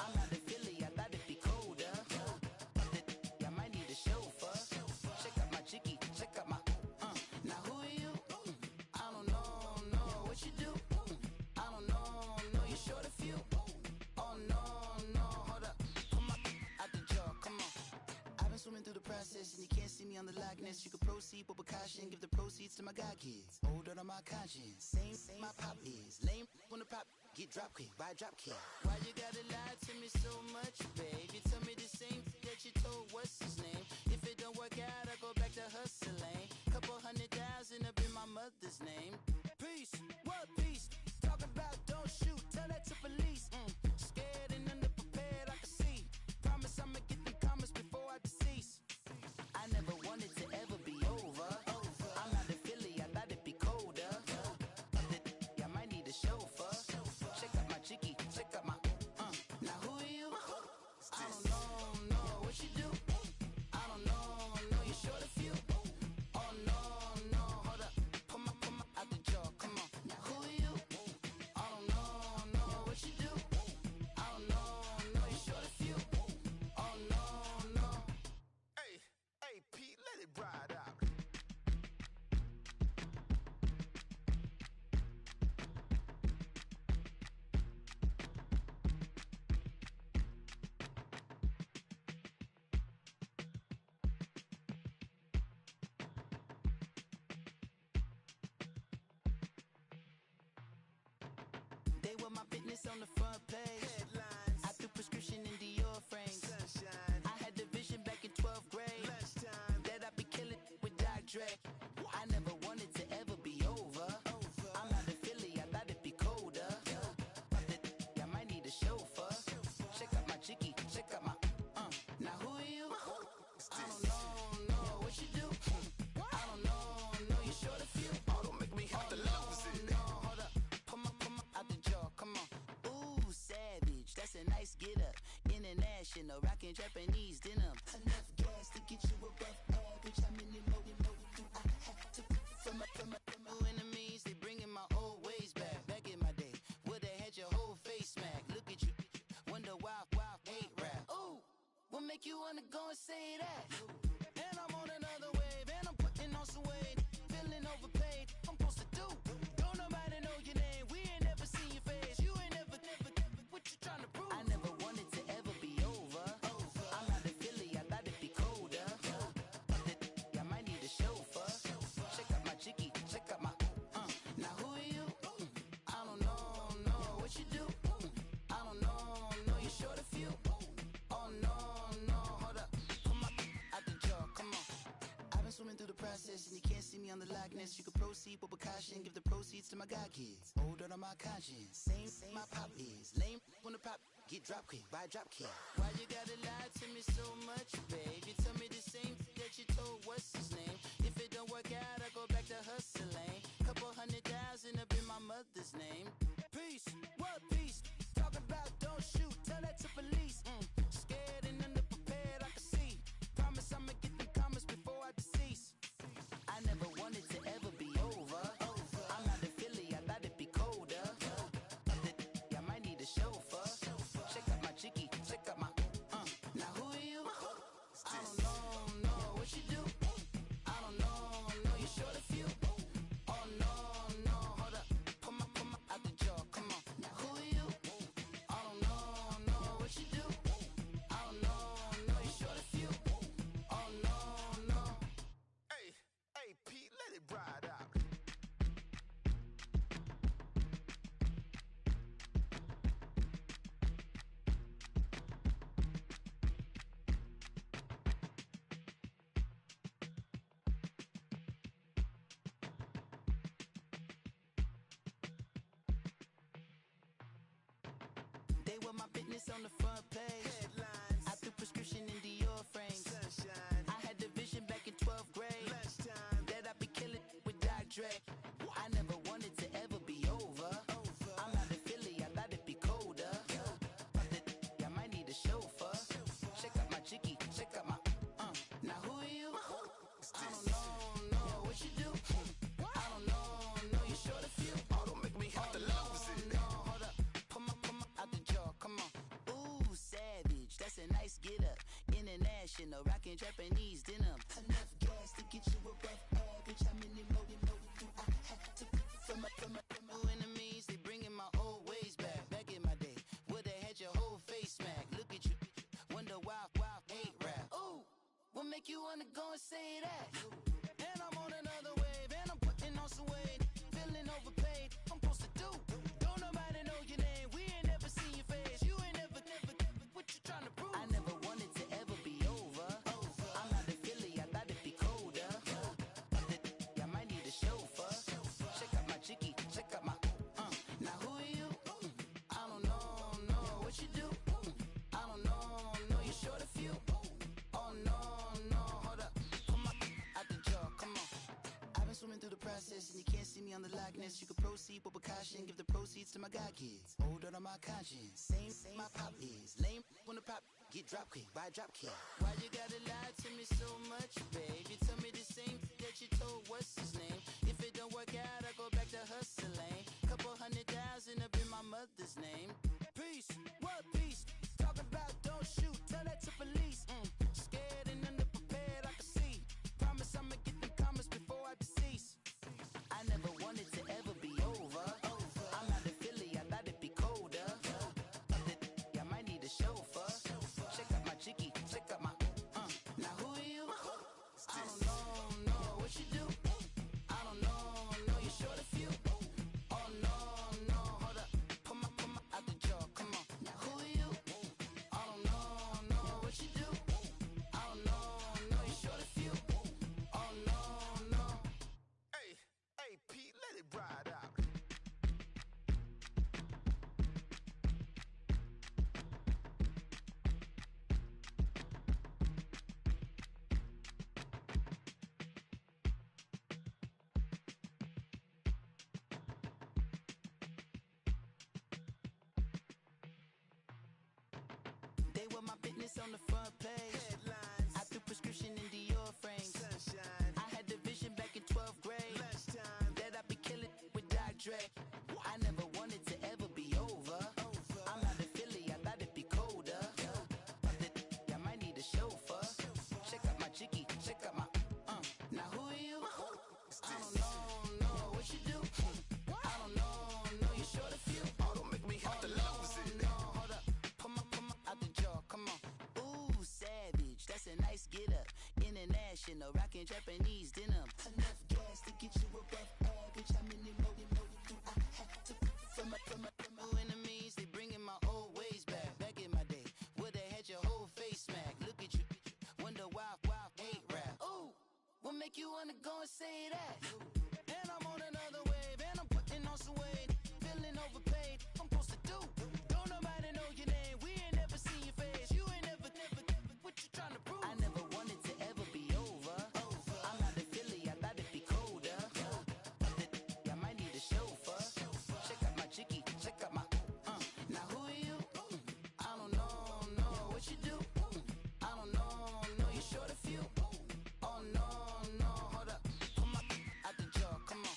I'm out of Philly, I thought it'd be colder. I might need a chauffeur. Check out my chicky, check out my Now who are you? I don't know what you do. I don't know you short a few. Oh no, hold up, come on, out the jaw, come on. I've been swimming through the process and you can't see me on the Loch Ness. You can proceed with precaution, give the proceeds to my god kids. Older than my conscience, same my pop is. Lame when the pop get drop kick by drop kick. Why you gotta lie to me so much, babe? You tell me the same that you told what's his name. If it don't work out, I go back to hustling. Couple 100,000 up in my mother's name. Peace, what peace? Talk about don't shoot, tell that to police. Scared and underprepared, I can see. Promise I'ma get them comments before I decease. I never wanted to ever be over. I'm out of Philly, I thought it'd be colder. I might need a chauffeur. Check out my chicky, check out my Now who are you? I don't know what you do. I don't know you short a few. Oh no, hold up, come on, out the jaw, come on. Now who are you? I don't know what you do. I don't know you short a few. Oh no. Hey, Pete, let it ride out. They were my business on the front page. Headlines. I threw prescription in Dior frames. Sunshine. I had the vision back in 12th grade. Lunchtime. That I'd be killing with Dr. Dre. I never wanted to ever be over. I'm out of Philly, I thought it'd be colder. I might need a chauffeur. Check out my chicky, check out my Now who are you? I don't know what you do. I don't know you short a few. Oh, don't make me have to lose it. No, hold up, come on, out the jaw, come on. Ooh, savage, that's a nice get up. International, rockin' Japanese denim. Enough gas to get you above average. How many more do I have to from my enemies? They bringing my old ways back. Back in my day, would've had your whole face smack. Look at you, wonder why hate rap. Ooh, what make you wanna go and say that? And I'm on another wave, and I'm putting on some weight. Feeling overpaid, I'm supposed to do. Don't nobody know your name, we ain't never seen your face. You ain't never, what you trying to prove? I never wanted to ever be over. I'm out of Philly, I thought it'd be colder. I might need a chauffeur. Check out my chicky, check out my Now who are you? I don't know what you do. I don't know you short a few. Oh no, hold up, come on, out the jaw, come on. I've been swimming through the process and you can't see me on the Loch Ness. You can proceed with precaution, give the proceeds to my god kids. Older than my conscience, same my pop is. Lame when the pop get drop kick by drop kick. Why you gotta lie to me so much, babe? You tell me the same that you told what's his name. If it don't work out, I go back to hustling. Couple 100,000 up in my mother's name. Peace, what peace? Talk about don't shoot, tell that to police. Scared and underprepared, I can see. Promise I'ma get them comments before I decease. I never wanted to ever be over. I'm out of Philly, I thought it'd be colder. I might need a chauffeur. Check out my chicky, check out my Now who are you? I don't know what you do. I don't know you short a few. Oh no, hold up, They were my business on the front page. Headlines. I threw prescription in Dior frames. Sunshine. I had the vision back in 12th grade Lunchtime. that I'd be killing with Dr. Dre. I never wanted to ever be over. I'm out of Philly, I thought it'd be colder. I might need a chauffeur. Check out my chicky, check out my now who are you? I don't know what you do. I don't know you short a few. Oh, don't make me have to lose it. No, hold up, pull my out the jaw, come on. Ooh, savage, that's a nice get up. International, rockin' Japanese denim. Enough gas to get you above average. How many more do I have to from my enemies? They bringing my old ways back. Back in my day, would've had your whole face smacked. Look at you, wonder why hate rap. Ooh, what make you wanna go and say that? And I'm on another wave, and I'm putting on some weight. Feeling overpaid, I'm supposed to do. Don't nobody know your name, we ain't never seen your face. You ain't never, what you trying to prove? I never wanted to ever be over. I'm out of Philly, I thought it'd be colder. I might need a chauffeur. Check out my chicky, check out my now who are you? I don't know what you do. I don't know you short a few. Oh no, hold up, come on, out the jaw, come on. I've been swimming through the process and you can't see me on the likeness. You can proceed with precaution, give the proceeds to my god kids. Older on my conscience, same my pop is. Lame when the pop get drop kick by drop kick. Why you gotta lie to me so much, babe? You tell me the same that you told what's his name. If it don't work out, I go back to hustling. Couple 100,000 up in my mother's name. Peace, what peace? Talk about don't shoot, tell that to police. Scared and underprepared, I can see. Promise I'ma get them comments before I decease. I never wanted to ever be over. I'm out of Philly, I thought it'd be colder. I might need a chauffeur. Check out my chicky, check out my now who are you? I don't know what you do. I don't know you short a few. Oh no, hold up, pull my out the jaw, come on. Now who are you? I don't know what you do. I don't know you short a few. Oh no. Hey, Pete, let it ride out. They were my business on the front page. Headlines. I threw prescription in Dior frames. Sunshine. I had the vision back in 12th grade Lunchtime. that I'd be killing with Dr. Dre. I never wanted to ever be over. I'm out of Philly, I thought it'd be colder. I might need a chauffeur. Check out my chicky, check out my now who are you? I don't know what you do. I don't know you short a few. Oh, don't make me have to lose it. No, hold up, pull my out the jaw, come on. Ooh, savage, that's a nice get up. International, rockin' Japanese denim. Enough gas to get you above average. How many more do I have to from my enemies? They bringing my old ways back. Back in my day, would've had your whole face smacked. Look at you, wonder why hate rap. Ooh, what make you wanna go and say that? And I'm on another wave, and I'm putting on some weight. Feeling overpaid, I'm supposed to do. Don't nobody know your name, we ain't never seen your face. You ain't never, what you trying to prove? I never wanted to ever be over. I'm out of Philly, I thought it'd be colder. I might need a chauffeur. Check out my chicky, check out my now who are you? I don't know what you do. I don't know you short a few. Oh no, hold up, pull my out the jaw, come on.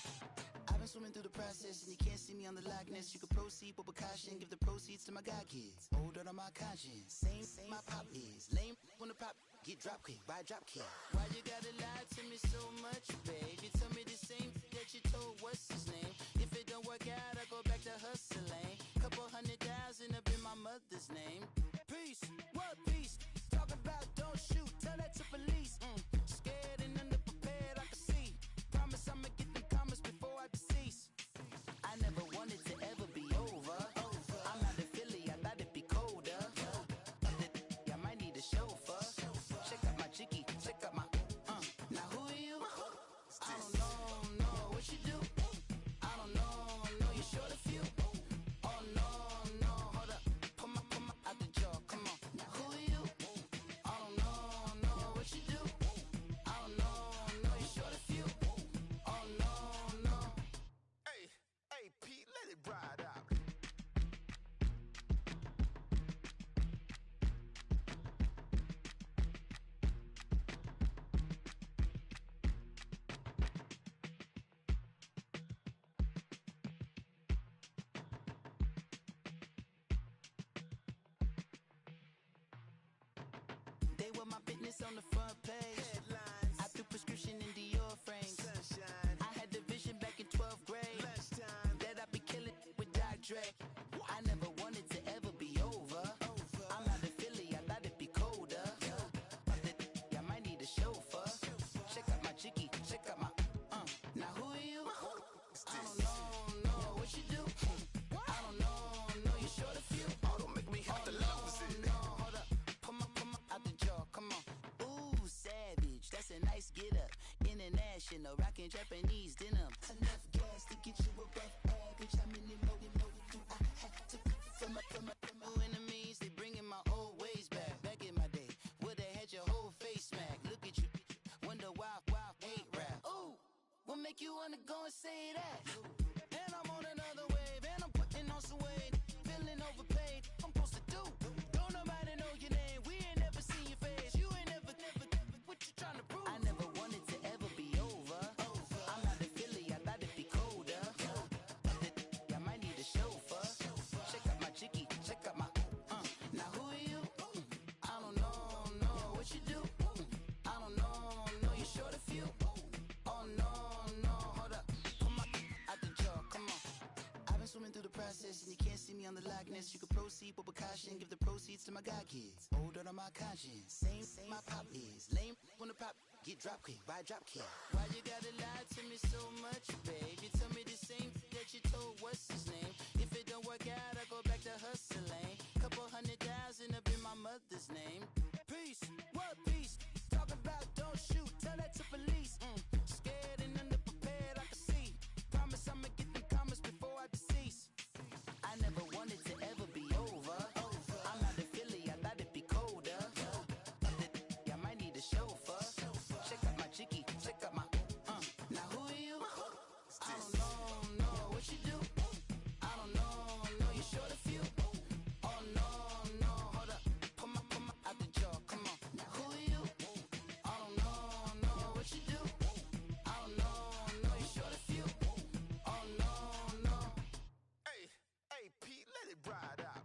I've been swimming through the process and you can't see me on the likeness. You can proceed with precaution, give the proceeds to my god kids. Older on my conscience, same my pop is. Lame when the pop get drop kick by drop kick. Why you gotta lie to me so much, babe? You tell me the same that you told what's his name. If it don't work out, I go back to hustling. Couple 100,000 up in my mother's name. Peace, what peace? Talk about don't shoot, tell that to police. Scared and underprepared, I can see. Promise I'ma get them comments before I decease. I never wanted to ever be over. I'm out of Philly, I thought it'd be colder. I might need a chauffeur. Check out my chicky, check out my now who are you? I don't know what you do. I don't know you short a few. Oh no, hold up, pull They were my business on the front page. Headlines. I threw prescription in Dior frames. Sunshine. I had the vision back in 12th grade. Lunchtime. That I'd be killing with Dr. Dre. I never wanted to ever be over. I'm out of Philly, I thought it'd be colder. I might need a chauffeur. Check out my jiggy, check out my now who are you? I don't know what you do. I don't know you're short a few. Oh, don't make me have to lose it. No, hold up, come on, out the jaw, come on. Ooh, savage, that's a nice get up. International, rockin' Japanese denim. Enough gas to get you above average. I'm in the mode, I had to from my enemies. They bringing my old ways back. Back in my day, where they had your whole face smacked. Look at you, wonder why hate rap. Ooh, what make you wanna go and say that? And I'm on another wave, and I'm putting on some weight. Feeling overpaid, I'm supposed to do. Don't nobody know your name, we ain't never seen your face. You ain't never, what you trying to prove? I never wanted to ever be over. I'm out of Philly, I thought it'd be colder. I might need a chauffeur. Check out my jiggy, check out my now who are you? I don't know what you do. I don't know you're short a few. Oh no, hold up, come on, out the jaw, come on. I've been swimming through the process and you can't see me on the likeness. You can proceed with caution, give the proceeds to my god kids. Older on my conscience, same my pop is. Lame when the pop get drop quick, buy drop kit. Why you gotta lie to me so much, babe? You tell me the same that you told what's his name. If it don't work out, I go back to hustling. Couple 100,000 up in my mother's name. Peace, what peace? Talking about don't shoot, tell that to police. Scared and underprepared, I can see. Promise I'ma get them comments before I decease. I never wanted to ever be over. I'm out of Philly, I thought it'd be colder. I might need a chauffeur. Check out my jiggy, check out my now who are you? I don't know what you do. I don't know you're short a few. Oh no, hold up, come on, out the jaw, come on. Now who are you? I don't know what you do. I don't know you're short a few. Oh no. Hey, Pete, let it ride out.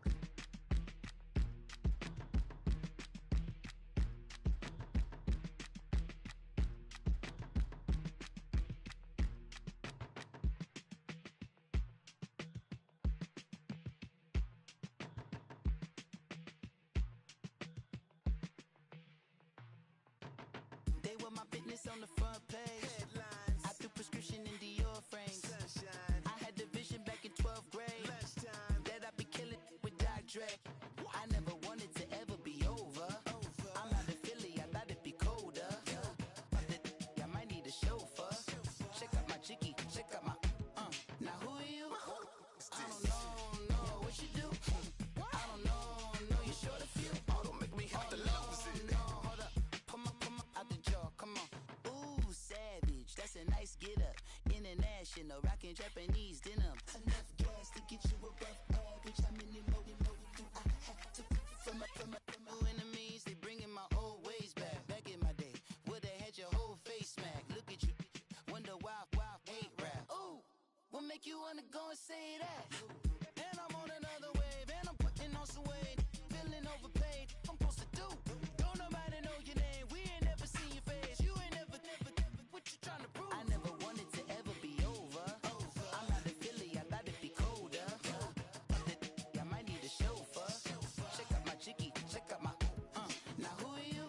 They were my business on the front page. Headlines. I threw prescription in Dior frames. Sunshine. I had the vision back in 12th grade. Lunchtime. That I'd be killing with Dr. Dre. I never wanted to ever be over. I'm out of Philly, I thought it'd be colder. I might need a chauffeur. Check out my jiggy, check out my now who are you? I don't know what you do. I don't know you're short a few. Oh, don't make me have to lose it. No, hold up, come on, out the jaw, come on. Ooh, savage, that's a nice get up. International, rockin' Japanese denim. Enough gas to get you above average. I'm in the mode, I had to from my enemies. They bringing my old ways back. Back in my day, where they had your whole face smacked. Look at you, wonder why hate rap. Ooh, what make you wanna go and say that? And I'm on another wave, and I'm putting on some weight. Feeling overpaid, I'm supposed to do. Don't nobody know your name, we ain't never seen your face. You ain't never, what you trying to prove? I never wanted to ever be over. I'm out of Philly, I thought it'd be colder. I might need a chauffeur. Check out my jiggy, check out my now who are you?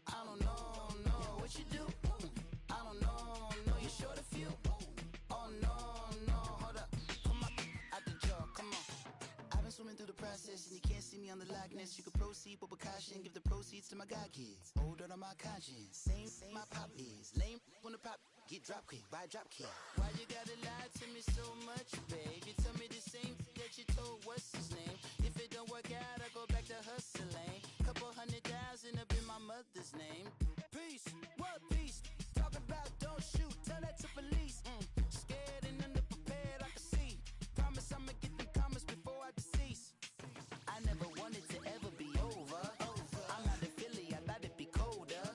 I don't know what you do. I don't know you're short a few. Oh no, hold up, come on, out the jaw, come on. I've been swimming through the process and you can't see me on the likeness. You can proceed with caution, give the proceeds to my god kids. Older on my conscience, same my pop is. Lame when the pop get drop quick, buy drop kit. Why you gotta lie to me so much, babe? You tell me the same that you told what's his name. If it don't work out, I go back to hustling. Couple 100,000 up in my mother's name. Peace, what peace? Talking about don't shoot, tell that to police. Scared and underprepared, I can see. Promise I'ma get them comments before I decease. I never wanted to ever be over. I'm out of Philly, I thought it'd be colder.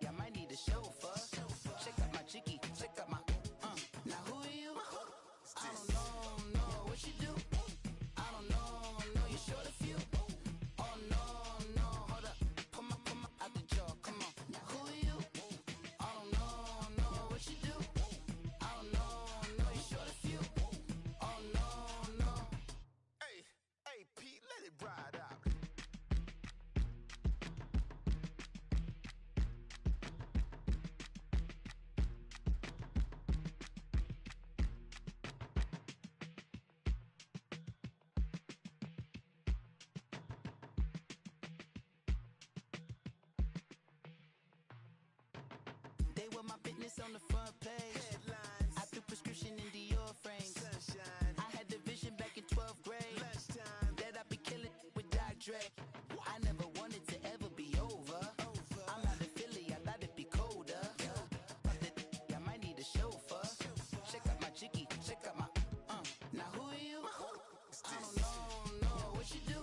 I might need a chauffeur. Check out my jiggy, check out my now who are you? I don't know what you do. I don't know you're short a few. Oh no, hold up, on the front page. Headlines. I threw prescription in Dior frames. Sunshine. I had the vision back in 12th grade. Lunchtime. That I'd be killing with Dr. Dre. I never wanted to ever be over. I'm out of Philly, I thought it'd be colder. I might need a chauffeur. Check out my chicky, check out my, now who are you? I don't know what you do.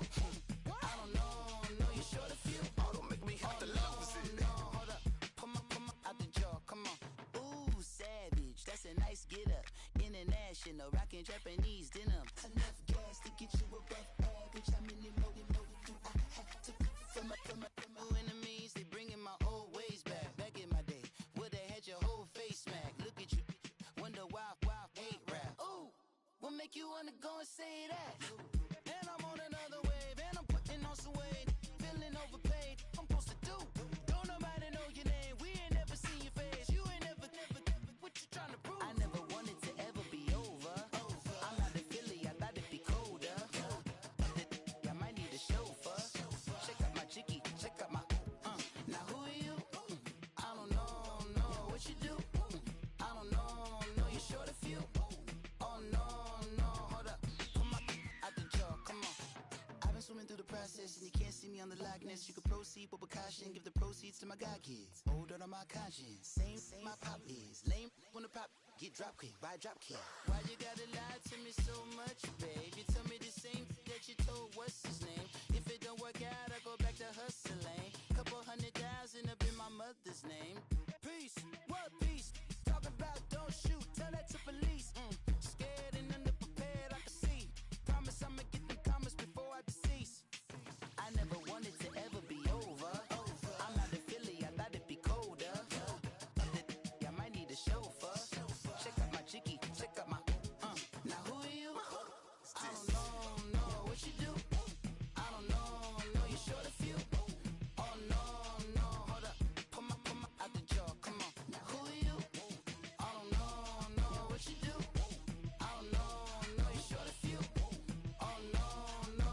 I don't know, you short a few. Oh, don't make me have to lose it. No, hold up, pull my out the jaw, come on. Ooh, savage, that's a nice get up. International, rockin' Japanese denim. Enough gas to get you above average. How many more do I have to from my enemies? They bringing my old ways back. Back in my day, would've had your whole face smacked. Look at you, wonder why hate rap. Ooh, what make you wanna go and say that? And I'm on another wave, and I'm putting on some weight. Feeling overpaid, I'm supposed to do. Don't nobody know your name, we ain't never seen your face. You ain't never, what you trying to prove? I never wanted to ever be over. I'm out of Philly, I thought it'd be colder. I might need a chauffeur. Check out my chicky, check out my, now who are you? I don't know what you do. I don't know, you short a few. Oh no, hold up, pull my out the jaw, come on. I've been swimming through the process and you can't see me on the Loch Ness. You can proceed with caution, give the proceeds to my god kids. Older on my conscience, same my pop is. Lame when the pop get drop kick by drop kick. Why you gotta lie to me so much, babe? You tell me the same that you told what's his name. If it don't work out, I go back to hustling. Couple 100,000 up in my mother's name. Peace, what peace? Talk about don't shoot, tell that to police. Scared and underprepared, I can see. Promise I'ma get them comments before I decease. I never wanted to ever be over. I'm out of Philly, I thought it'd be colder. I might need a chauffeur. Check out my chicky, check out my, now who are you? I don't know what you do. I don't know, you short a few. Oh no, hold up, pull my out the jaw, come on. Now who are you? I don't know what you do. I don't know, you short a few. Oh no.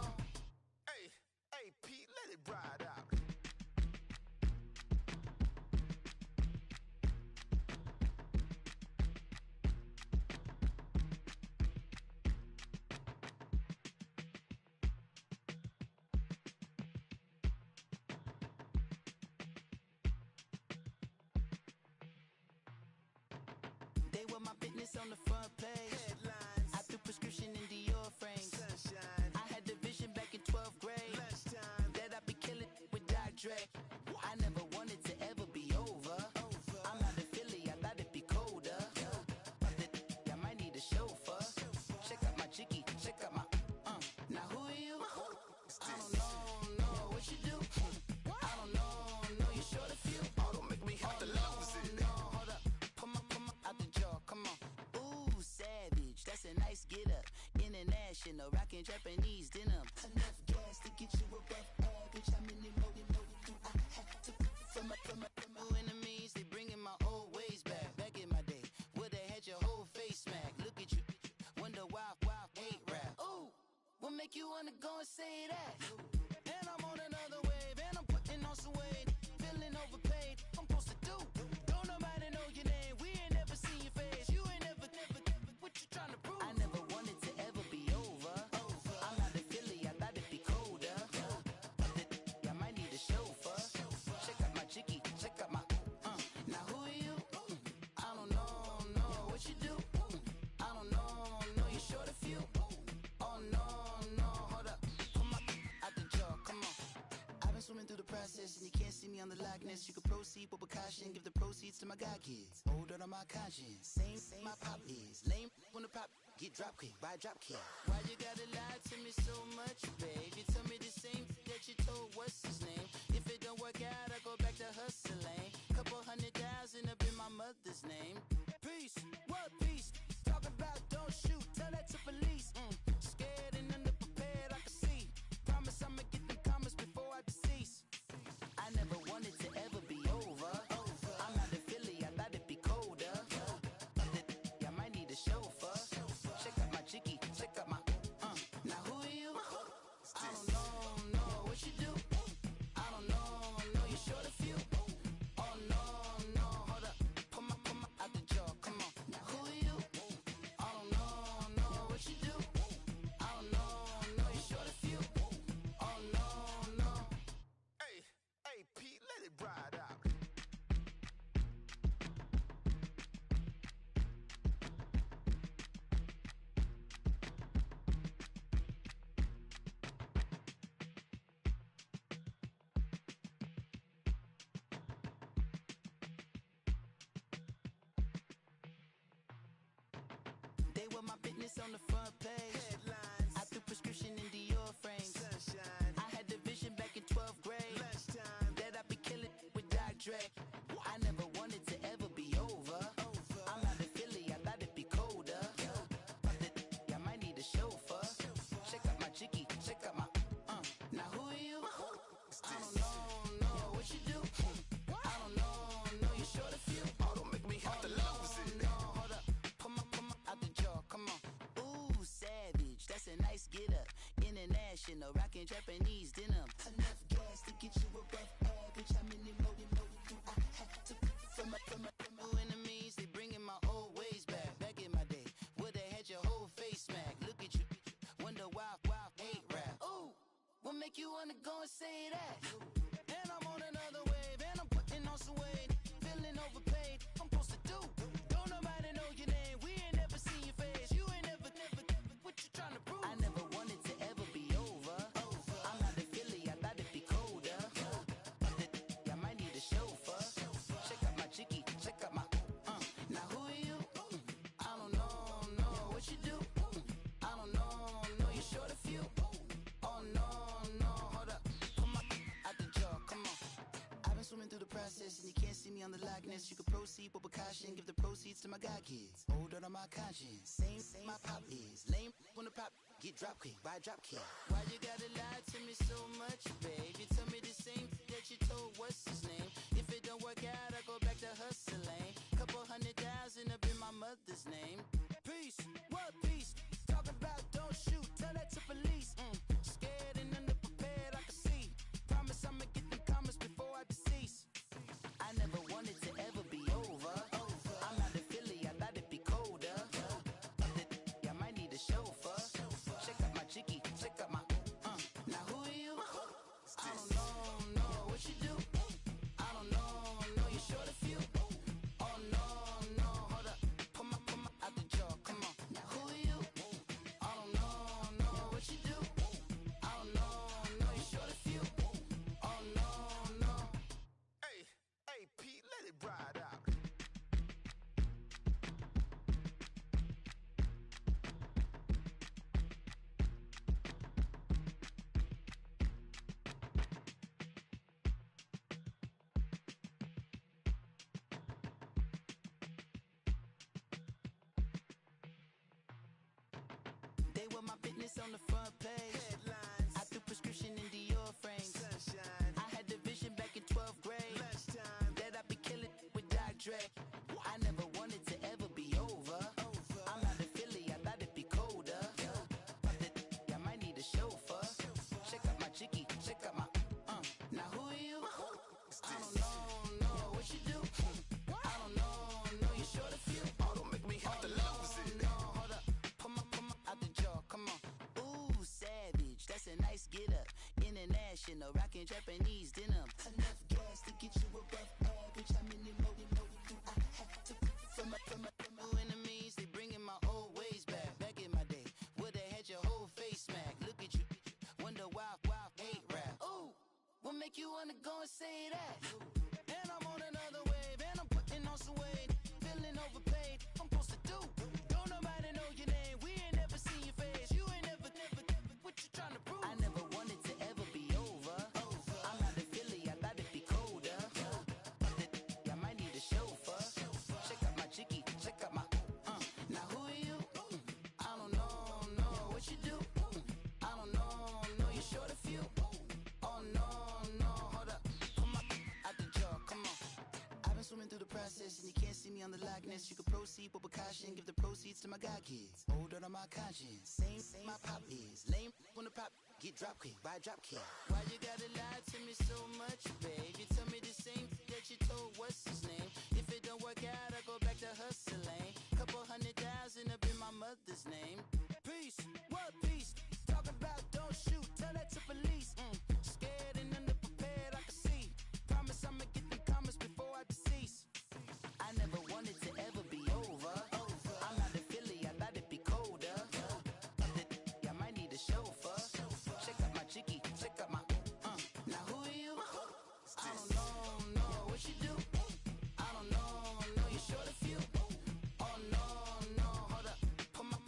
Hey, Pete, let it ride out. They were my business on the front page. Headlines. I threw prescription in Dior frames. Sunshine. I had the vision back in 12th grade. Lunchtime. That I'd be killing with Dr. Dre. I never wanted to ever be over. I'm out of Philly, I thought it'd be colder. I might need a chauffeur. Check out my chicky, check out my, now who are you? I don't know what you do. I don't know, you short a few. Oh, don't make me have to lose it. No, hold up, pull my out the jaw, come on. Ooh, savage, that's a nice get up. International, rockin' Japanese denim. Enough gas to get you above average. How many more do I have to from my enemies? They bringing my old ways back. Back in my day, would've had your whole face smacked. Look at you, wonder why hate rap. Ooh, what make you wanna go and say that? And I'm on another wave, and I'm putting on some weight. Feeling overpaid, I'm supposed to do. Don't nobody know your name, we ain't never seen your face. You ain't never, what you trying to prove? I never wanted to ever be over. I'm out of Philly, I thought it'd be colder. I might need a chauffeur. Check out my chicky, check out my, now who are you? I don't know what you do. I don't know, you short a few. Oh no, hold up, pull my out the jaw, come on. I've been swimming through the process and you can't see me on the Loch Ness. You can proceed with caution, give the proceeds to my god kids. Older on my conscience, same my pop is. Lame when the pop get drop kick by drop kick. Why you gotta lie to me so much, babe? You tell me the same that you told what's his name. If it don't work out, I go back to hustling. Couple 100,000 up in my mother's name. Peace, what peace? Talk about don't shoot, tell that to police. Scared and underprepared, I can see. Promise I'ma get them comments before I decease. I never wanted to ever be over. I'm out of Philly, I thought it'd be colder. I might need a chauffeur. Check out my chicky, check out my, now who are you? I don't know what you do. I don't know, you short a few. Oh no, hold up, pull my out They were my business on the front page. Headlines. I threw prescription in Dior frames. Sunshine. I had the vision back in 12th grade. Lunchtime. That I'd be killing with Dr. Dre. I never wanted to ever be over. I'm out of Philly, I thought it'd be colder. I might need a chauffeur. Check out my jiggy, check out my Now who are you? I don't know what you do. I don't know you short a few. Oh, don't make me have to lose it. No, hold up. Come on, out the jaw, come on. Ooh, savage, that's a nice get up. International, rockin' Japanese denim. Enough gas to get you above average. How many more do I have to from my enemies? They bringing my old ways back. Back in my day, where they had your whole face smacked. Look at you, wonder why hate rap. Ooh, what make you wanna go and say that? And I'm on another wave, and I'm putting on some weight. Feeling overpaid, I'm supposed to do. Don't nobody know your name, we ain't never seen your face. You ain't never, what you trying to prove? I never wanted to ever be over. I'm out of Philly, I thought it'd be colder. I might need a chauffeur. Check out my jiggy, check out my Now who are you? I don't know what you do. I don't know you short a few. Oh no, hold up. Come on, out the jaw, come on. I've been swimming through the process and you can't see me on the likeness. You can proceed with caution, give the proceeds to my god kids. Hold on my conscience, same my pop is. Lame when the pop get drop quick, buy drop kick. Why you gotta lie to me so much, babe? You tell me the same that you told what's his name. If it don't work out, I go back to hustling. Couple 100,000 up in my mother's name. Peace, what peace? Talking about don't shoot, tell that to police. Scared and underprepared, I can see. Promise I'ma get them comments before I decease. I never wanted to ever be over. I'm out of Philly, I thought it'd be colder. I might need a chauffeur. Check out my jiggy, check out my Now who are you? I don't know what you do. I don't know you short a few. Oh no, hold up. Come on, out the jaw, come on. Now who are you? I don't know what you do. I don't know you short a few. Oh no. Hey, Pete, let it ride out. They were my business on the front page. Headlines. I threw prescription in Dior frames. Sunshine. I had the vision back in 12th grade. Lunchtime. That I'd be killing with Dr. Dre. I never wanted to ever be over. I'm out of Philly, I thought it'd be colder. I might need a chauffeur. Check out my jiggy, check out my Now who are you? I don't know what you do. I don't know you short a few. Oh, don't make me have to lose it. No, hold up. Come on, out the jaw, come on. Ooh, savage, that's a nice get up. International, rockin' Japanese denim. Enough gas to get you above average. How many more do I have to from my enemies? They bringing my old ways back. Back in my day, where they had your whole face smacked. Look at you, wonder why hate rap. Ooh, what make you wanna go and say that? And I'm on another wave, and I'm putting on some weight. Feeling overpaid, I'm supposed to do. Don't nobody know your name, we ain't never seen your face. You ain't never, what you trying to prove? I never wanted to ever be over. I'm out of Philly, I thought it'd be colder. I might need a chauffeur. Check out my jiggy, check out my Now who are you? I don't know what you do. I don't know you short a few. Oh no, hold up. Come on, out the jaw, come on. I've been swimming through the process and you can't see me on the likeness. You can proceed with caution, give the proceeds to my god kids. Hold on my conscience, same my pop is. Lame when the pop get drop quick, buy drop kick. Why you gotta lie to me so much, babe? You tell me the same that you told what's his name. If it don't work out, I go back to hustling. Couple 100,000 up in my mother's name. Peace, what peace? Talking about don't shoot, tell that to police. Scared and underprepared, I can see. Promise I'ma get them comments before I decease. I never wanted to ever be over. I'm out of Philly, I thought it'd be colder. I might need a chauffeur. Check out my jiggy, check out my Now who are you? I don't know what you do. I don't know you short a few. Oh no, hold up. Come on,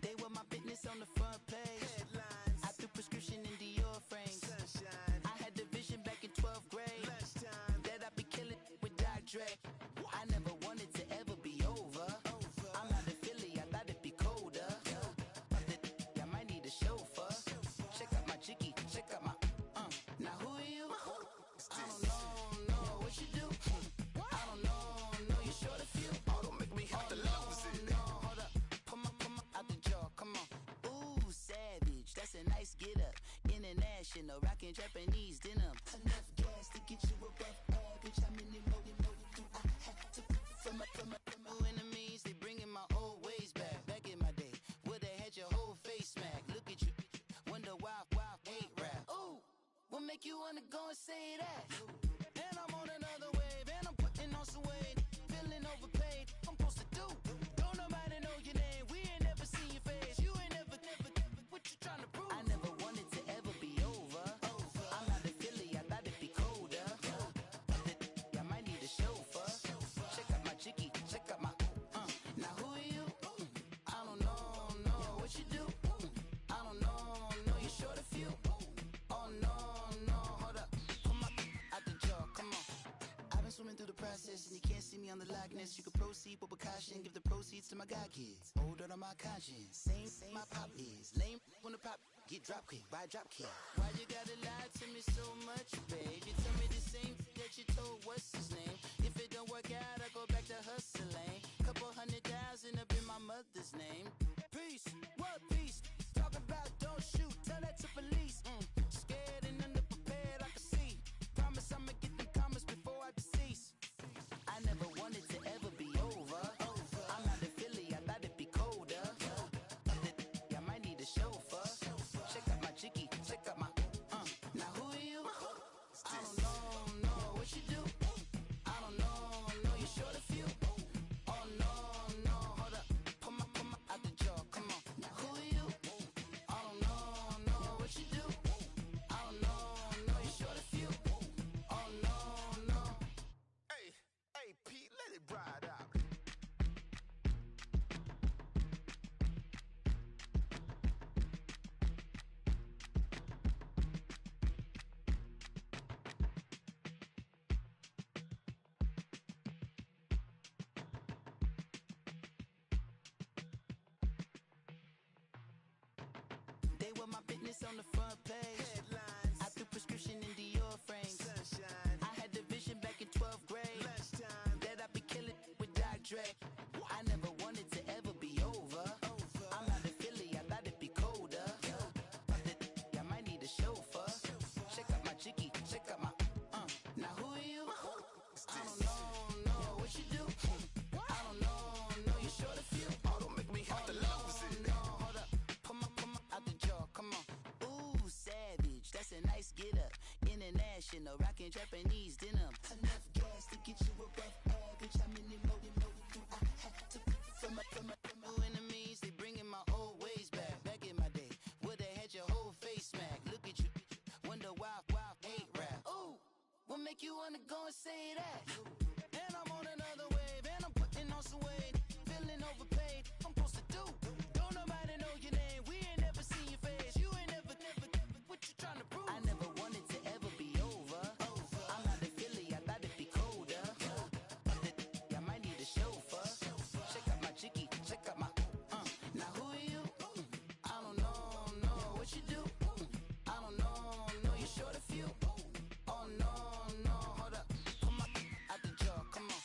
They were my business on the front page. Headlines. I threw prescription in Dior frames. Sunshine. I had the vision back in 12th grade. Lunchtime. That I'd be killing with Dr. Dre. I never wanted to ever be over. I'm out of Philly, I thought it'd be colder. I might need a chauffeur. Check out my jiggy, check out my Now who are you? I don't know what you do. I don't know you short a few. Oh, don't make me have to lose it. No, hold up, come on, out the jaw, come on. Ooh, savage, that's a nice get up. International, rockin' Japanese denim. Enough gas to get you above average. How many more do I have to from my enemies? They bringing my old ways back. Back in my day, where they had your whole face smacked. Look at you, wonder why hate rap. Ooh, what make you wanna go and say that? And I'm on another wave, and I'm putting on some weight. Feeling overpaid, I'm supposed to do. Don't nobody know your name, we ain't never seen your face. You ain't never, what you trying to prove? I never wanted to ever be over. I'm out of Philly, I thought it'd be colder. I might need a chauffeur. Check out my jiggy, check out my Now who are you? I don't know what you do. I don't know you short a few. Oh no, hold up, come on, out the jaw, come on. I've been swimming through the process and you can't see me on the Loch Ness. You can proceed with caution, give the proceeds to my god kids. Hold on my conscience, same my pop is. Lame when the pop get drop kick by drop kick. Why you gotta lie to me so much, babe? You tell me the same that you told what's his name. If it don't work out, I go back to hustling. Couple 100,000 up in my mother's name. Peace, what peace? Talk about don't shoot, tell that to police. Scared and underprepared, I can see. Promise I'ma get them comments before I decease. I never wanted to ever be over. I'm out of Philly, I thought it'd be colder. I might need a chauffeur. Check out my jiggy, check out my Now who are you? I don't know what you do. I don't know you short a few. Oh no, hold up, come on, out the jaw, come on. Now who are you? I don't know what you do. I don't know you short a few. Oh no. Hey, Pete, let it ride out. They were my business on the front page. Headlines. I threw prescription in Dior frames. Sunshine. I had the vision back in 12th grade. Lunchtime. That I'd be killing with Dr. Dre. I never wanted to ever be over. I'm out of Philly, I thought it'd be colder. I might need a chauffeur. Check out my jiggy, check out my Now who are you? I don't know what you do. I don't know you short a few. Oh, don't make me have to lose it. No, hold up, come on, out the jaw, come on. Ooh, savage, that's a nice get up. International, rockin' Japanese denim. Enough gas to get you above average. How many more do I have to from my enemies? They bringing my old ways back. Back in my day, where they had your whole face smacked. Look at you, wonder why hate rap. Ooh, what make you wanna go and say that? And I'm on another wave, and I'm putting on some weight. Feeling overpaid, I'm supposed to do. Don't nobody know your name, we ain't never seen your face. You ain't never, what you trying to prove? I never wanted to ever be over. I'm out of Philly, I thought it'd be colder. I might need a chauffeur. Check out my jiggy, check out my Now who are you? I don't know what you do. I don't know you short a few. Oh no, hold up, come on, out the jaw, come on.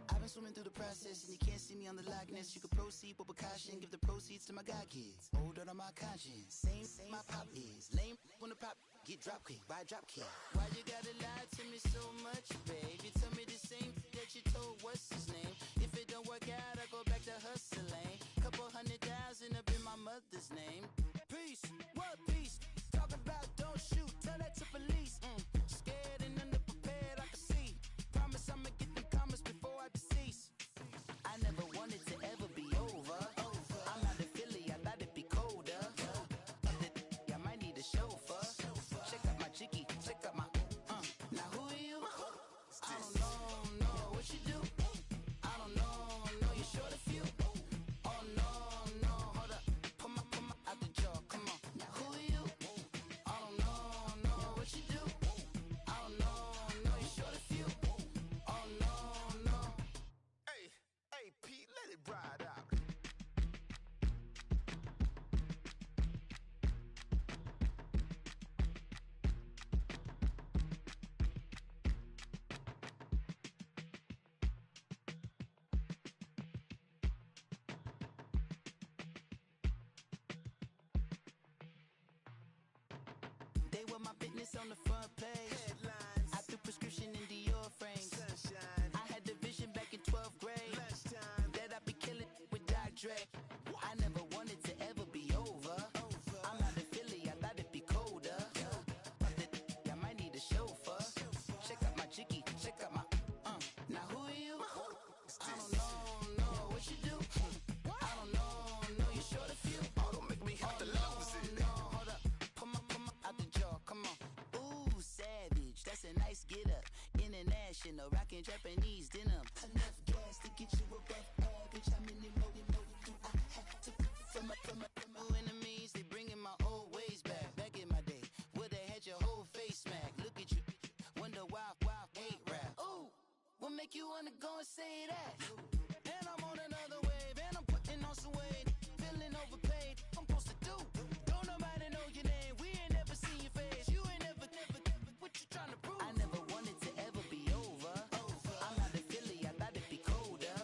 I've been swimming through the process and you can't see me on the Loch Ness. You can proceed with caution, give the proceeds to my god kids. Hold on my conscience, same my pop is. Lame when the pop get drop kick by drop kick. Why you gotta lie to me so much, babe? You tell me the same that you told what's his name. If it don't work out, I go back to hustling. Couple 100,000 up in my mother's name. Peace, what peace? Talk about don't shoot, tell that to police. Scared and underprepared, I can see. Promise I'ma get them comments before I decease. I never wanted to ever be over. I'm out of Philly, I thought it'd be colder. I might need a chauffeur. Check out my jiggy, check out my Now who are you? I don't know what you do. I don't know you short a few. Oh no, hold up, business on the front page. Headlines. I threw prescription in Dior frames. Sunshine. I had the vision back in 12th grade. Lunchtime. That I'd be killing with Dr. Dre. I never wanted to ever be over. I'm out of Philly, I thought it'd be colder. I might need a chauffeur. Check out my chicky, check out my Now who are you? I don't know what you do. I don't know you short a few. Oh, don't make me have to lose it. No, hold up, come on, out the jaw, come on. Ooh, savage, that's a nice get up. International, rockin' Japanese denim. Enough gas to get you above average. How many more do I have to from my enemies? They bringing my old ways back. Back in my day, where they had your whole face smack. Look at you, wonder why, hate rap. Ooh, what make you wanna go and say that? And I'm on another wave, and I'm putting on some weight. Feeling overpaid, I'm supposed to do. Don't nobody know your name, we ain't never seen your face. You ain't never, what you trying to prove? I never wanted to ever be over. I'm out of Philly, I thought it'd be colder.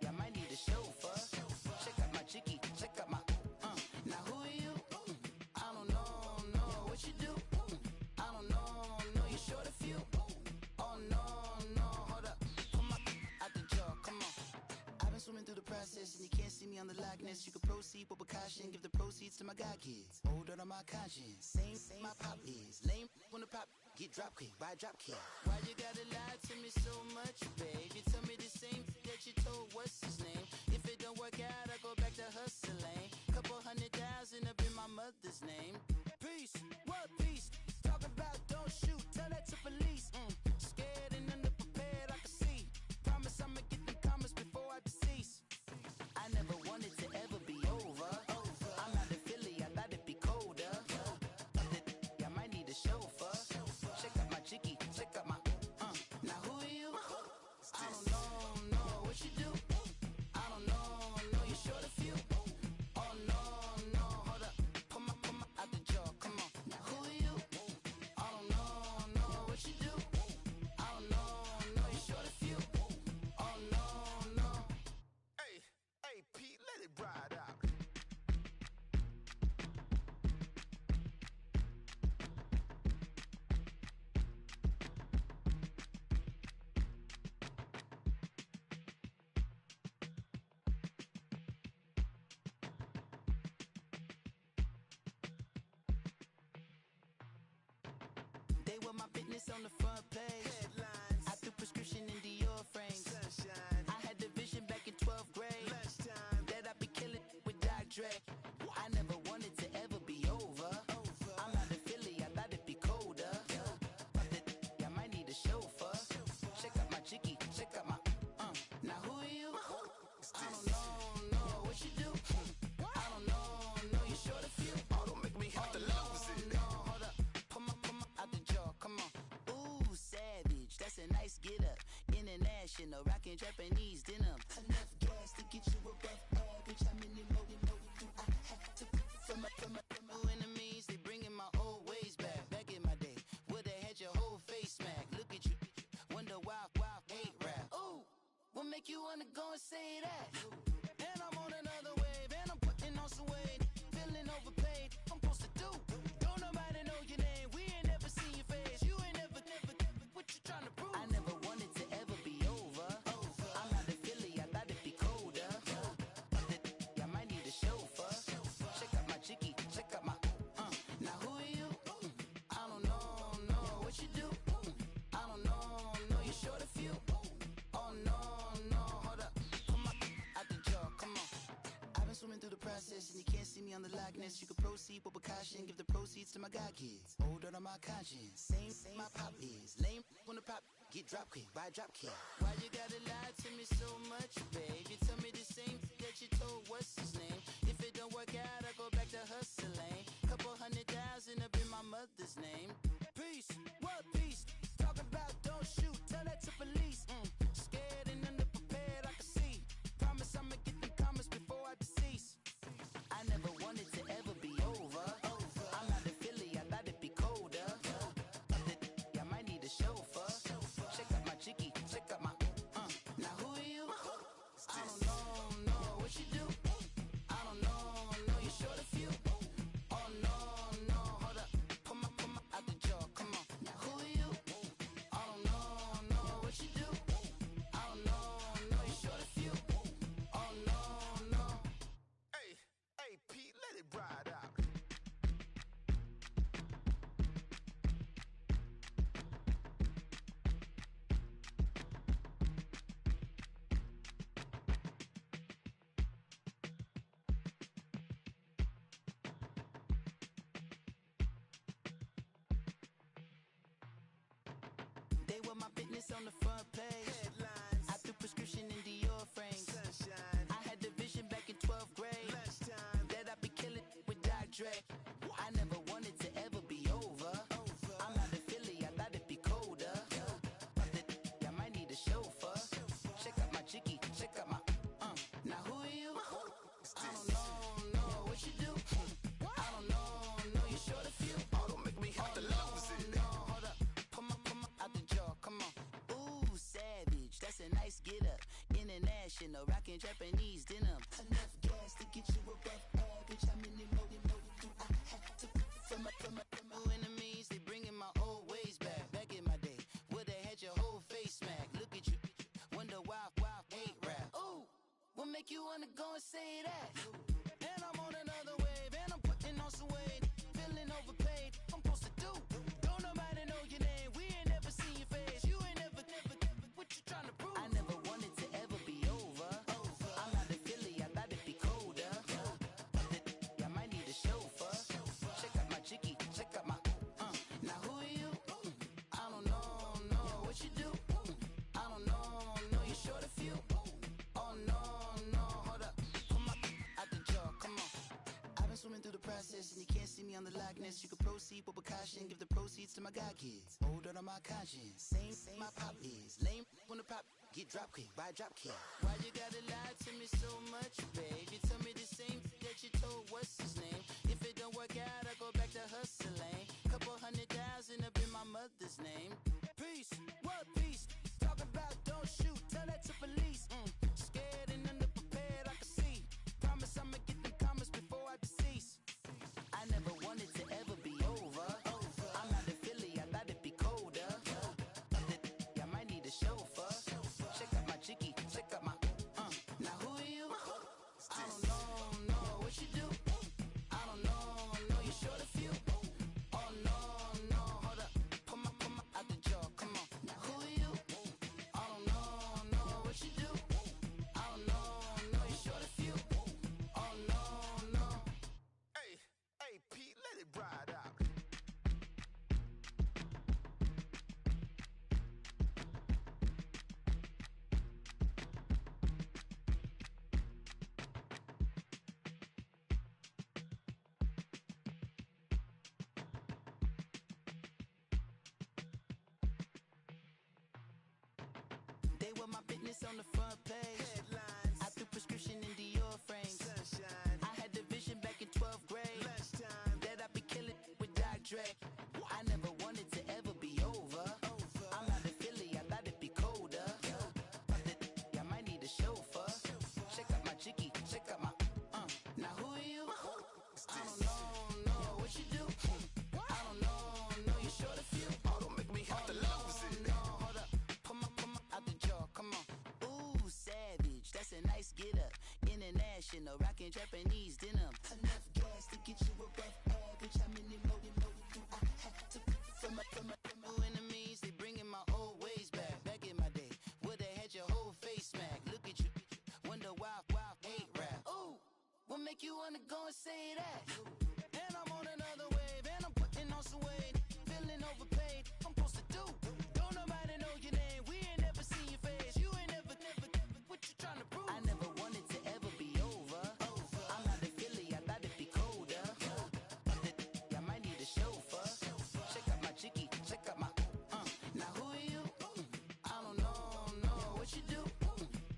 I might need a chauffeur. Check out my chicky, check out my Now who are you? I don't know what you do. I don't know you short a few. Oh no, hold up, come on, out the jaw, come on. I've been swimming through the process and you can't see me on the Loch Ness. You can proceed with caution, give the proceeds to my god kids. Hold on my conscience, same my pop is. Lame when the pop get drop kick by drop kick. Why you gotta lie to me so much, babe? You tell me the same that you told what's his name. If it don't work out, I go back to hustling. Couple 100,000 up in my mother's name. Peace, what peace? Talk about don't shoot, tell that to police. Scared and underprepared, I can see. Promise I'ma get them comments before I decease. I never wanted to ever be over. I'm out of Philly, I thought it'd be colder. I might need a chauffeur. Check out my chicky, check out my Now who are you? I don't know what you do. I don't know you short a few. Oh no, hold up, come on, out the jaw, come on. Now who are you? I don't know what you do. I don't know you short a few. Oh no. Hey, Pete, let it ride out. They were my business on the front page. Headlines. I threw prescription in Dior frames. Sunshine. I had the vision back in 12th grade. Lunchtime. That I'd be killing with Dr. Dre. I never wanted to ever be over. I'm out of Philly, I thought it'd be colder. I might need a chauffeur. Check out my chicky, check out my Now who are you? I don't know what you do. I don't know you short a few. Oh, don't make me have to lose it. No, hold up, come on, out the jaw, come on. Ooh, savage, that's a nice get up. International, rockin' Japanese denim. Enough gas to get you above average. How many more do I have to from my enemies? They bringing my old ways back. Back in my day, where they had your whole face smack. Look at you, wonder why, hate rap. Ooh, what make you wanna go and say that? And I'm on another wave, and I'm putting on some weight. Feeling overpaid, I'm supposed to do. Don't nobody know your name, we ain't never seen your face. You ain't never, what you trying to prove? I never wanted to ever be over. I'm out of Philly, I thought it'd be colder. I might need a chauffeur. Check out my chicky, check out my Now who are you? I don't know what you do. I don't know you short a few. Oh no, hold up, come on, out the jaw, come on. I've been swimming through the process and you can't see me on the Loch Ness. You can proceed with caution, give the proceeds to my god kids. Hold on my conscience, same my pop is. Lame when the pop get drop kick by drop kick. Why you gotta lie to me so much, babe? You tell me the same that you told what's his name. If it don't work out, I go back to hustling. Couple 100,000 up in my mother's name. Peace, what peace? Talk about don't shoot, tell that to police. Scared and underprepared, I can see. Promise I'ma get them comments before I decease. I never wanted to ever be over. I'm out of Philly, I thought it'd be colder. I might need a chauffeur. Check out my chicky, check out my Now who are you? I don't know what you do. I don't know you short a few. Oh no, hold up, come on, They were my business on the front page. Headlines. I threw prescription in Dior frames. Sunshine. I had the vision back in 12th grade. Lunchtime. That I'd be killing with Dr. Dre. I never wanted to ever be over. I'm out of Philly, I thought it'd be colder. I might need a chauffeur. Check out my jiggy, check out my Now who are you? I don't know what you do. I don't know you short a few. Oh, don't make me have to lose it. No, hold up, come on, out the jaw, come on. Ooh, savage, that's a nice get up. International, rockin' Japanese denim. Enough gas to get you above average. How many more do I have to from my enemies? They bringing my old ways back. Back in my day, would've had your whole face smacked. Look at you, wonder why hate rap. Ooh, what make you wanna go and say that? And I'm on another wave, and I'm putting on some weight. Feeling overpaid, I'm supposed to do. Don't nobody know your name, we ain't never seen your face. You ain't never, what you trying to prove? I never wanted to ever be over. I'm out of Philly, I thought it'd be colder. I might need a chauffeur. Check out my jiggy, check out my Now who are you? I don't know what you do. I don't know you short a few. Oh no, hold up, come on, out the jaw, come on. I've been swimming through the process and you can't see me on the Loch Ness. You can proceed with precaution, give the proceeds to my god kids. Older on my conscience, same my pop is. Lame when the pop get drop kick by drop kick. Why you gotta lie to me so much, babe? You tell me the same that you told what's his name. If it don't work out, I go back to hustling. Couple 100,000 up in my mother's name. Peace, what peace? Talk about don't shoot, tell that to police. Scared and underprepared, I can see. Promise I'ma get them comments before I decease. I never wanted to ever be over. I'm out of Philly, I thought it'd be colder. I might need a chauffeur. Check out my jiggy, check out my Now who are you? I don't know what you do. I don't know you short a few. Oh no, hold up, come on, out the jaw, come on. Now who are you? I don't know what you do. I don't know you short a few. Oh no. Hey, Pete, let it ride out. They were my business on the front page. Headlines. I threw prescription in Dior frames. Sunshine. I had the vision back in 12th grade. Lunchtime. That I'd be killing with Dr. Dre. I never wanted to ever be over. I'm out of Philly, I thought it'd be colder. I might need a chauffeur. Check out my jiggy, check out my Now who are you? I don't know what you do. I don't know you short a few. Oh, don't make me have to lose it. No, hold up, come on, out the jaw, come on. Ooh, savage, that's a nice get up. International, rockin' Japanese denim. Enough gas to get you above average. How many more do I have to from my enemies? They bringing my old ways back. Back in my day, would've had your whole face smacked. Look at you, wonder why hate rap. Ooh, what make you wanna go and say that? And I'm on another wave, and I'm putting on some weight. Feeling overpaid, I'm supposed to do. Don't nobody know your name, we ain't never seen your face. You ain't never, what you trying to prove? I never wanted to ever be over. I'm out of Philly, I thought it'd be colder. I might need a chauffeur. Check out my jiggy, check out my Now who are you? I don't know what you do.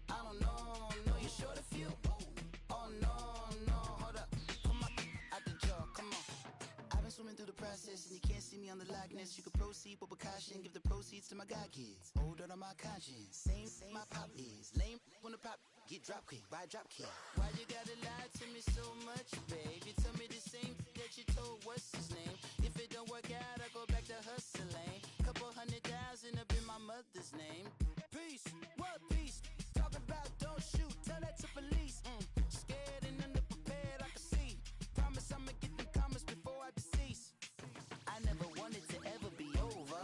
I don't know you short a few. Oh no, hold up, come on, out the jaw, come on. I've been swimming through the process and you can't see me on the Loch Ness. You can proceed with precaution, give the proceeds to my god kids. Older on my conscience, same my pop is. Lame when the pop get drop kick by drop kick. Why you gotta lie to me so much, babe? You tell me the same that you told what's his name. If it don't work out, I go back to hustling. Couple 100,000 up in my mother's name. Peace, what peace? Talk about don't shoot, tell that to police. Scared and underprepared, I can see. Promise I'ma get them comments before I decease. I never wanted to ever be over.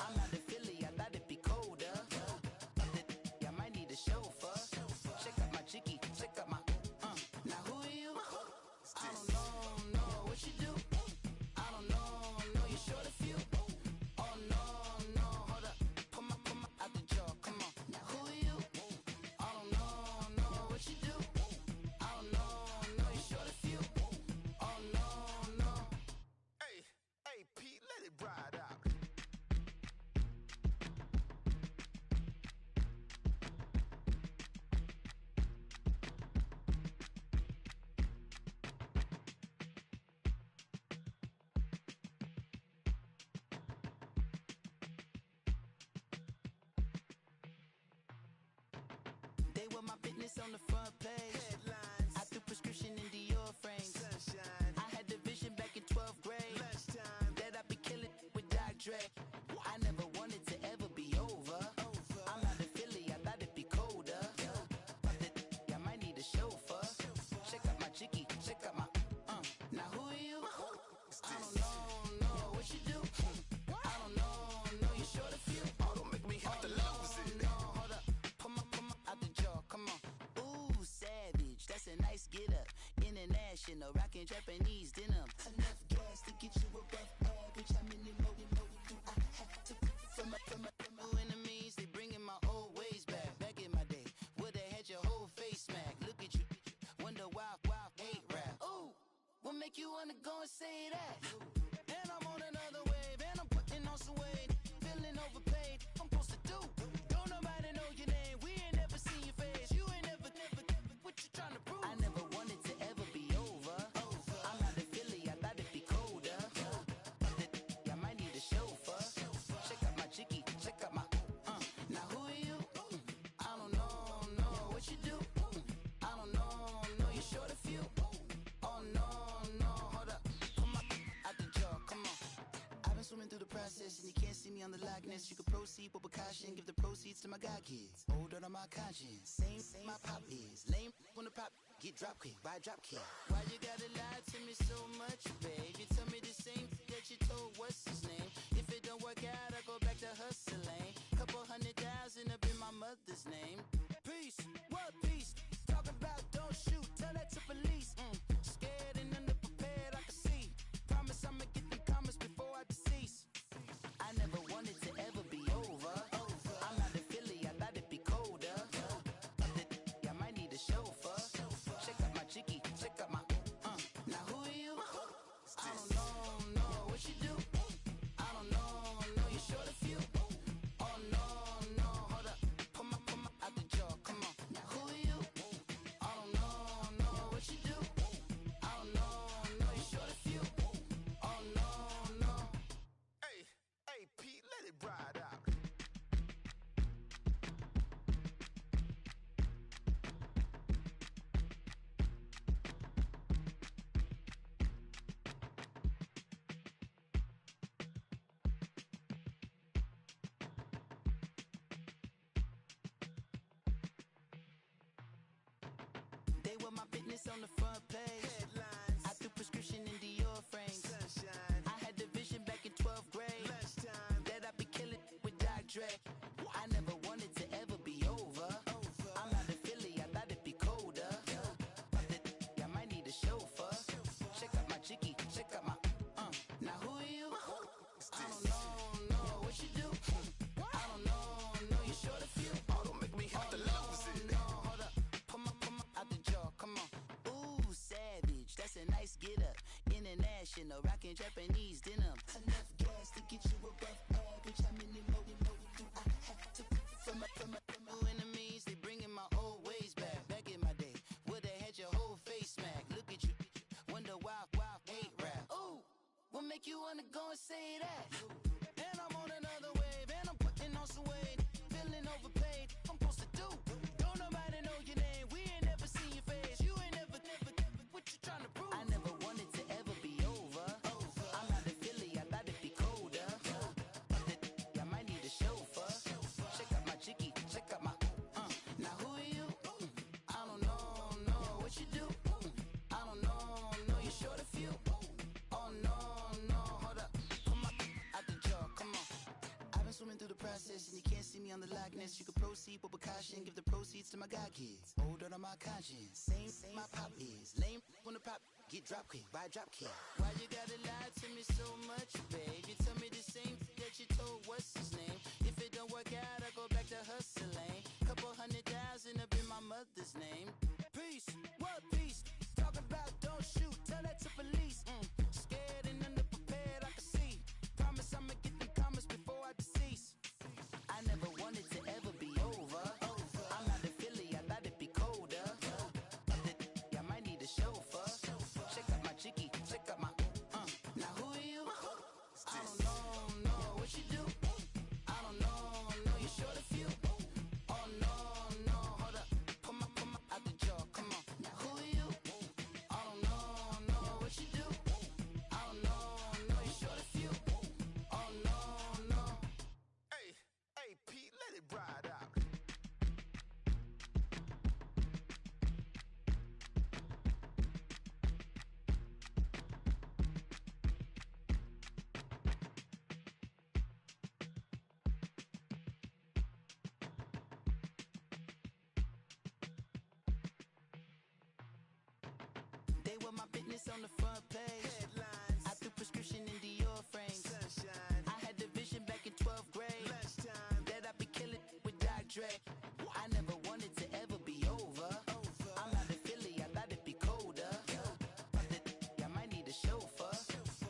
I'm out of Philly, I thought it'd be colder. I might need a chauffeur. Check out my jiggy, check out my Now who are you? I don't know what you do. I don't know you short a few. Oh no, hold up, They were my business on the front page. Headlines. I threw prescription in Dior frames. Sunshine. I had the vision back in 12th grade. Lunchtime. That I'd be killing with Dr. Dre. I never wanted to ever be over. I'm out of Philly, I thought it'd be colder. I might need a chauffeur. Check out my chicky, check out my Now who are you? I don't know what you do. I don't know you short a few. Oh, don't make me have to lose it. No, hold up. Come on, out the jaw, come on. Ooh, savage, that's a nice get up. International, rockin' Japanese denim. Enough gas to get you above average. How many more do I have to from my enemies? They bringing my old ways back. Back in my day, would've had your whole face smacked. Look at you, wonder why hate rap. Ooh, what make you wanna go and say that? And I'm on another wave, and I'm putting on some weight. Feeling overpaid, I'm supposed to do. Don't nobody know your name, we ain't never seen your face. You ain't never, what you trying to prove? I never wanted to ever be over. I'm out of Philly, I thought it'd be colder. I might need a chauffeur. Check out my chicky, check out my Now who are you? I don't know what you do. I don't know you short a few. Oh no, hold up. Come on, out the jaw, come on. I've been swimming through the process and you can't see me on the likeness. You can proceed with caution, give the proceeds to my god kids. Hold on my conscience, same my pop is. Lame when the pop get drop quick, buy drop kick. Why you gotta lie to me so much, babe? You tell me the same that you told what's his name. If it don't work out, I go back to hustling. Couple 100,000 up in my mother's name. Peace, what peace? Talking about don't shoot, tell that to police. Scared and underprepared, I can see. Promise I'ma get them comments before I decease. I never wanted to ever be over. I'm out of Philly, I thought it'd be colder. I might need a chauffeur. Check out my chicky, check out my Now who are you? I don't know what you do. I don't know you short a few. Oh no, hold up. Come on, out the jaw, come on. Now who are you? I don't know what you do. I don't know you short a few. Oh no. Hey, Pete, let it ride out. They were my business on the front page. Headlines. I threw prescription in Dior frames. Sunshine. I had the vision back in 12th grade. Lunchtime. That I'd be killing with Dr. Dre. I never wanted to ever be over. I'm out of Philly, I thought it'd be colder. I might need a chauffeur. Check out my chicky, check out my Now who are you? I don't know what you do. I don't know you short a few. Oh, don't make me have to lose it. No, hold up. Come on, out the jaw, come on. Ooh, savage, that's a nice get up. International, rockin' Japanese denim. Enough gas to get you above average. How many more do I have to from my enemies? They bringing my old ways back. Back in my day, would've had your whole face smacked. Look at you, wonder why hate rap. Ooh, what make you wanna go and say that? And I'm on another wave, and I'm putting on some weight. Feeling overpaid, I'm supposed to do. Don't nobody know your name, we ain't never seen your face. You ain't never, what you trying to prove? I never wanted to ever be over. I'm out of Philly, I thought it'd be colder. I might need a chauffeur. Check out my chicky, check out my Now who are you? I don't know what you do. I don't know you short a few. Oh no, hold up. Come on, out the jaw, come on. I've been swimming through the process and you can't see me on the likeness. You can proceed with caution, give the proceeds to my god kids. Hold on my conscience, same my pop is. Lame when the pop get drop quick, buy drop kick. Why you gotta lie to me so much, babe? You tell me the same that you told what's his name. If it don't work out, I go back to hustling. Couple 100,000 up in my mother's name. Peace, what peace? Talking about don't shoot, tell that to police. Scared and underprepared, I can see. Promise I'ma get them comments before I decease. I never wanted to ever be over. I'm out of Philly, I thought it'd be colder. I might need a chauffeur. Check out my chicky, check out my Now who are you? I don't know what you do. I don't know you short a few. Oh no, hold up. They were my business on the front page. Headlines. I threw prescription in Dior frames. Sunshine. I had the vision back in 12th grade. Lunchtime. That I'd be killing with Dr. Dre. I never wanted to ever be over. I'm out of Philly, I thought it'd be colder. I might need a chauffeur.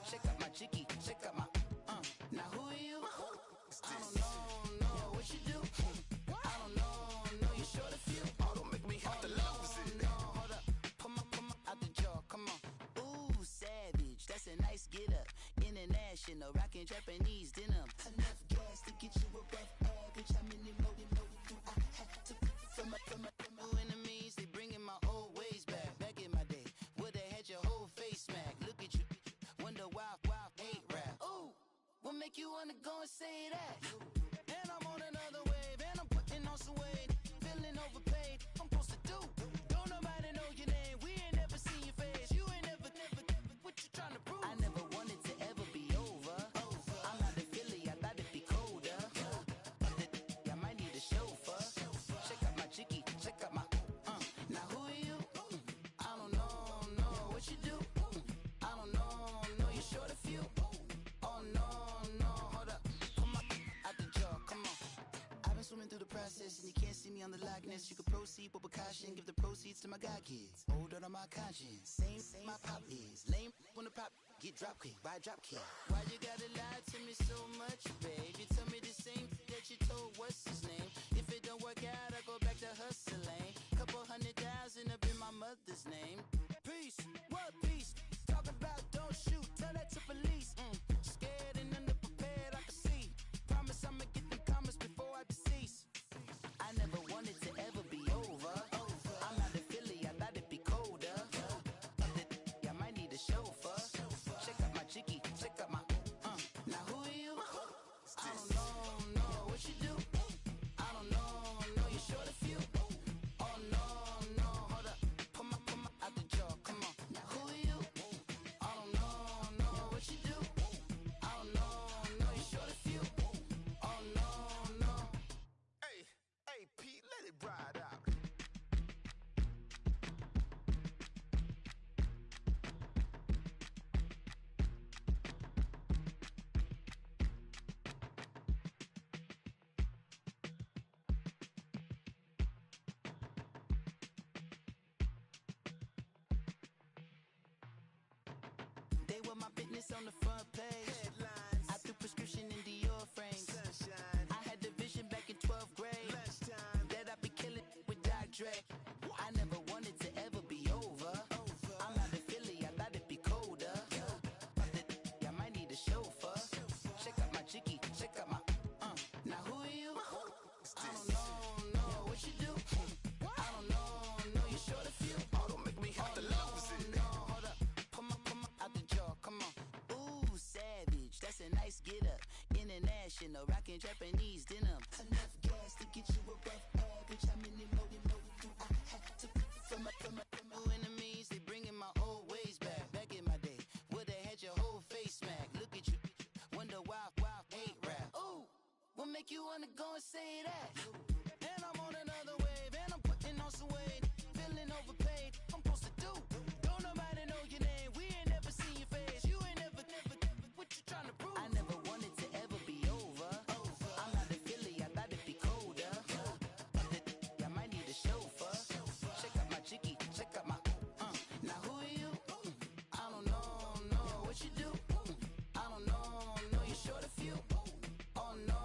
Check out my jiggy, check out my Now who are you? I don't know what you do. I don't know you short a few. Oh, don't make me have to lose it. No, hold up, come on, out the jaw, come on. Ooh, savage, that's a nice get up. International, rockin' Japanese denim. Enough gas to get you above average. How many more do I have to from my enemies? They bringing my old ways back. Back in my day, would've had your whole face smacked. Look at you, wonder why hate rap. Ooh, what make you wanna go and say that? And I'm on another wave, and I'm putting on some weight. Feeling overpaid, I'm supposed to do. Don't nobody know your name, we ain't never seen your face. You ain't never, what you trying to prove? I never wanted to ever be over. I'm out of Philly, I thought it'd be colder. I might need a chauffeur. Check out my jiggy, check out my Now who are you? I don't know what you do. I don't know you short a few. Oh no, hold up, come on, out the jaw, come on. I've been swimming through the process and you can't see me on the Loch Ness. You can proceed with precaution, give the proceeds to my god kids. Hold on my conscience, same my pop is. Lame when the pop get drop kick by drop kick. Why you gotta lie to me so much, babe? You tell me the same that you told what's his name. If it don't work out, I go back to hustling. Couple 100,000 up in my mother's name. Peace, what peace? Talking about don't shoot, tell that to police. Scared and underprepared, I can see. Promise I'ma get them comments before I decease. I never wanted to ever be over. I'm out of Philly, I thought it'd be colder. I might need a chauffeur. Check out my jiggy, check out my Now who are you? I don't know what you do. I don't know you short a few. Oh no, hold up, come on, out the jaw, come on. Now who are you? I don't know what you do. I don't know you short a few. Oh no. Hey, Pete, let it ride out. They were my business on the front page. Headlines. I threw prescription in Dior frames. Sunshine. I had the vision back in 12th grade. Lunchtime. That I'd be killing with Dr. Dre. I never wanted to ever be over. I'm out of Philly, I thought it'd be colder. I might need a chauffeur. Check out my jiggy, check out my Now who are you? I don't know what you do. I don't know you short a few. Oh, don't make me have to lose it. No, hold up, come on, out the jaw, come on. Ooh, savage, that's a nice get up. International, rockin' Japanese denim. Enough gas to get you above average. How many more do I have to from my enemies? They bringing my old ways back. Back in my day, would've had your whole face smacked. Look at you, wonder why hate rap. Ooh, what make you wanna go and say that? And I'm on another wave, and I'm putting on some weight. Feeling overpaid, I'm supposed to do. Don't nobody know your name, we ain't never seen your face. You ain't never, what you trying to prove? I never wanted to ever be over. I'm out of Philly, I thought it'd be colder. I might need a chauffeur. Check out my jiggy, check out my Now who are you? I don't know what you do. I don't know you short a few. Oh no,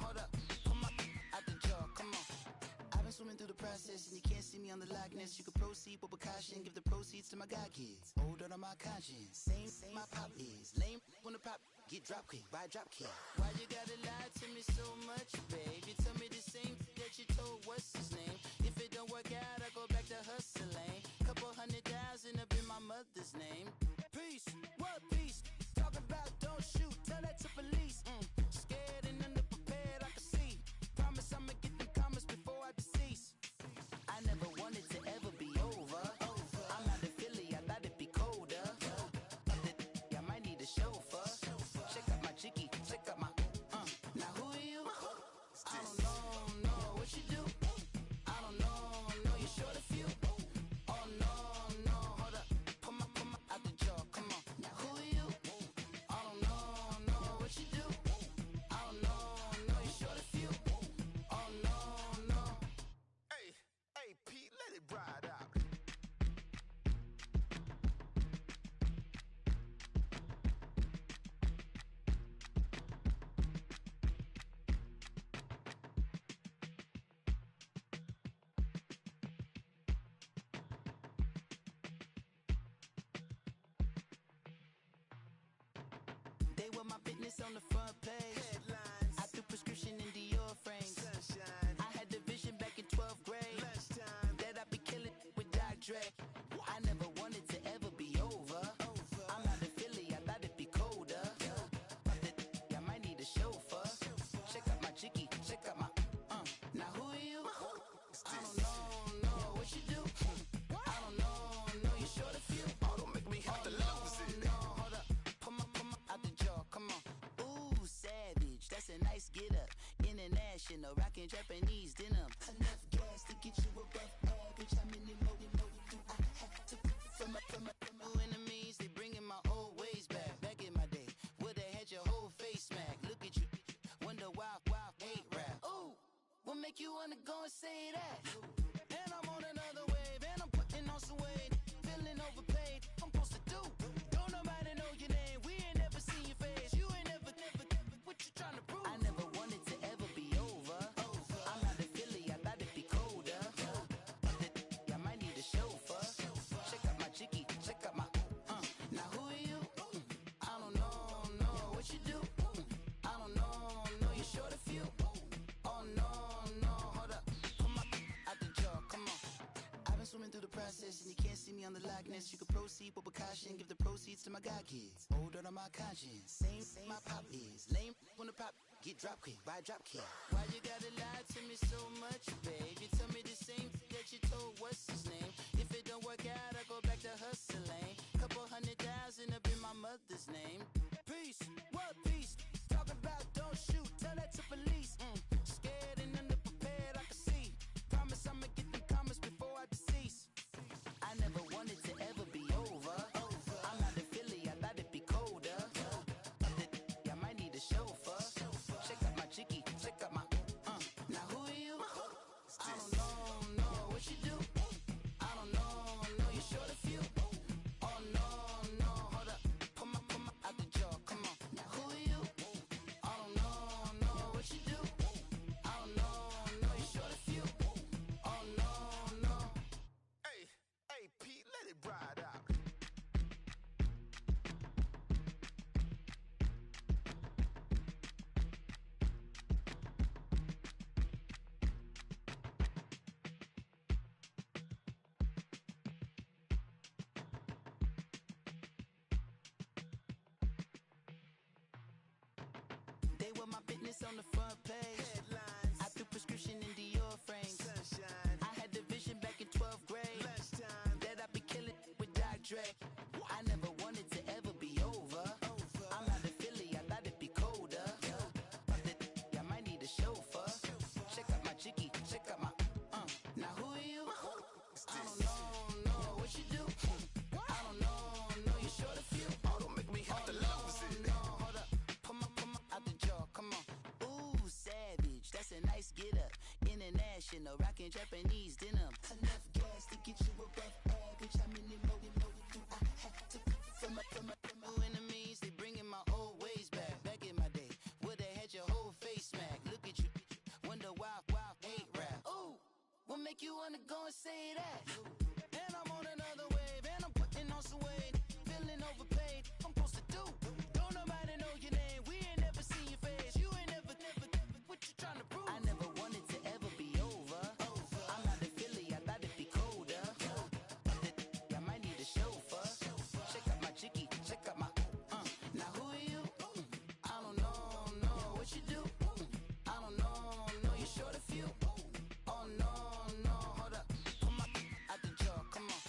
hold up, come on, out the jaw, come on. I've been swimming through the process and you can't see me on the Loch Ness. You can proceed with precaution, give the proceeds to my god kids. Hold on my conscience, same my pop is. Lame when the pop get drop kick by drop kick. Why you gotta lie to me so much, babe? You tell me the same that you told what's his name. If it don't work out, I go back to hustling. Couple 100,000 up in my mother's name. Peace, what peace? Talking about don't shoot, tell that to police. Scared and underprepared, I can see. Promise I'ma get them comments before I decease. I never wanted to ever be over. I'm out of Philly, I thought it'd be colder. I might need a chauffeur. Check out my jiggy, check out my Now who are you? I don't know what you do. I don't know you short a few. Oh no, hold up, were my business on the front page. Headlines. I threw prescription in Dior frames. Sunshine. I had the vision back in 12th grade. Lunchtime. That I'd be killing with Dr. Dre. I never wanted to ever be over. I'm out of Philly, I thought it'd be colder. I might need a chauffeur. Check out my chicky, check out my now who are you? I don't know what you do. I don't know you short a few. Oh, don't make me have to lose it. No, hold up, pull my out the jaw, come on. Ooh, savage, that's a nice get up. International, rockin' Japanese denim. Enough gas to get you above average. How many more do I have to from my enemies? They bringing my old ways back. Back in my day, would've had your whole face smack. Look at you, wonder why hate rap. Ooh, what make you wanna go and say that? And I'm on another wave, and I'm putting on some weight. Feeling overpaid, I'm supposed to do. Don't nobody know your name, we ain't never seen your face. You ain't never, what you trying to prove? I never wanted to ever be over. I'm out of Philly, I thought it'd be colder. I might need a chauffeur. Check out my chicky, check out my now who are you? I don't know what you do. I don't know you short a few. Oh no, hold up, pull my out the jaw, come on. I've been swimming through the process and you can't see me on the Loch Ness. You can proceed with caution, give the proceeds to my god kids. Older than my conscience, same my pop is. Lame when the pop get drop quick, buy drop kick. Why you gotta lie to me so much, babe? You tell me the same that you told what's his name. If it don't work out, I go back to hustling. Couple 100,000 up in my mother's name. Peace, what peace? Talk about don't shoot, tell that to police. Scared and underprepared, I can see. Promise I'ma get them comments before I decease. I never wanted to ever be over. I'm out of Philly, I thought it'd be colder. I might need a chauffeur. Check out my chicky, check out my now who are you? I don't know what you do. I don't know you short a few. Oh no, hold up, pull my out the jaw, come on. Now who are you? I don't know what you do. I don't know you short a few. Oh no. Hey, Pete, let it ride out. They were my business on the front page. Headlines. I threw prescription in Dior frames. Sunshine. I had the vision back in 12th grade. Lunchtime. That I'd be killing with Dr. Dre. I never wanted to ever be over. I'm out of Philly, I thought it'd be colder. I might need a chauffeur. Check out my chicky, check out my now who are you? I don't know what you do. I don't know you short a few. Oh, don't make me have to lose it. No, hold up, pull my out the jaw, come on. Ooh, savage, that's a nice get up. International, rockin' Japanese denim. Enough gas to get you above average. How many more do I have to from my enemies? They bringing my old ways back. Back in my day, would've had your whole face smack. Look at you, wonder why hate rap. Ooh, what make you wanna go and say that? And I'm on another wave, and I'm putting on some weight. Feeling overpaid, I'm supposed to do. Don't nobody know your name, we ain't never seen your face. You ain't never, what you trying to prove? I never wanted to ever be over. I'm out of Philly, I thought it'd be colder. I might need a chauffeur. Check out my chicky, check out my now who are you? I don't know what you do. I don't know you short a few. Oh no, hold up, pull my out the jaw, come on.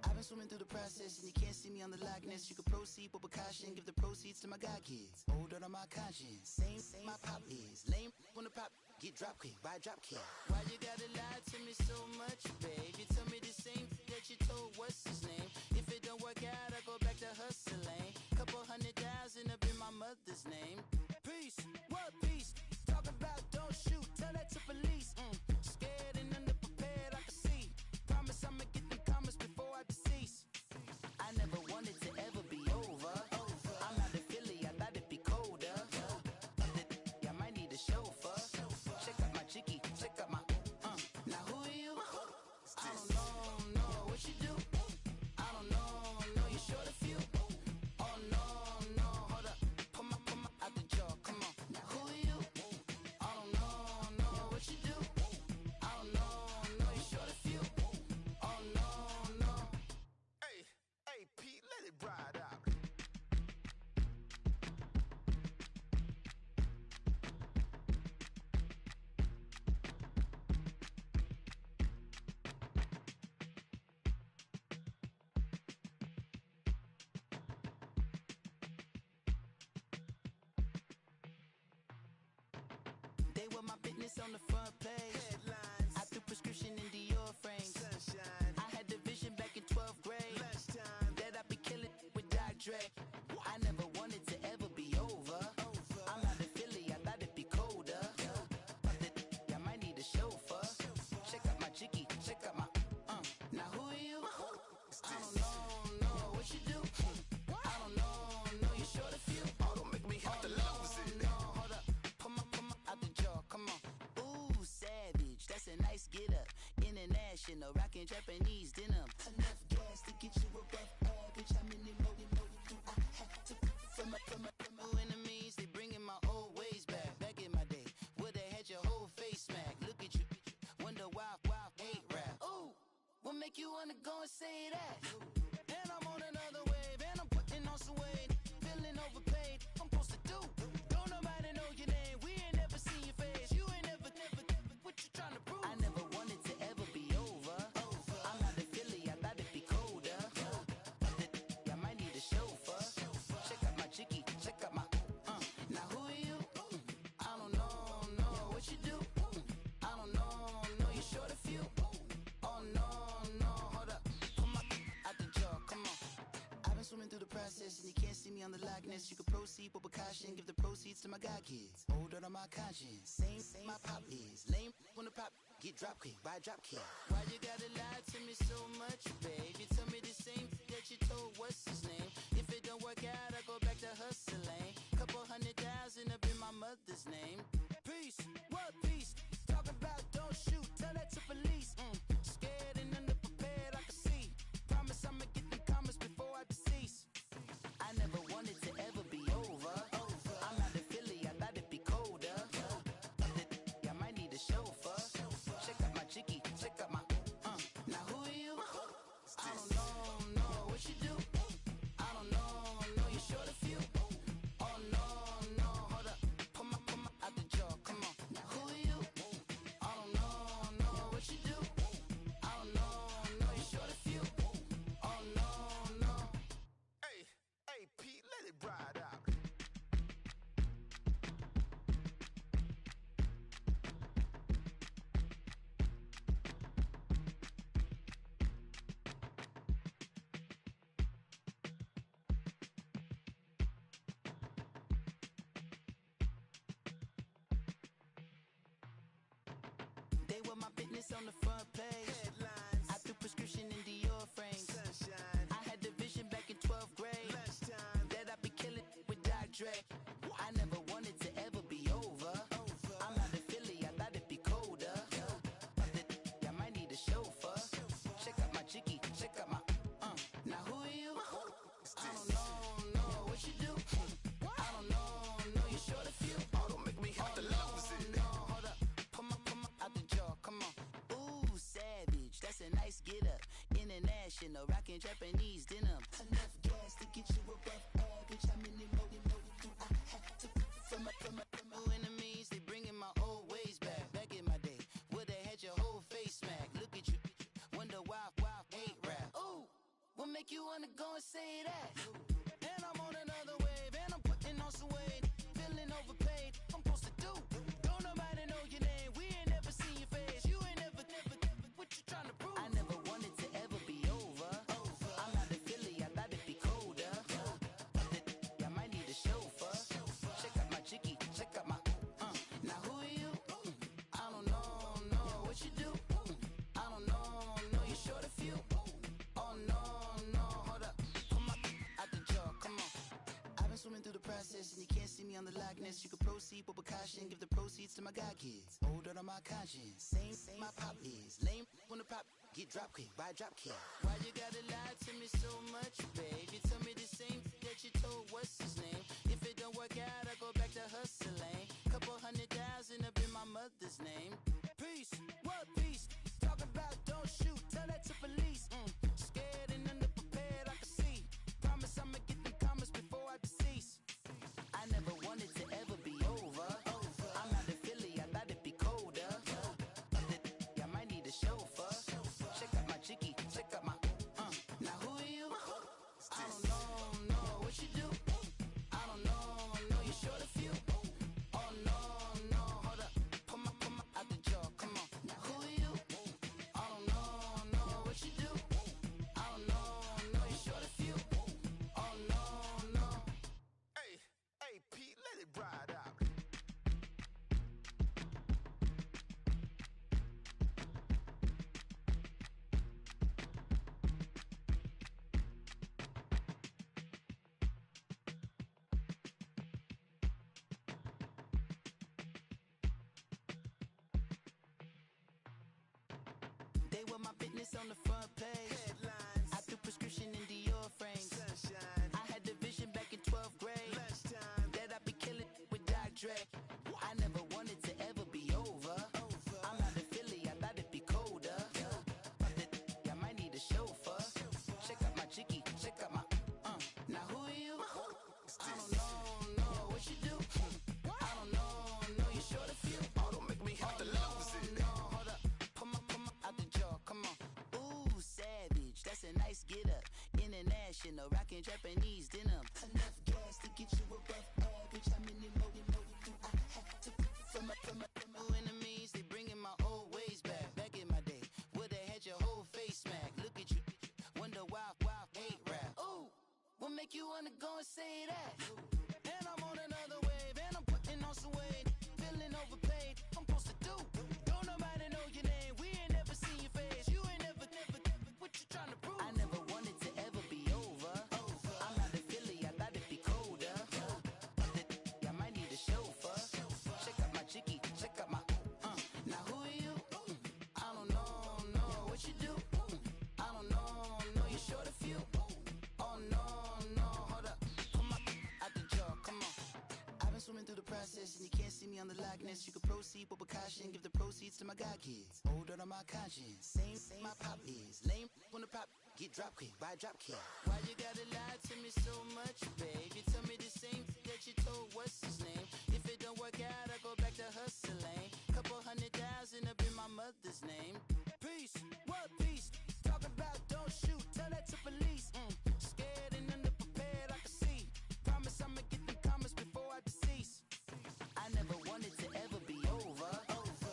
I've been swimming through the process and you can't see me on the Loch Ness. You can proceed with caution, give the proceeds to my god kids. Older than my conscience, same my pop is. Lame when the pop get drop quick, buy drop kick. Why you gotta lie to me so much, babe? You tell me the same that you told what's his name. If it don't work out, I go back to hustling. Couple 100,000 up in my mother's name. Peace, what peace? Talk about don't shoot, tell that to police. Scared and underprepared, I can see. Promise I'ma get them comments before I decease. I never wanted to ever be over. I'm out of Philly, I thought it'd be colder. I might need a chauffeur. Check out my chicky, check out my now who are you? I don't know what you do. I don't know you short a few. Oh no, hold up, pull my They were my business on the front page. Headlines. I threw prescription in Dior frames. Sunshine. I had the vision back in 12th grade. Lunchtime. That I'd be killing with Dr. Dre. I never wanted to ever be over. I'm out of Philly, I thought it'd be colder. I might need a chauffeur. Check out my jiggy, check out my Now who are you? I don't know what you do. I don't know you short a few. Oh, don't make me have to lose it. No, hold up, come on, out the jaw, come on. Ooh, savage, that's a nice get up. International, rockin' Japanese denim. Enough gas to get you a rough average. How many more do I have to from my enemies? They bringing my old ways back in my day. Would've had your whole face smacked. Look at you, wonder why hate rap. Ooh, what make you wanna go and say that? And I'm on another wave, and I'm putting on some weight. Feeling overpaid, I'm supposed to do. Don't nobody know your name, we ain't never seen your face. You ain't never, what you trying to prove? I never wanted to ever be over. I'm out of Philly, I thought it'd be colder. I might need a chauffeur. Check out my jiggy, check out my Now who are you? I don't know what you do. I don't know you short a few. Oh no, hold up, come on, out the jaw, come on. I've been swimming through the process and you can't see me on the Loch Ness. You can proceed with precaution, give the proceeds to my god kids. Hold on my conscience, same my pop is. Lame when the pop get drop kick by drop kick. Why you gotta lie to me so much, babe? You tell me the same that you told what's his name. If it don't work out, I go back to hustling. Couple 100,000 up in my mother's name. Peace, what peace? Talking about don't shoot, tell that to police. Scared and underprepared, I can see. Promise I'ma get them comments before I decease. I never wanted to ever be over. I'm out of Philly, I thought it'd be colder. I might need a chauffeur. Check out my jiggy, check out my Now who are you? I don't know what you do. I don't know you short a few. Oh no, hold up, come on, out the jaw, come on. Now who are you? I don't know what you do. I don't know you short a few. Oh no. Hey, Pete, let it ride out. They were my business on the front page. Headlines. I threw prescription in Dior frames. Sunshine. I had the vision back in 12th grade. Lunchtime. That I'd be killing with Dr. Dre. I never wanted to ever be over. I'm out of Philly, I thought it'd be colder. I might need a chauffeur. Check out my jiggy, check out my Now who are you? I don't know what you do. I don't know you short a few. Oh, don't make me have to lose it. No, hold up, come on, out the jaw, come on. Ooh, savage, that's a nice get up. International, rockin' Japanese denim. Enough gas to get you a rough average. How many more do I have to from my enemies? They bringing my old ways back in my day. Would've had your whole face smacked. Look at you, wonder why hate rap. Ooh, what make you wanna go and say that? And I'm on another wave, and I'm putting on some weight. Feeling overpaid, I'm supposed to do. Don't nobody know your name, we ain't never seen your face. You ain't never, what you trying to prove? I never wanted to ever be over. I'm out of Philly, I thought it'd be colder. I might need a chauffeur. Check out my jiggy, check out my Now who are you? I don't know what you do. I don't know you short a few. Oh no, hold up, come on, out the jaw, come on. I've been swimming through the process and you can't see me on the Loch Ness. You can proceed with precaution, give the proceeds to my god kids. Hold on my conscience, same my pop is. Lame when the pop get drop kick by drop kick. Why you gotta lie to me so much, babe? You tell me the same that you told what's his name. If it don't work out, I go back to hustling. Couple 100,000 up in my mother's name. Peace, what peace? Talking about don't shoot, tell that to police. Scared and underprepared, I can see. Promise I'ma get them comments before I decease. I never wanted to ever be over. I'm out of Philly, I thought it'd be colder. I might need a chauffeur. Check out my jiggy, check out my Now who are you? I don't know what you do. I They were my business on the front page. Headlines. I threw prescription in Dior frames. Sunshine. I had the vision back in 12th grade. Lunchtime. That I'd be killing with Dr. Dre. I never wanted to ever be over. I'm out of Philly, I thought it'd be colder. I might need a chauffeur. Check out my jiggy, check out my now who are you? I don't know what you do. I don't know you short a few. Oh, don't make me have to lose it. No, hold up, come on, out the jaw, come on. Ooh, savage, that's a nice get up. International, rockin' Japanese denim. Enough gas to get you above average. How many more do I have to from my enemies? They bringing my old ways back. Back in my day, would've had your whole face smacked. Look at you, wonder why hate rap. Ooh, what make you wanna go and say that? And I'm on another wave, and I'm putting on some weight. Feeling overpaid, I'm supposed to do. Don't nobody know your name, we ain't never seen your face. You ain't never, what you trying to prove? I never wanted to ever be over. I'm out of Philly, I thought it'd be colder. I might need a chauffeur. Check out my jiggy, check out my now who are you? I don't know what you do. I don't know you short a few. Oh no, hold up, come on, out the jaw, come on. I've been swimming through the process and you can't see me on the Loch Ness. You can proceed with caution, give the proceeds to my god kids. Older than my conscience, same my pop is. Lame when the pop get drop quick, buy drop kid. Why you gotta lie to me so much, babe? You tell me the same that you told what's his name. If it don't work out, I go back to hustling. Couple 100,000 up in my mother's name. Peace, what peace? Talk about don't shoot, tell that to police. Scared and underprepared, I can see. Promise I'ma get them comments before I decease. I never wanted to ever be over.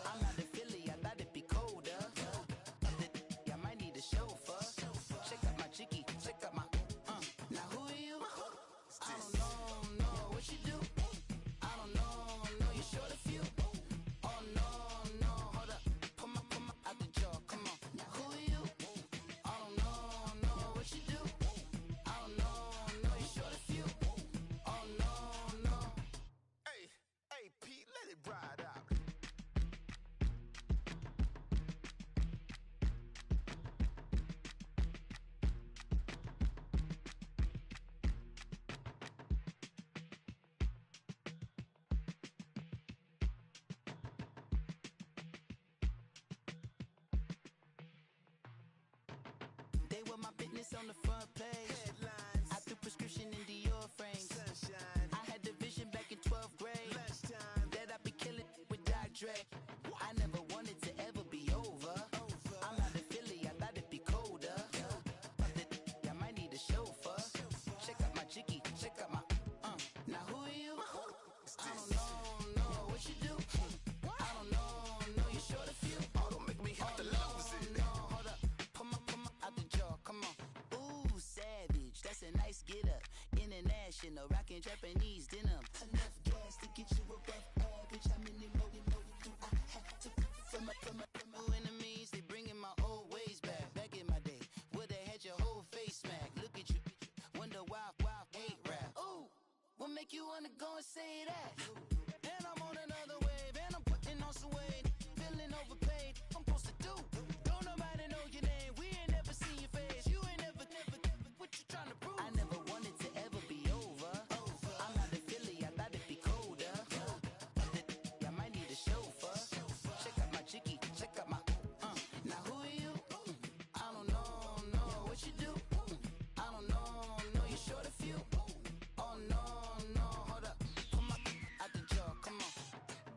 I'm out of Philly, I thought it'd be colder. I might need a chauffeur. Check out my jiggy, check out my now who are you? I don't know what you do. I don't know you short a few. Oh no, hold up, come on, out the jaw, come on. Now who are you? I don't know what you do. I don't know you short a few. Oh no. Hey, Pete, let it ride out. They were my business on the front page. Headlines. I threw prescription in Dior frames. Sunshine. I had the vision back in 12th grade. Lunchtime. That I'd be killing with Dr. Dre. I never wanted to ever be over. I'm out of Philly, I thought it'd be colder. I might need a chauffeur. Check out my jiggy, check out my now who are you? I don't know what you do. I don't know you short a few. Oh, don't make me have to lose it. No, hold up, come on, out the jaw, come on. Ooh, savage, that's a nice get up. International, rockin' Japanese denim. Enough gas to get you above average. How many more do I have to from my enemies? They bringing my old ways back. Back in my day, would've had your whole face smacked. Look at you, wonder why hate rap. Ooh, what make you wanna go and say that? And I'm on another wave, and I'm putting on some weight. Feeling overpaid, I'm supposed to do. Don't nobody know your name, we ain't never seen your face. You ain't never, what you trying to prove? I never wanted to ever be over. I'm out of Philly, I thought it'd be colder. I might need a chauffeur. Check out my jiggy, check out my now who are you? I don't know what you do. I don't know you short a few. Oh no, hold up, come on, out the jaw, come on.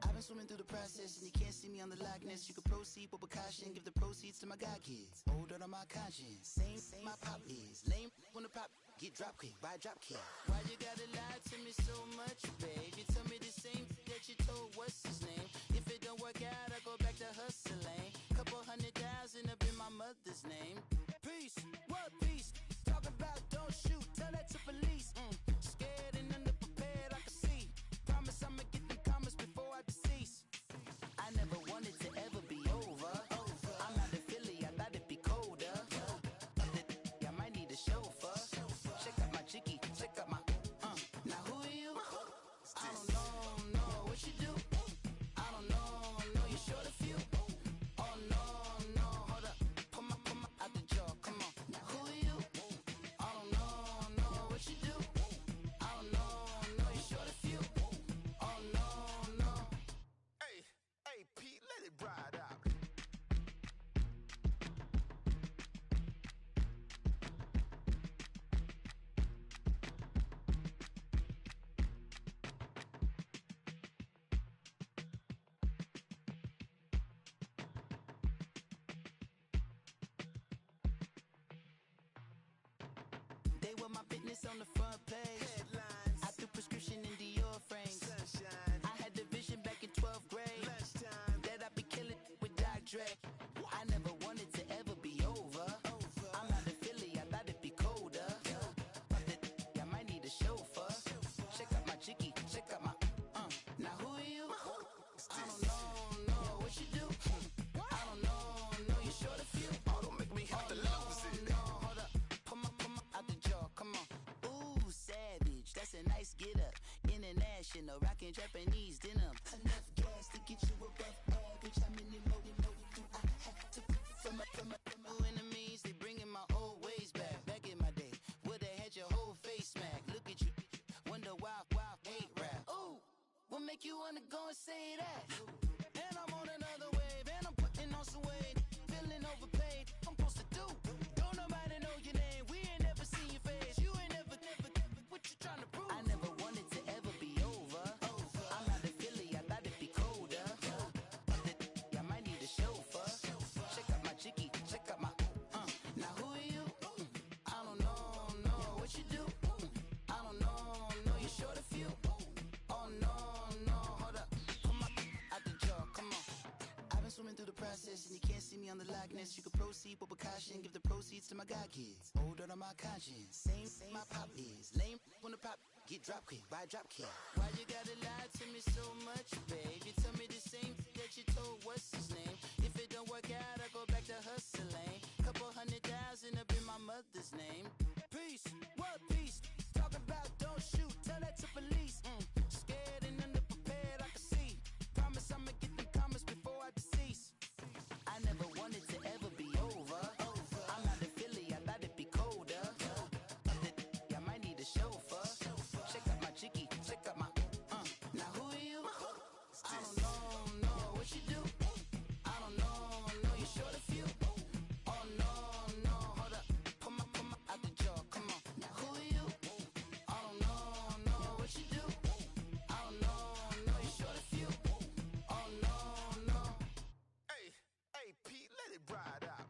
I've been swimming through the process and you can't see me on the Loch Ness. You can proceed with caution, give the proceeds to my god kids. Older than my conscience, same my pop is. Lame when the pop get drop quick, buy drop kid. Why you gotta lie to me so much, babe? You tell me the same that you told what's his name. If it don't work out, I go back to hustling. Couple 100,000 up in my mother's name. Peace, what peace? Talk about don't shoot, tell that to police. Scared and underprepared, I can see. Promise I'ma get them comments before I decease. I never wanted to ever be over. I'm out of Philly, I thought it'd be colder. I might need a chauffeur. Check out my jiggy, check out my now They were my business on the front page. Headlines. I threw prescription in Dior frames. Sunshine. I had the vision back in 12th grade. Lunchtime. That I'd be killing with Dr. Dre. I never wanted to ever be over. I'm not a Philly, I thought it'd be colder. I might need a chauffeur. Check out my chicky, check out my now who are you? I don't know what you do. I don't know you short a few. Oh, don't make me have to lose it. No, hold up, come on, out the jaw, come on. Ooh, savage, that's a nice get up. International, rockin' Japanese denim. Enough gas to get you above average. How many more do I have to from my enemies? They bringing my old ways back. Back in my day, would've had your whole face smacked. Look at you, wonder why hate rap. Ooh, what make you wanna go and say that? And I'm on another wave, and I'm putting on some weight. Feeling overpaid, I'm supposed to do. Don't nobody know your name, we ain't never seen your face. You ain't never, what you trying to prove? I never wanted to ever be over. I'm not a Philly, I thought it'd be colder. I might need a chauffeur. Check out my chicky, check out my now who are you? I don't know what you do. I don't know you short a few. Oh no, hold up, come on, out the jaw, come on. I've been swimming through the process and you can't see me on the Loch Ness. You can proceed with precaution, give the proceeds to my god kids. Older than my conscience, same my pop is. Lame when the pop get drop quick, buy drop kick. Why you gotta lie to me so much, babe? You tell me the same that you told what's his name. If it don't work out, I go back to hustling. Couple $100,000 up in my mother's name. Peace, what peace? Talk about don't shoot, tell that to police. Scared and underprepared, I can see. Promise I'ma get them comments before I decease. I never wanted to ever be over. I'm not a Philly, I thought it'd be colder. I might need a chauffeur. Check out my chicky, check out my now who are you? I don't know what you do. I don't know you short a few. Oh no, hold up, come on, out the jaw, come on. Now who are you? I don't know what you do. I don't know you short a few. Oh no. Hey, Pete, let it ride out.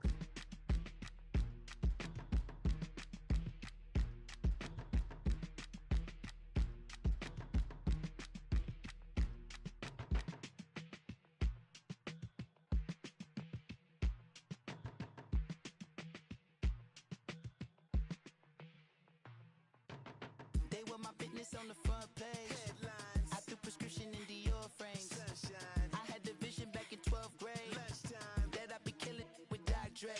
They were my business on the front page. Headlines. I threw prescription in Dior frames. Sunshine. I had the vision back in 12th grade. Lunchtime. That I'd be killing with Dr. Dre.